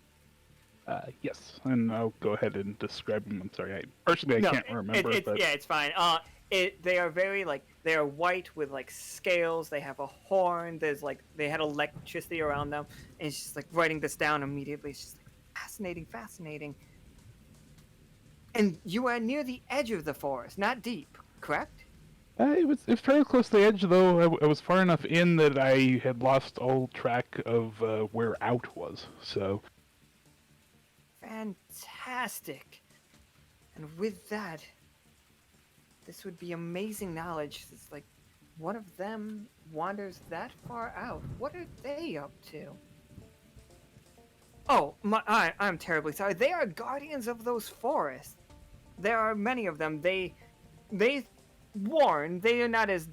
D: Yes, and I'll go ahead and describe them. I'm sorry, I can't remember. But...
A: Yeah, it's fine. They are very they are white with like scales. They have a horn. They had electricity around them, and it's just like writing this down immediately. It's just like fascinating. And you are near the edge of the forest, not deep, correct?
D: It was fairly close to the edge, though. I was far enough in that I had lost all track of where out was. So.
A: Fantastic. And with that, this would be amazing knowledge. It's like one of them wanders that far out. What are they up to? Oh, I'm terribly sorry. They are guardians of those forests. There are many of them. They warn. They are not as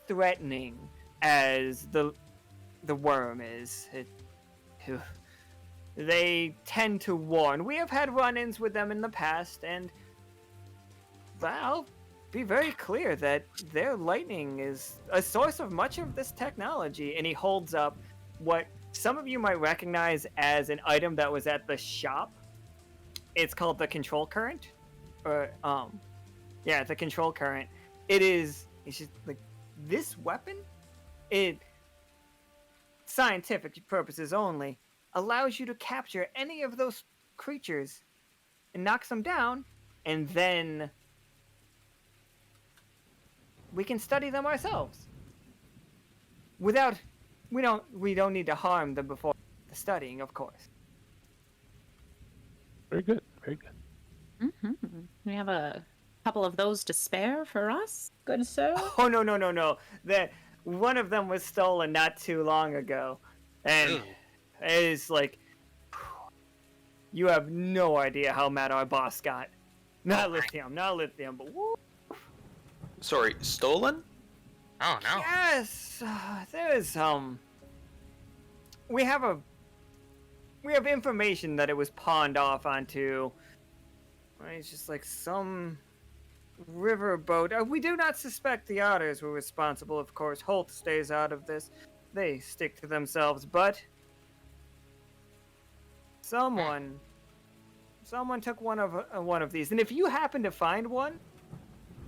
A: threatening as the worm is. they tend to warn. We have had run-ins with them in the past, and I'll be very clear that their lightning is a source of much of this technology. And he holds up what some of you might recognize as an item that was at the shop. It's called the control current, or yeah, the control current. It's just like this weapon. It, scientific purposes only, allows you to capture any of those creatures and knocks them down, and then we can study them ourselves. We don't need to harm them before the studying, of course.
D: Very good. Very good.
C: We have a couple of those to spare for us, good sir.
A: Oh no. One of them was stolen not too long ago, and
B: Ooh.
A: it is like you have no idea how mad our boss got. Not lithium, but woo.
E: Sorry, stolen?
B: Oh no.
A: Yes, there's we have information that it was pawned off onto. It's just like some riverboat. We do not suspect the otters were responsible, of course. Holt stays out of this. They stick to themselves, but someone took one of these. And if you happen to find one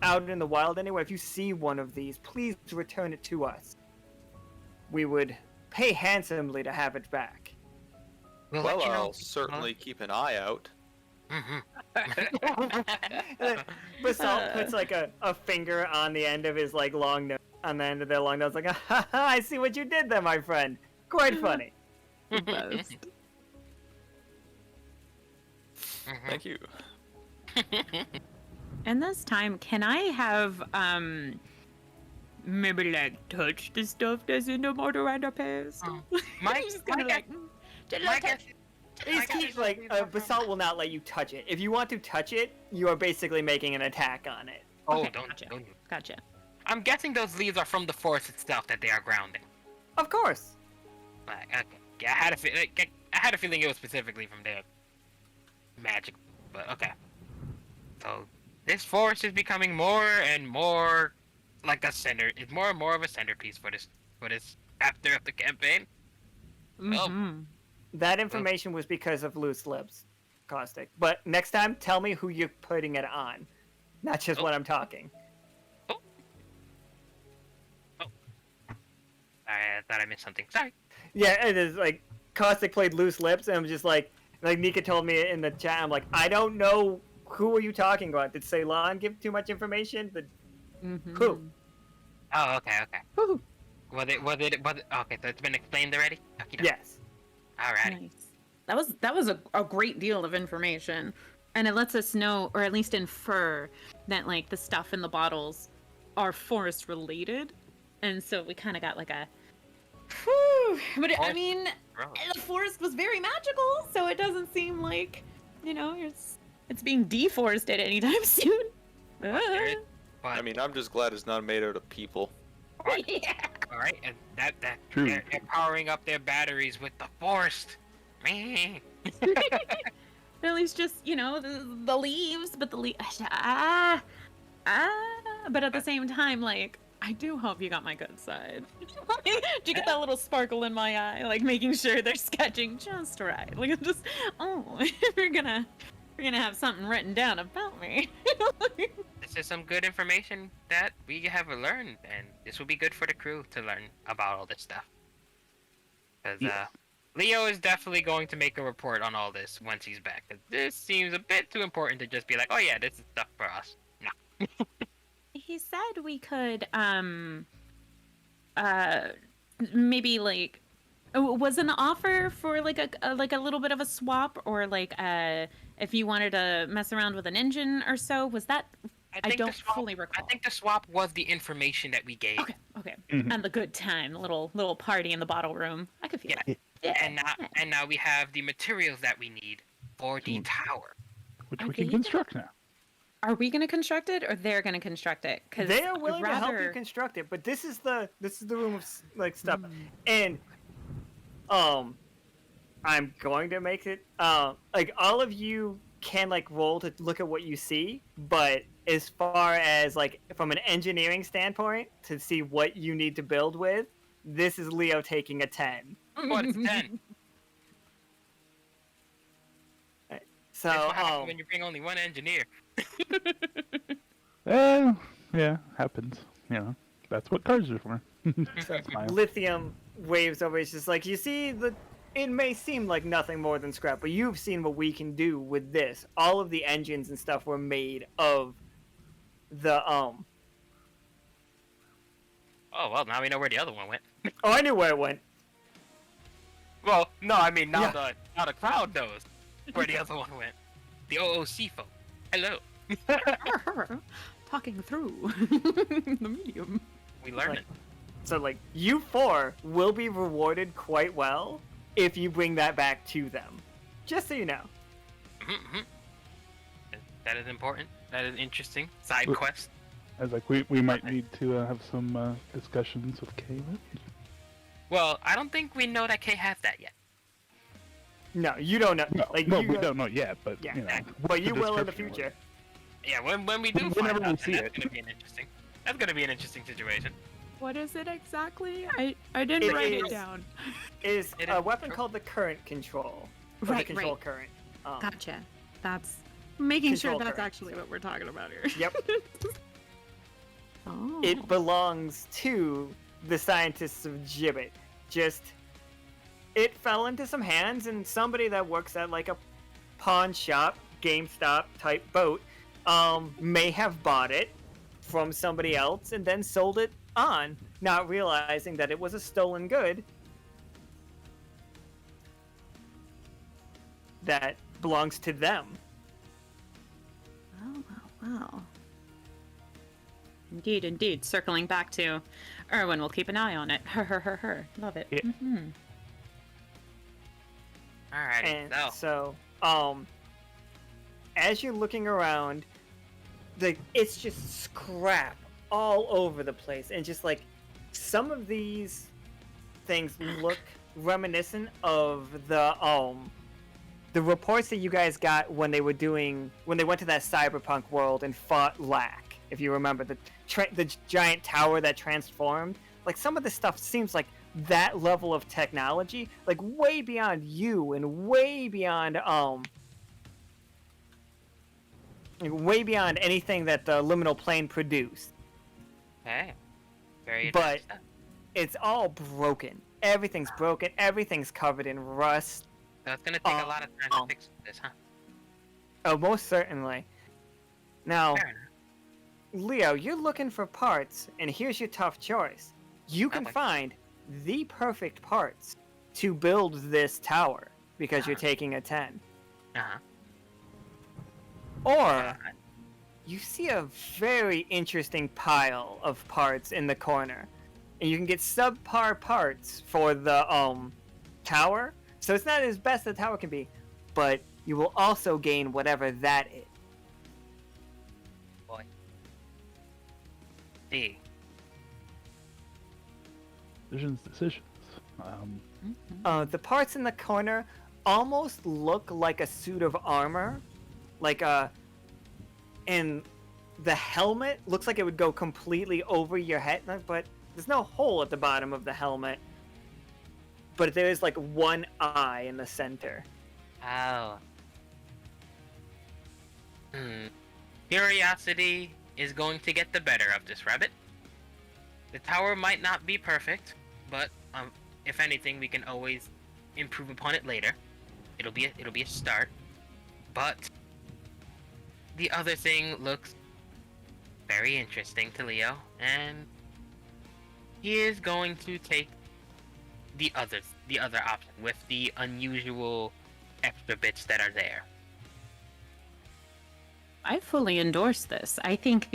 A: out in the wild anywhere, if you see one of these, please return it to us. We would pay handsomely to have it back.
B: We'll
E: Well,
B: let you know.
E: I'll certainly keep an eye out.
A: Basalt puts like a finger on the end of his like long nose, on the end of their long nose, like, ha, I see what you did there, my friend. Quite funny.
E: Thank you.
C: And this time, can I have maybe like touch the stuff that's in the Wanderpus?
B: My
A: Basalt will not let you touch it. If you want to touch it, you are basically making an attack on it.
B: Oh,
C: Okay,
B: don't.
C: Gotcha.
B: I'm guessing those leaves are from the forest itself that they are grounding.
A: Of course.
B: Like, okay. Yeah, I had a feeling it was specifically from their magic, but okay. So this forest is becoming more and more like a center. It's more and more of a centerpiece for this chapter of the campaign.
A: That information was because of loose lips, Caustic. But next time, tell me who you're putting it on, not just when I'm talking.
B: I thought I missed something. Sorry.
A: Yeah, it is like Caustic played loose lips, and I'm just like Nika told me in the chat. I'm like, I don't know who are you talking about. Did Ceylon give too much information? Who?
B: Oh, okay.
C: Woo.
B: Okay, so it's been explained already? Okey-doke.
A: Yes.
B: Alrighty.
C: Nice. That was a great deal of information, and it lets us know, or at least infer, that like the stuff in the bottles are forest related, and so we kind of got like a. Whew, but I mean, the forest was very magical, so it doesn't seem like, it's being deforested anytime soon.
B: But
E: I mean, I'm just glad it's not made out of people.
C: Yeah.
B: all right, and that
D: True.
B: they're powering up their batteries with the forest. Meh.
C: At least just, the leaves, but the but at the same time, like, I do hope you got my good side. Did you get that little sparkle in my eye, like making sure they're sketching just right? Like, it's just, we're gonna have something written down about me.
B: This is some good information that we have learned, and this will be good for the crew to learn about all this stuff. Because
D: Yes.
B: Leo is definitely going to make a report on all this once he's back. 'Cause this seems a bit too important to just be like, oh yeah, this is stuff for us. No.
C: He said we could, maybe like, was an offer for like a little bit of a swap, or like if you wanted to mess around with an engine or so. Was that? I
B: think the
C: don't
B: swap-
C: fully recall.
B: I think the swap was the information that we gave.
C: Okay.
D: Mhm.
C: And the good time, little party in the bottle room. I could feel that. Yeah.
B: And now we have the materials that we need for the tower.
D: Which
C: Are
D: we can
C: they
D: construct now.
C: Are we gonna construct it, or they're gonna construct it? Because
A: They are willing to help you construct it, but this is the room of like stuff, and I'm going to make it. Like all of you can like roll to look at what you see, but as far as like from an engineering standpoint to see what you need to build with, this is Leo taking a 10.
B: What's 10?
A: So
B: That's what happens when you bring only one engineer.
D: Yeah, happens. You know, that's what cards are for. Smile.
A: Lithium waves over. It's just like, you see, it may seem like nothing more than scrap, but you've seen what we can do with this. All of the engines and stuff were made of the
B: Oh well, now we know where the other one went.
A: Oh, I knew where it went.
B: Well, no, I mean now
A: Yeah.
B: the crowd knows where the other one went. The OOC folk. Hello.
C: Talking through the medium.
B: We learned
A: Like, so like you four will be rewarded quite well if you bring that back to them. Just so you know.
B: it. That is important. That is interesting. Side
D: Wh-
B: quest.
D: I was like, we might need to have some discussions with Caleb.
B: Well, I don't think we know that Kay has that yet.
A: No, you don't know.
D: No,
A: like
D: no,
A: you
D: we don't know yet, but
A: Yeah,
D: you know,
A: but
D: what's
A: you
D: the
A: will in the
D: description
A: future.
B: Yeah, when we do
D: Whenever
B: find out,
D: we see
B: then
D: it.
B: that's gonna be an interesting. That's gonna be an interesting situation.
C: What is it exactly? I didn't
A: It
C: write
A: is-
C: it down.
A: Is
B: It
A: a
B: is
A: weapon
B: control.
A: called the current control. Or
C: Right,
A: the control
C: right.
A: current.
C: Gotcha. That's making sure
A: Control
C: that's
A: current.
C: actually what we're talking about here.
A: Yep.
C: Oh.
A: It belongs to the scientists of Gibbet. Just, it fell into some hands, and somebody that works at like a pawn shop, GameStop type boat, may have bought it from somebody else and then sold it on, not realizing that it was a stolen good that belongs to them.
C: Wow, wow, wow. Indeed, indeed. Circling back to Irwin, we'll keep an eye on it. Her. Love it.
D: Yeah.
C: Mhm.
B: Alrighty.
A: And
B: So
A: so, as you're looking around, it's just scrap all over the place, and just like some of these things look reminiscent of the reports that you guys got when they went to that cyberpunk world and fought Lack. If you remember the giant tower that transformed, like some of this stuff seems like that level of technology, like way beyond you and way beyond anything that the liminal plane produced.
B: hey, very
A: But-
B: interesting stuff.
A: It's all broken. Everything's broken. Everything's covered in rust.
B: So it's gonna take a lot of time to fix this, huh?
A: Oh, most certainly. Now,
B: Fair enough.
A: Leo, you're looking for parts, and here's your tough choice. You can
B: Okay.
A: find the perfect parts to build this tower because you're
B: Uh-huh.
A: taking a 10.
B: Uh-huh.
A: Or you see a very interesting pile of parts in the corner, and you can get subpar parts for the tower. So it's not as best the tower can be, but you will also gain whatever that is.
B: Boy. See.
D: Decisions.
C: Mhm.
A: The parts in the corner almost look like a suit of armor, and the helmet looks like it would go completely over your head, but there's no hole at the bottom of the helmet. But there is like one eye in the center.
B: Oh. Curiosity is going to get the better of this rabbit. The tower might not be perfect, but if anything, we can always improve upon it later. It'll be a start. But the other thing looks very interesting to Leo, and he is going to take the other option with the unusual extra bits that are there.
C: I fully endorse this. I think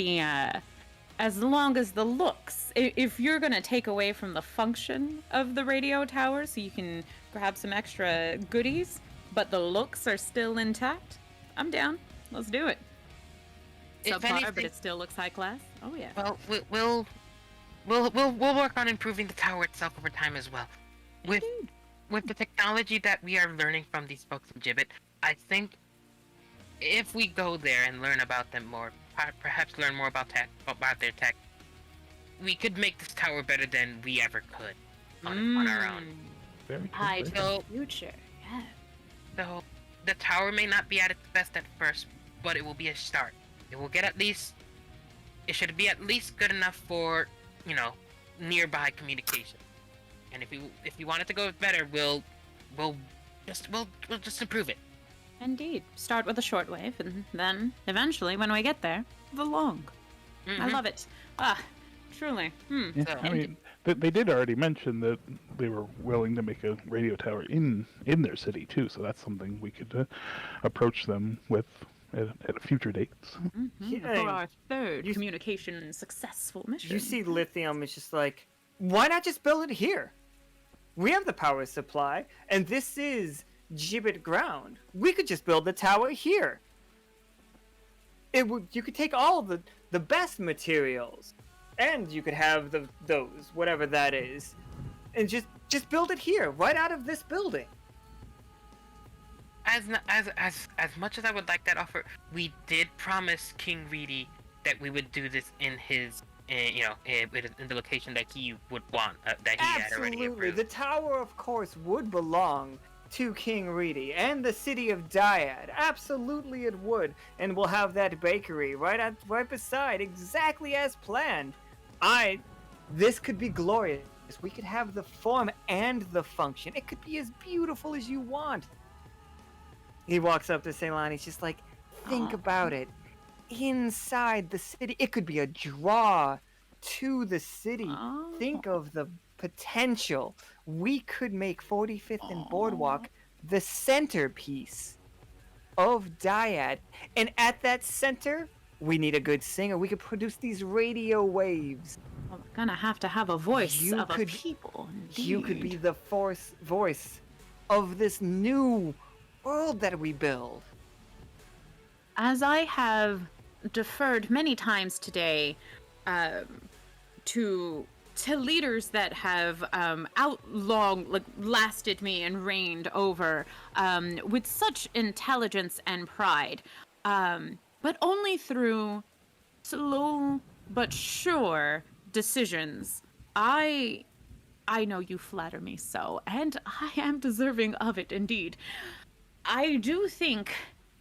C: as long as the looks, if you're gonna take away from the function of the radio tower so you can grab some extra goodies, but the looks are still intact, I'm down. Let's do it.
B: If
C: Subpar,
B: anything-
C: but it still looks high class. Oh yeah.
B: Well, we'll work on improving the tower itself over time as well. With
C: Indeed.
B: with the technology that we are learning from these folks in Gibbet, I think if we go there and learn about them more, perhaps learn more about their tech, we could make this tower better than we ever could on our own.
D: Very true.
C: Eye
D: very
C: to
D: true.
C: the future. Yeah.
B: So the tower may not be at its best at first, but it will be a start. It should be at least good enough for, nearby communication. And if we want it to go better, we'll just improve it.
C: Indeed. Start with the shortwave, and then eventually, when we get there, the long. I love it. Truly.
D: Yeah,
B: So-
D: I mean, they did already mention that they were willing to make a radio tower in their city too, so that's something we could approach them with at a future date.
A: Yeah,
C: For our third
A: you-
C: communication successful mission.
A: You see Lithium is just like, why not just build it here? We have the power supply, and this is Gibbet ground. We could just build the tower here. You could take all the best materials, and you could have those, whatever that is, and just build it here, right out of this building.
B: As much as I would like that offer, we did promise King Reedy that we would do this in his, in the location that he would want, that he had already
A: Absolutely.
B: approved.
A: The tower, of course, would belong to King Reedy and the city of Dyad. Absolutely it would. And we'll have that bakery right beside, exactly as planned. This could be glorious. We could have the form and the function. It could be as beautiful as you want. He walks up to Ceylon. He's just like, think about it. Inside the city, it could be a draw to the city. Think of the potential. We could make 45th and Boardwalk the centerpiece of Dyad. And at that center, we need a good singer. We could produce these radio waves.
C: Well, we're gonna have to have a voice
A: You
C: of
A: could-
C: a people.
A: You could be
C: indeed.
A: the voice of this new world that we build.
C: As I have deferred many times today to leaders that have lasted me and reigned over with such intelligence and pride, but only through slow but sure decisions. I know you flatter me so, and I am deserving of it indeed. I do think,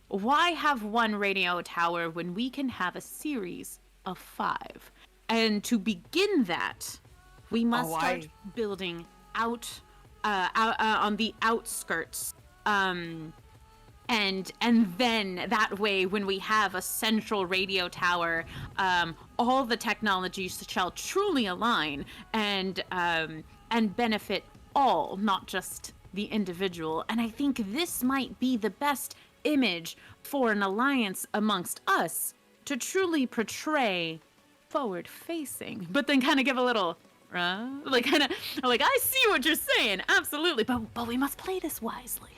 C: why have one radio tower when we can have a series of 5? And to begin that, we must start building out on the outskirts. And then that way, when we have a central radio tower, all the technologies shall truly align and benefit all, not just the individual. And I think this might be the best image for an alliance amongst us to truly portray forward-facing, but then kind of give a little, like I see what you're saying, absolutely, but we must play this wisely.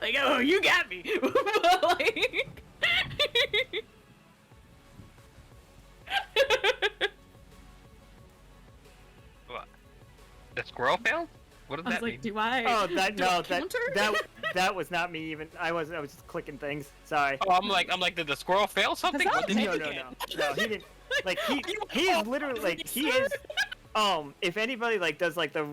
C: Like, oh, you got me. But, like...
B: What? The squirrel failed? What does
C: I was
B: that
C: like,
B: mean?
C: do I?
A: Oh,
C: counter?
A: that was not me even. I was just clicking things. Sorry.
B: Oh, I'm like, did the squirrel fail something?
C: That's
B: What did he
A: No,
B: do?
A: no, he didn't. Like he is literally like he is. If anybody like does like the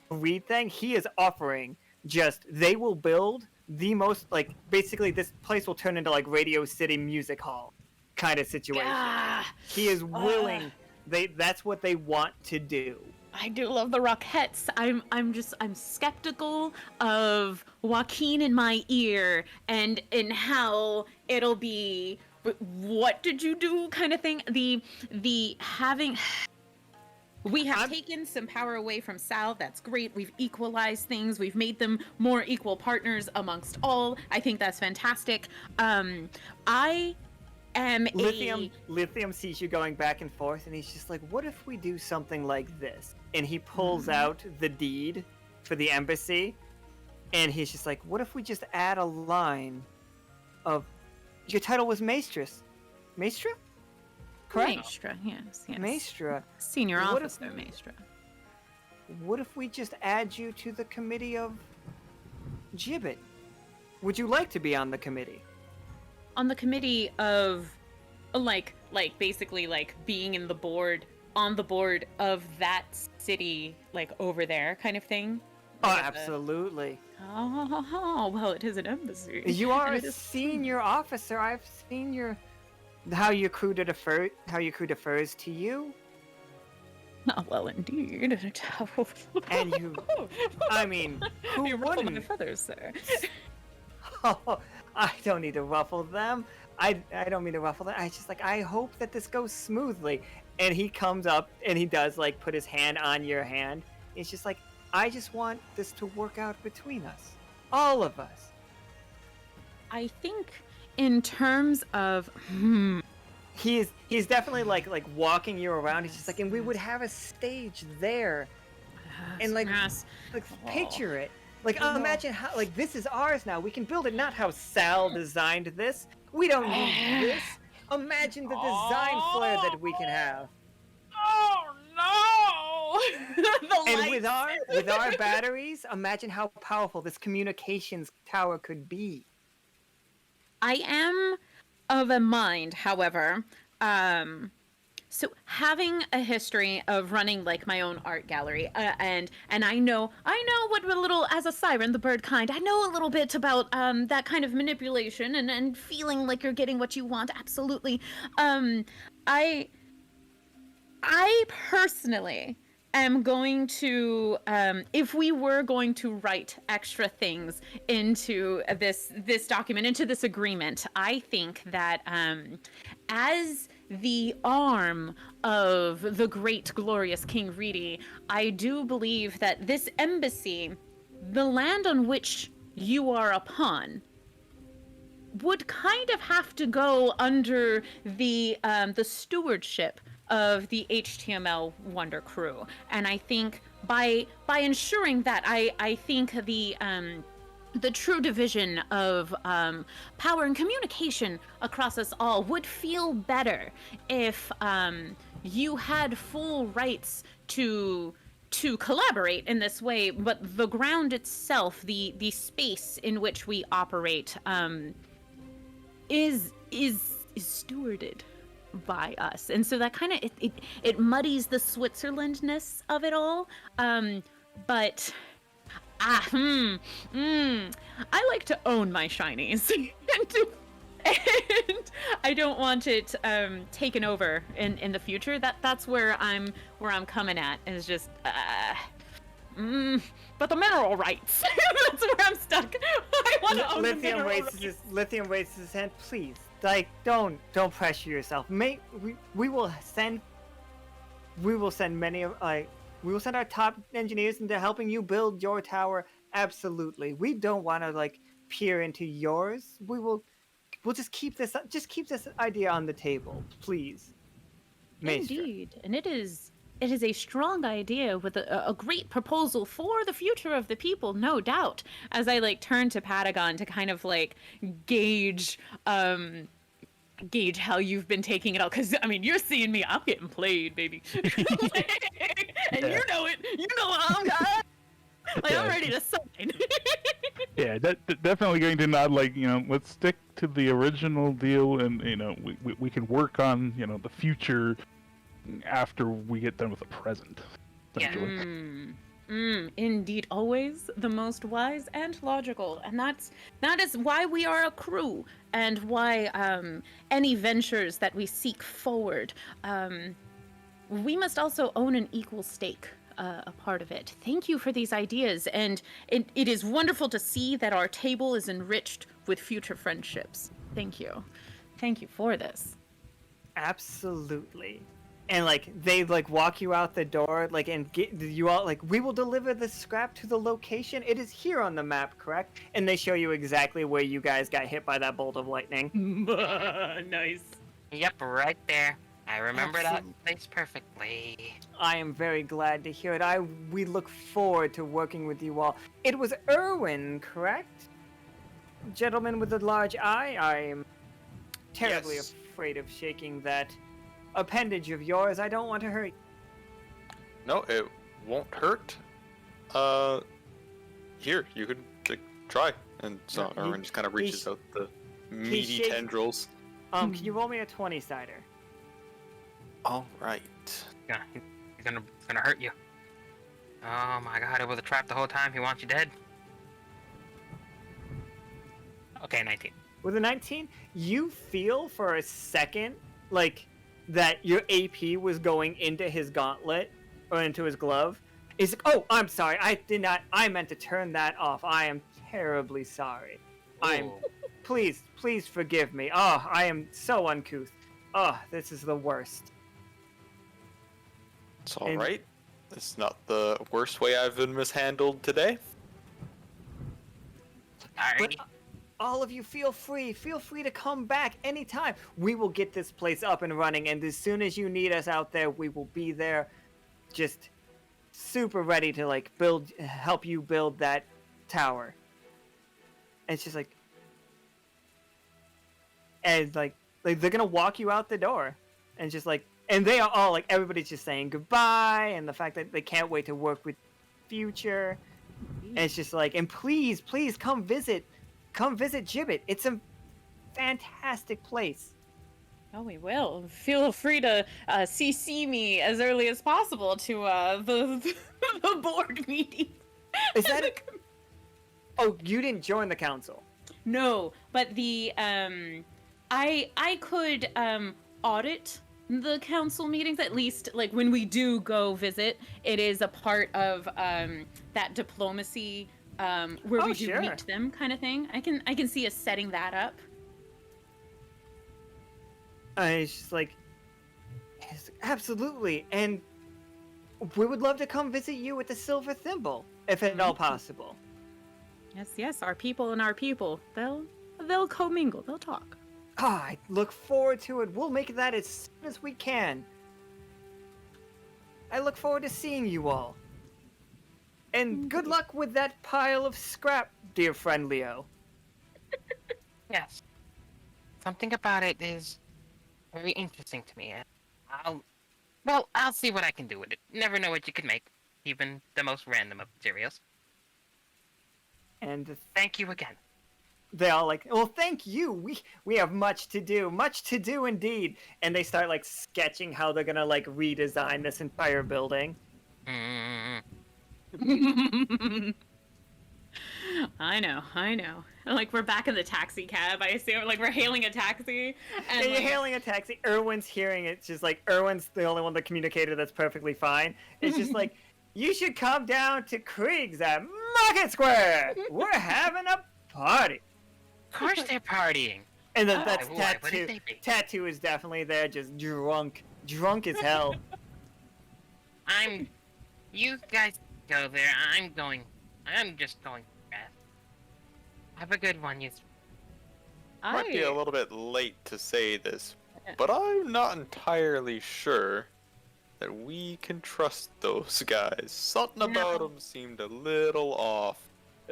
A: read thing, he is offering just they will build the most like basically this place will turn into like Radio City Music Hall kind of situation.
C: Ah,
A: He is willing. That's what they want to do.
C: I do love the Rockettes. I'm skeptical of Joaquin in my ear and in how it'll be. What did you do? Kind of thing. The having. We have taken some power away from Sal. That's great. We've equalized things. We've made them more equal partners amongst all. I think that's fantastic. I am
A: Lithium sees you going back and forth, and he's just like, "What if we do something like this?" And he pulls out the deed for the embassy, and he's just like, "What if we just add a line of your title was Maestress, Maestra, correct?
C: Maestra, yes.
A: Maestra.
C: Senior
A: What
C: officer, Maestra.
A: what if we just add you to the committee of Gibbet? Would you like to be on the committee?
C: On the committee of, like basically like being in the board, on the board of that city, like over there kind of thing?
A: Oh,
C: Like
A: absolutely.
C: Oh, well, it is an embassy.
A: You are
C: And
A: a
C: it is-
A: senior officer. I've seen how your crew defers to you,
C: Oh, well, indeed.
A: and you. I mean, who
C: You ruffle my
A: wouldn't?
C: feathers, sir.
A: Oh, I don't need to ruffle them. I don't mean to ruffle them. I hope that this goes smoothly. And he comes up and he does like put his hand on your hand. It's just like, I just want this to work out between us, all of us.
C: I think in terms of
A: He's definitely like walking you around. He's just like, and we would have a stage there, and like
C: yes.
A: picture it. Like imagine how like this is ours now. We can build it, not how Sal designed this. We don't need this. Imagine the design flair that we can have.
C: Oh no! The
A: And
C: lights.
A: with our batteries, imagine how powerful this communications tower could be.
C: I am of a mind, however, so having a history of running like my own art gallery, and I know what a little, as a siren, the bird kind, I know a little bit about that kind of manipulation and feeling like you're getting what you want. Absolutely. I personally am going to, if we were going to write extra things into this document, into this agreement, I think that as the arm of the great glorious King Reedy, I do believe that this embassy, the land on which you are upon, would kind of have to go under the stewardship of the HTML Wonder crew. And I think by ensuring that, I think the true division of power and communication across us all would feel better if you had full rights to collaborate in this way, but the ground itself, the space in which we operate, is stewarded by us. And so that kind of it muddies the Switzerlandness of it all. But I like to own my shinies. And I don't want it taken over in the future. That's where I'm coming at, is just but the mineral rights. That's where I'm stuck. I want to own the mineral rights.
A: Lithium raises his hand. Please, like, don't pressure yourself. We will send our top engineers into helping you build your tower. Absolutely. We don't want to like peer into yours. We'll just keep this idea on the table, please. Maestra.
C: Indeed, and it is a strong idea with a great proposal for the future of the people, no doubt. As I like turn to Patagon to kind of like gauge how you've been taking it all, because I mean, you're seeing me, I'm getting played, baby. And you know it. You know I'm like, I'm ready to sign.
D: Yeah, definitely going to nod, like, let's stick to the original deal, and we can work on the future after we get done with the present. Essentially.
C: Indeed, always the most wise and logical, and that is why we are a crew, and why any ventures that we seek forward, we must also own an equal stake. A part of it. Thank you for these ideas, and it is wonderful to see that our table is enriched with future friendships. Thank you for this.
A: Absolutely. And like they like walk you out the door, like, and get you all like, we will deliver the scrap to the location. It is here on the map, correct? And they show you exactly where you guys got hit by that bolt of lightning.
C: Nice.
B: Yep, right there. I remember that place perfectly.
A: I am very glad to hear it. We look forward to working with you all. It was Irwin, correct? Gentleman with the large eye. I'm terribly
E: Yes.
A: afraid of shaking that appendage of yours. I don't want to hurt.
E: No, won't hurt. Here, you could try. And so
A: Yeah,
E: Irwin just kind of reaches out the meaty
A: shakes-
E: tendrils.
A: Can you roll me a 20-sider?
E: All right.
B: Yeah, he's gonna hurt you. Oh my god, it was a trap the whole time. He wants you dead. Okay, 19.
A: With a 19, you feel for a second like that your AP was going into his gauntlet or into his glove. Is oh, I'm sorry. I meant to turn that off. I am terribly sorry.
B: Oh.
A: Please forgive me. Oh, I am so uncouth. Oh, this is the worst.
E: It's all right. It's not the worst way I've been mishandled today.
A: But all of you feel free to come back anytime. We will get this place up and running, and as soon as you need us out there, we will be there, just super ready to like help you build that tower. And it's just like, and like they're gonna walk you out the door, and just like, and they are all like, everybody's just saying goodbye, and the fact that they can't wait to work with future. And it's just like, and please come visit Gibbet. It's a fantastic place.
C: Oh, we will. Feel free to CC me as early as possible to the board meeting.
A: Is that it? Oh, you didn't join the council.
C: No, but the I could audit the council meetings, at least like when we do go visit. It is a part of that diplomacy where we do
A: sure.
C: meet them kind of thing. I can see us setting that up.
A: It's just like, yes, absolutely, and we would love to come visit you with the silver thimble, if at all possible.
C: Yes, our people and our people. They'll commingle. They'll talk.
A: I look forward to it. We'll make that as soon as we can. I look forward to seeing you all. And good luck with that pile of scrap, dear friend Leo.
B: Yes. Something about it is very interesting to me. I'll see what I can do with it. Never know what you can make, even the most random of materials.
A: And
B: Thank you again.
A: they all like, well, thank you. We have much to do indeed. And they start like sketching how they're gonna like redesign this entire building.
C: I know. Like we're back in the taxi cab. I assume like we're hailing a taxi. And
A: You're hailing a taxi. Irwin's hearing it. It's just like Irwin's the only one that communicated that's perfectly fine. It's just like, you should come down to Krieg's at Market Square. We're having a party.
B: Of course they're partying.
A: And then that's
B: Why would
A: Tattoo.
B: they be?
A: Tattoo is definitely there, just drunk as hell.
B: You guys go there. I'm just going to rest. Have a good one, you.
E: Might be a little bit late to say this, but I'm not entirely sure that we can trust those guys. Something about them seemed a little off.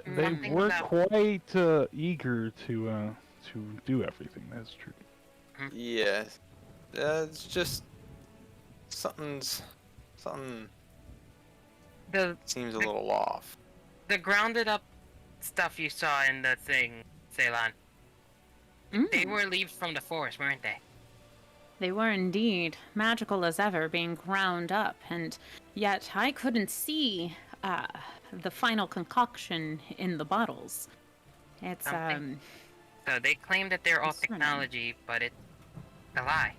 D: They
B: Something
D: were
B: about-
D: quite eager to do everything. That's true.
E: Yes. It's just something
B: The
E: seems a little off.
B: grounded up stuff you saw in the thing, Ceylon. They were leaves from the forest, weren't they?
C: They were indeed magical as ever, being ground up, and yet I couldn't see the final concoction in the bottles. It's
B: Something. So they claim that they're all
C: Concerning.
B: technology, but it's a lie.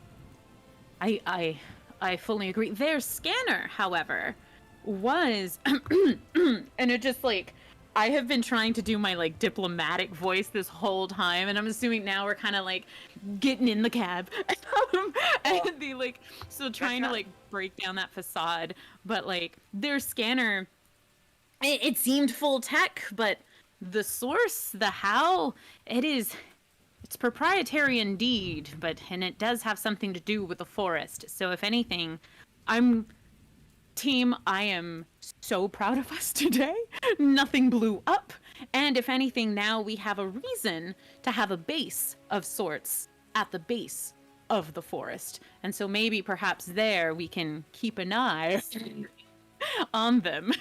C: I fully agree. Their scanner, however, was and it just like I have been trying to do my like diplomatic voice this whole time, and I'm assuming now we're kind of like getting in the cab and the like still trying to like break down that facade, but like their scanner it seemed full tech, but the source, the how, it's proprietary indeed, and it does have something to do with the forest. So if anything, Team, I am so proud of us today. Nothing blew up. And if anything, now we have a reason to have a base of sorts at the base of the forest. And so maybe perhaps there we can keep an eye on them.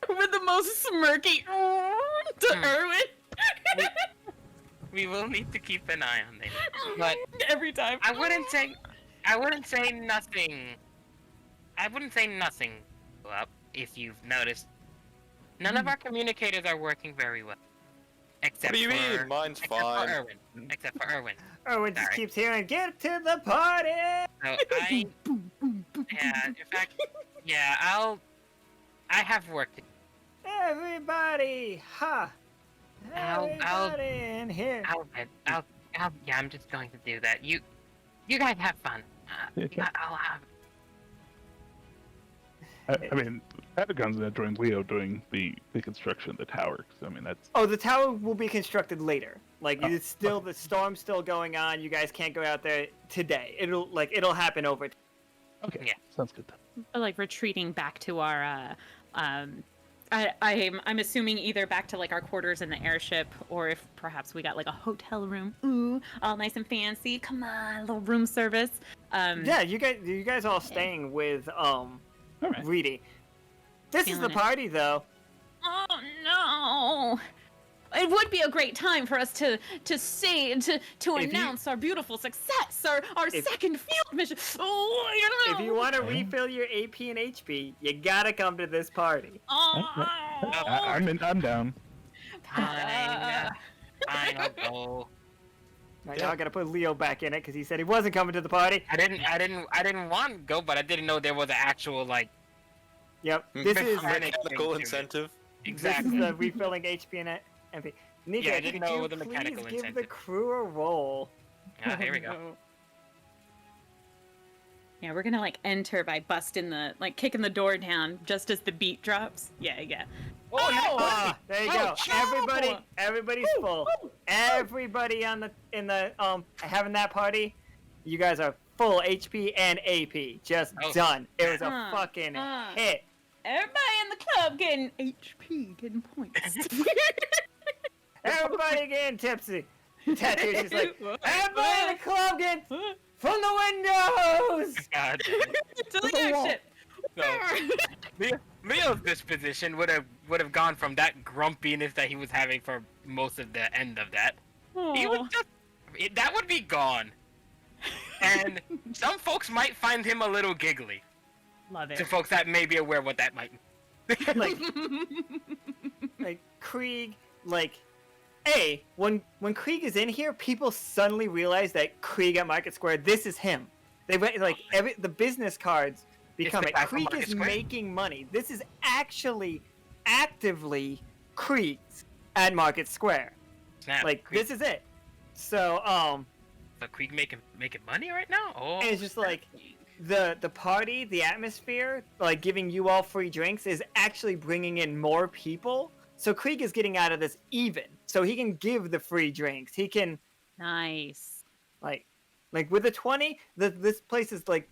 C: With the most smirky to Irwin.
B: We will need to keep an eye on them. But
C: every time.
B: I wouldn't say nothing. I wouldn't say nothing. Well, if you've noticed, none of our communicators are working very well. Except
E: What do you
B: for,
E: mean? Mine's
B: except
E: fine.
B: For Irwin. Except for Irwin.
A: Irwin just
B: Sorry.
A: keeps hearing, "Get to the party!"
B: So yeah, in fact, yeah, I have work to do.
A: Everybody, ha!
B: I'll-
A: Everybody in here.
B: Yeah, I'm just going to do that. You guys have fun.
D: Okay.
B: I'll have.
D: I mean, Patagon's gonna join Leo doing the construction of the tower. So I mean, that's
A: Oh, the tower will be constructed later. Like
D: Oh,
A: it's still the storm's still going on. You guys can't go out there today. It'll happen over.
D: okay.
B: Yeah.
D: Sounds good.
C: Like retreating back to our I'm assuming either back to like our quarters in the airship, or if perhaps we got like a hotel room, ooh, all nice and fancy. Come on, a little room service.
A: Yeah, you guys all staying with
D: All right.
A: Reedy. This is the
C: Feeling it.
A: party though.
C: Oh no! It would be a great time for us to say to
A: If you-
C: announce our beautiful success, our
A: If-
C: second field mission. Oh, I don't
A: If
C: know.
A: you want to refill your AP and HP, you gotta come to this party.
D: I'm down.
B: Fine, I'll go.
A: Right now I gotta put Leo back in it because he said he wasn't coming to the party.
B: I didn't want to go, but I didn't know there was an actual like.
A: Yep, this is
E: Mechanical incentive.
B: Exactly.
A: This is the refilling HP and MP. Nika,
B: Yeah, I didn't
A: could
B: know
A: you
B: it was a mechanical
A: please give the
B: incentive.
A: crew a roll?
B: Yeah, here we go.
C: Yeah, we're gonna like enter by kicking the door down just as the beat drops. Yeah.
B: Oh, no!
A: Ah, there you go.
C: Oh,
A: Everybody's full. Everybody in the having that party, you guys are full HP and AP. Just
B: Oh.
A: done. It was a
C: Uh,
A: fucking
C: uh.
A: hit.
C: Everybody in the club getting HP, getting points.
A: Everybody getting tipsy. Tattoo's just like, everybody in the club getting from the windows.
B: God.
C: to the airship.
B: No. Leo's disposition would have gone from that grumpiness that he was having for most of the end of that. He would that would be gone. And some folks might find him a little giggly.
C: Love it.
B: To folks that may be aware what that might mean.
A: Like Krieg, when Krieg is in here, people suddenly realize that Krieg at Market Square, this is him. They the business cards become
B: the
A: it.
B: guy from
A: Krieg
B: Market
A: is
B: Square?
A: making money. This is actually actively Krieg's at Market Square.
B: Snap.
A: Like
B: Krieg,
A: this is it. So
B: so Krieg making money right now? Oh.
A: and it's just like the party, the atmosphere, like giving you all free drinks is actually bringing in more people. So Krieg is getting out of this even. So he can give the free drinks. He can
C: Nice.
A: like with the 20, this place is like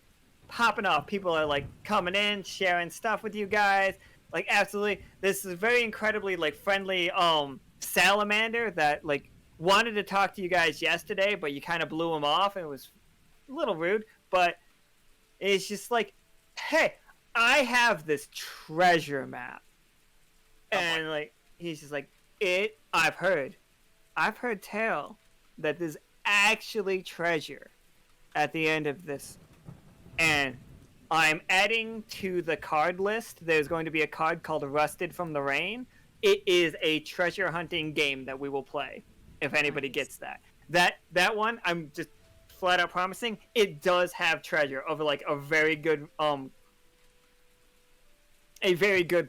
A: popping off. People are like coming in, sharing stuff with you guys. Like absolutely, this is very incredibly like friendly salamander that like wanted to talk to you guys yesterday, but you kind of blew him off, and it was a little rude. But it's just like, hey, I have this treasure map, and like he's just like, I've heard tell that there's actually treasure at the end of this, and I'm adding to the card list. There's going to be a card called Rusted from the Rain. It is a treasure hunting game that we will play if anybody gets that. That one, I'm just flat out promising, it does have treasure of like a very good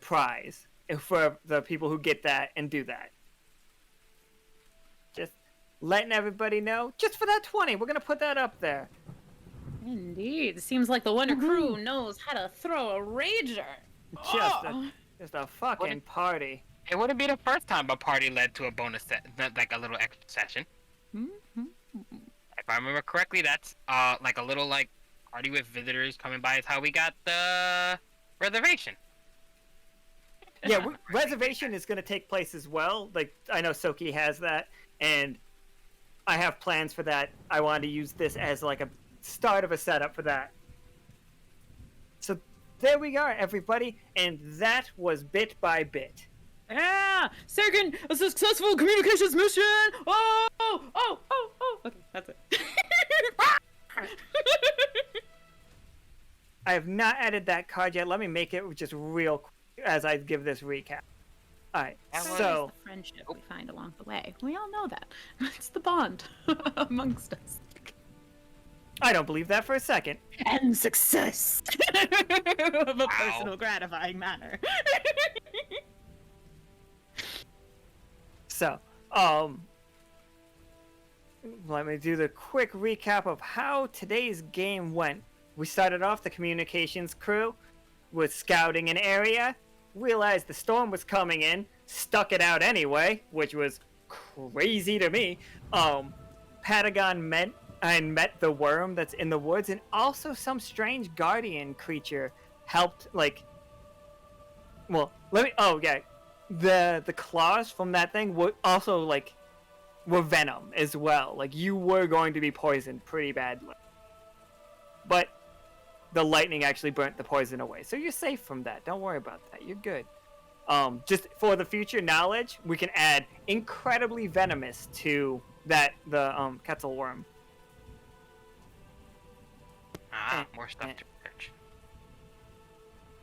A: prize for the people who get that and do that. Just letting everybody know. Just for that 20, we're gonna put that up there.
C: Indeed. Seems like the Wonder Crew knows how to throw a rager.
A: Just a fucking party.
B: It wouldn't be the first time a party led to a bonus like a little extra session. If I remember correctly, that's like a little like party with visitors coming by is how we got the reservation.
A: Yeah, reservation is going to take place as well. Like, I know Soki has that, and I have plans for that. I wanted to use this as like a start of a setup for that. So there we are, everybody, and that was bit by bit.
C: Yeah! Second, a successful communications mission! Oh! Okay, that's it.
A: I have not added that card yet. Let me make it just real quick as I give this recap. Alright,
C: So
A: so...
C: the friendship we find along the way. We all know that. It's the bond amongst us.
A: I don't believe that for a second.
C: And success! Of a personal gratifying manner.
A: So, let me do the quick recap of how today's game went. We started off the communications crew with scouting an area, realized the storm was coming in, stuck it out anyway, which was crazy to me. Patagon met the worm that's in the woods, and also some strange guardian creature helped, the claws from that thing were also, were venom as well. Like, you were going to be poisoned pretty badly. But the lightning actually burnt the poison away. So you're safe from that. Don't worry about that. You're good. Just for the future knowledge, we can add incredibly venomous to the Quetzal worm.
B: More stuff to research.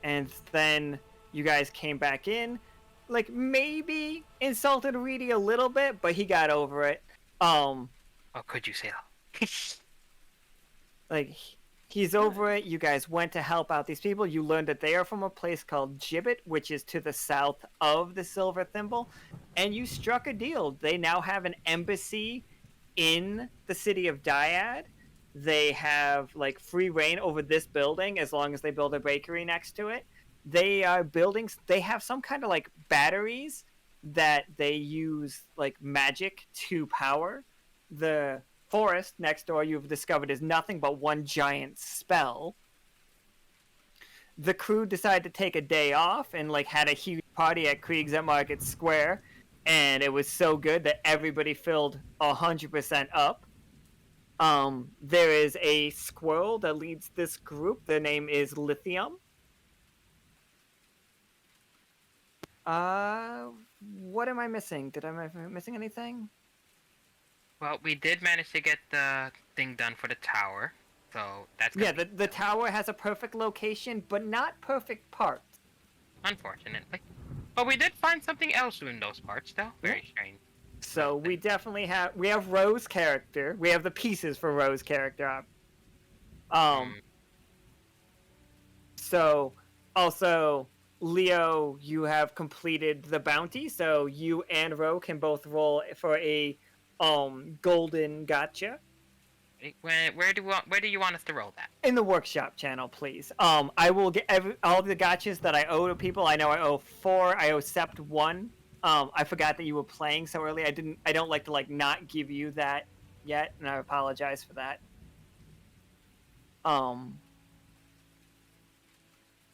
A: And then you guys came back in, maybe insulted Reedy a little bit, but he got over it.
B: Oh, could you say that?
A: He's over it. You guys went to help out these people. You learned that they are from a place called Gibbet, which is to the south of the Silver Thimble, and you struck a deal. They now have an embassy in the city of Dyad. They have free reign over this building as long as they build a bakery next to it. They are buildings. They have some kind of batteries that they use magic to power. The forest next door, you've discovered, is nothing but one giant spell. The crew decided to take a day off and had a huge party at Krieg's at Market Square, and it was so good that everybody filled 100% up. There is a squirrel that leads this group. Their name is Lithium. What am I missing? Am I missing anything?
B: Well, we did manage to get the thing done for the tower, so that's
A: Yeah, the tower has a perfect location, but not perfect parts.
B: Unfortunately. But we did find something else in those parts, though. Very strange.
A: So we definitely have Rose's character. We have the pieces for Rose's character. So also Leo, you have completed the bounty, so you and Ro can both roll for a golden gotcha.
B: Where do you want us to roll that?
A: In the workshop channel, please. I will get all of the gotchas that I owe to people. I know I owe 4. I owe Sept 1. I forgot that you were playing so early. I don't like to not give you that yet, and I apologize for that.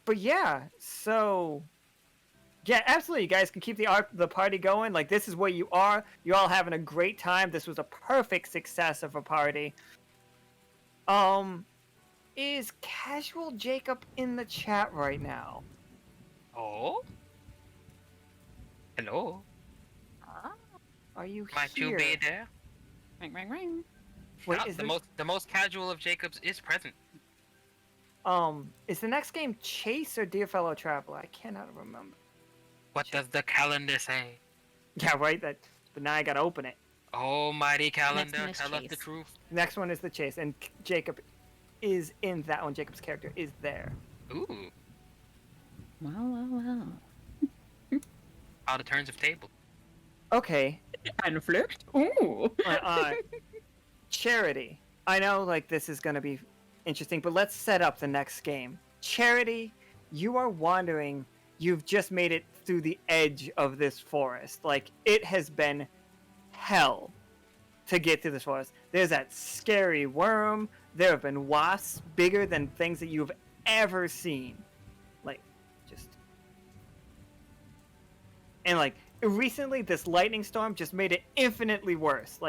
A: But yeah, so yeah, absolutely. You guys can keep the party going. This is where you are. You're all having a great time. This was a perfect success of a party. Is Casual Jacob in the chat right now?
B: Oh? Hello?
A: Are you
B: Might
A: here?
B: you be there?
C: Ring, ring, ring.
A: Wait,
B: Ah, the most casual of Jacobs is present.
A: Is the next game Chase or Dear Fellow Traveler? I cannot remember.
B: What does the calendar say?
A: Yeah, right. But now I gotta open it.
B: Almighty calendar,
C: one is
B: tell us the
C: Chase.
B: truth.
A: Next one is the Chase, and Jacob is in that one. Jacob's character is there.
B: Ooh,
C: Well.
B: how the turns of table.
A: Okay.
C: And flirt? Ooh.
A: Charity. I know, this is gonna be interesting, but let's set up the next game. Charity, you are wandering. You've just made it through the edge of this forest. It has been hell to get through this forest. There's that scary worm. There have been wasps bigger than things that you've ever seen. And recently this lightning storm just made it infinitely worse.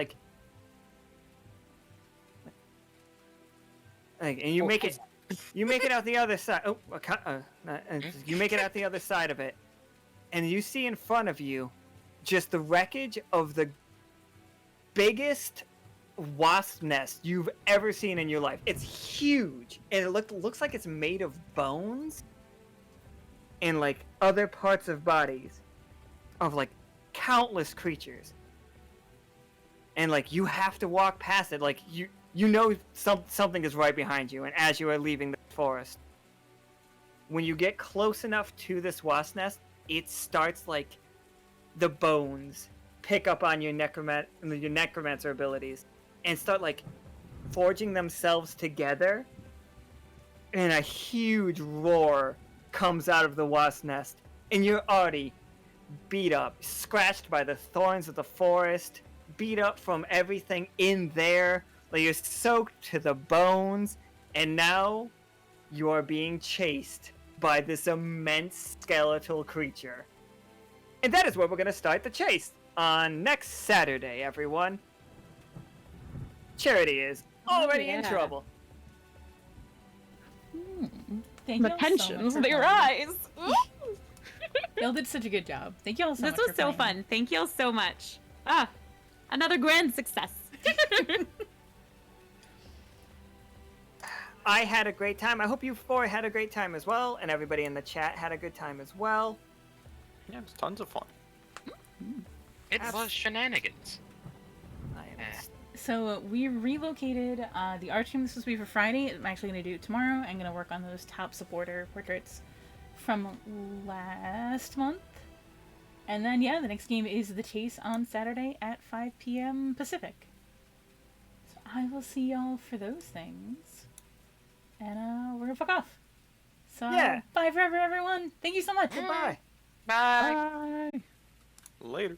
A: And you make it You make it out the other side. Oh, you make it out the other side of it, and you see in front of you just the wreckage of the biggest wasp nest you've ever seen in your life. It's huge, and it looks like it's made of bones and like other parts of bodies of like countless creatures. And like you have to walk past it, like you know something is right behind you, and as you are leaving the forest, when you get close enough to this wasp nest, it starts like the bones pick up on your necromancer abilities and start like forging themselves together, and a huge roar comes out of the wasp nest, and you're already beat up, scratched by the thorns of the forest, beat up from everything in there. Like you're soaked to the bones, and now you are being chased by this immense skeletal creature. And that is where we're going to start the chase on next Saturday, everyone. Charity is already in trouble.
F: Thank
C: The
F: you all
C: tensions,
F: so much
C: they
F: for
C: rise.
F: Y'all did such a good job. Thank you all so much.
C: This was
F: for
C: so
F: playing.
C: fun. Thank you all so much. Another grand success.
A: I had a great time. I hope you four had a great time as well, and everybody in the chat had a good time as well.
E: Yeah, it was tons of fun.
B: It was shenanigans.
A: I am
F: So we relocated the art stream. This was supposed to be for Friday. I'm actually going to do it tomorrow. I'm going to work on those top supporter portraits from last month. And then, yeah, the next game is The Chase on Saturday at 5 p.m. Pacific. So I will see y'all for those things. And we're going to fuck off. So,
A: Yeah.
F: bye forever, everyone. Thank you so much.
A: Goodbye.
B: Bye.
D: Bye.
E: Later.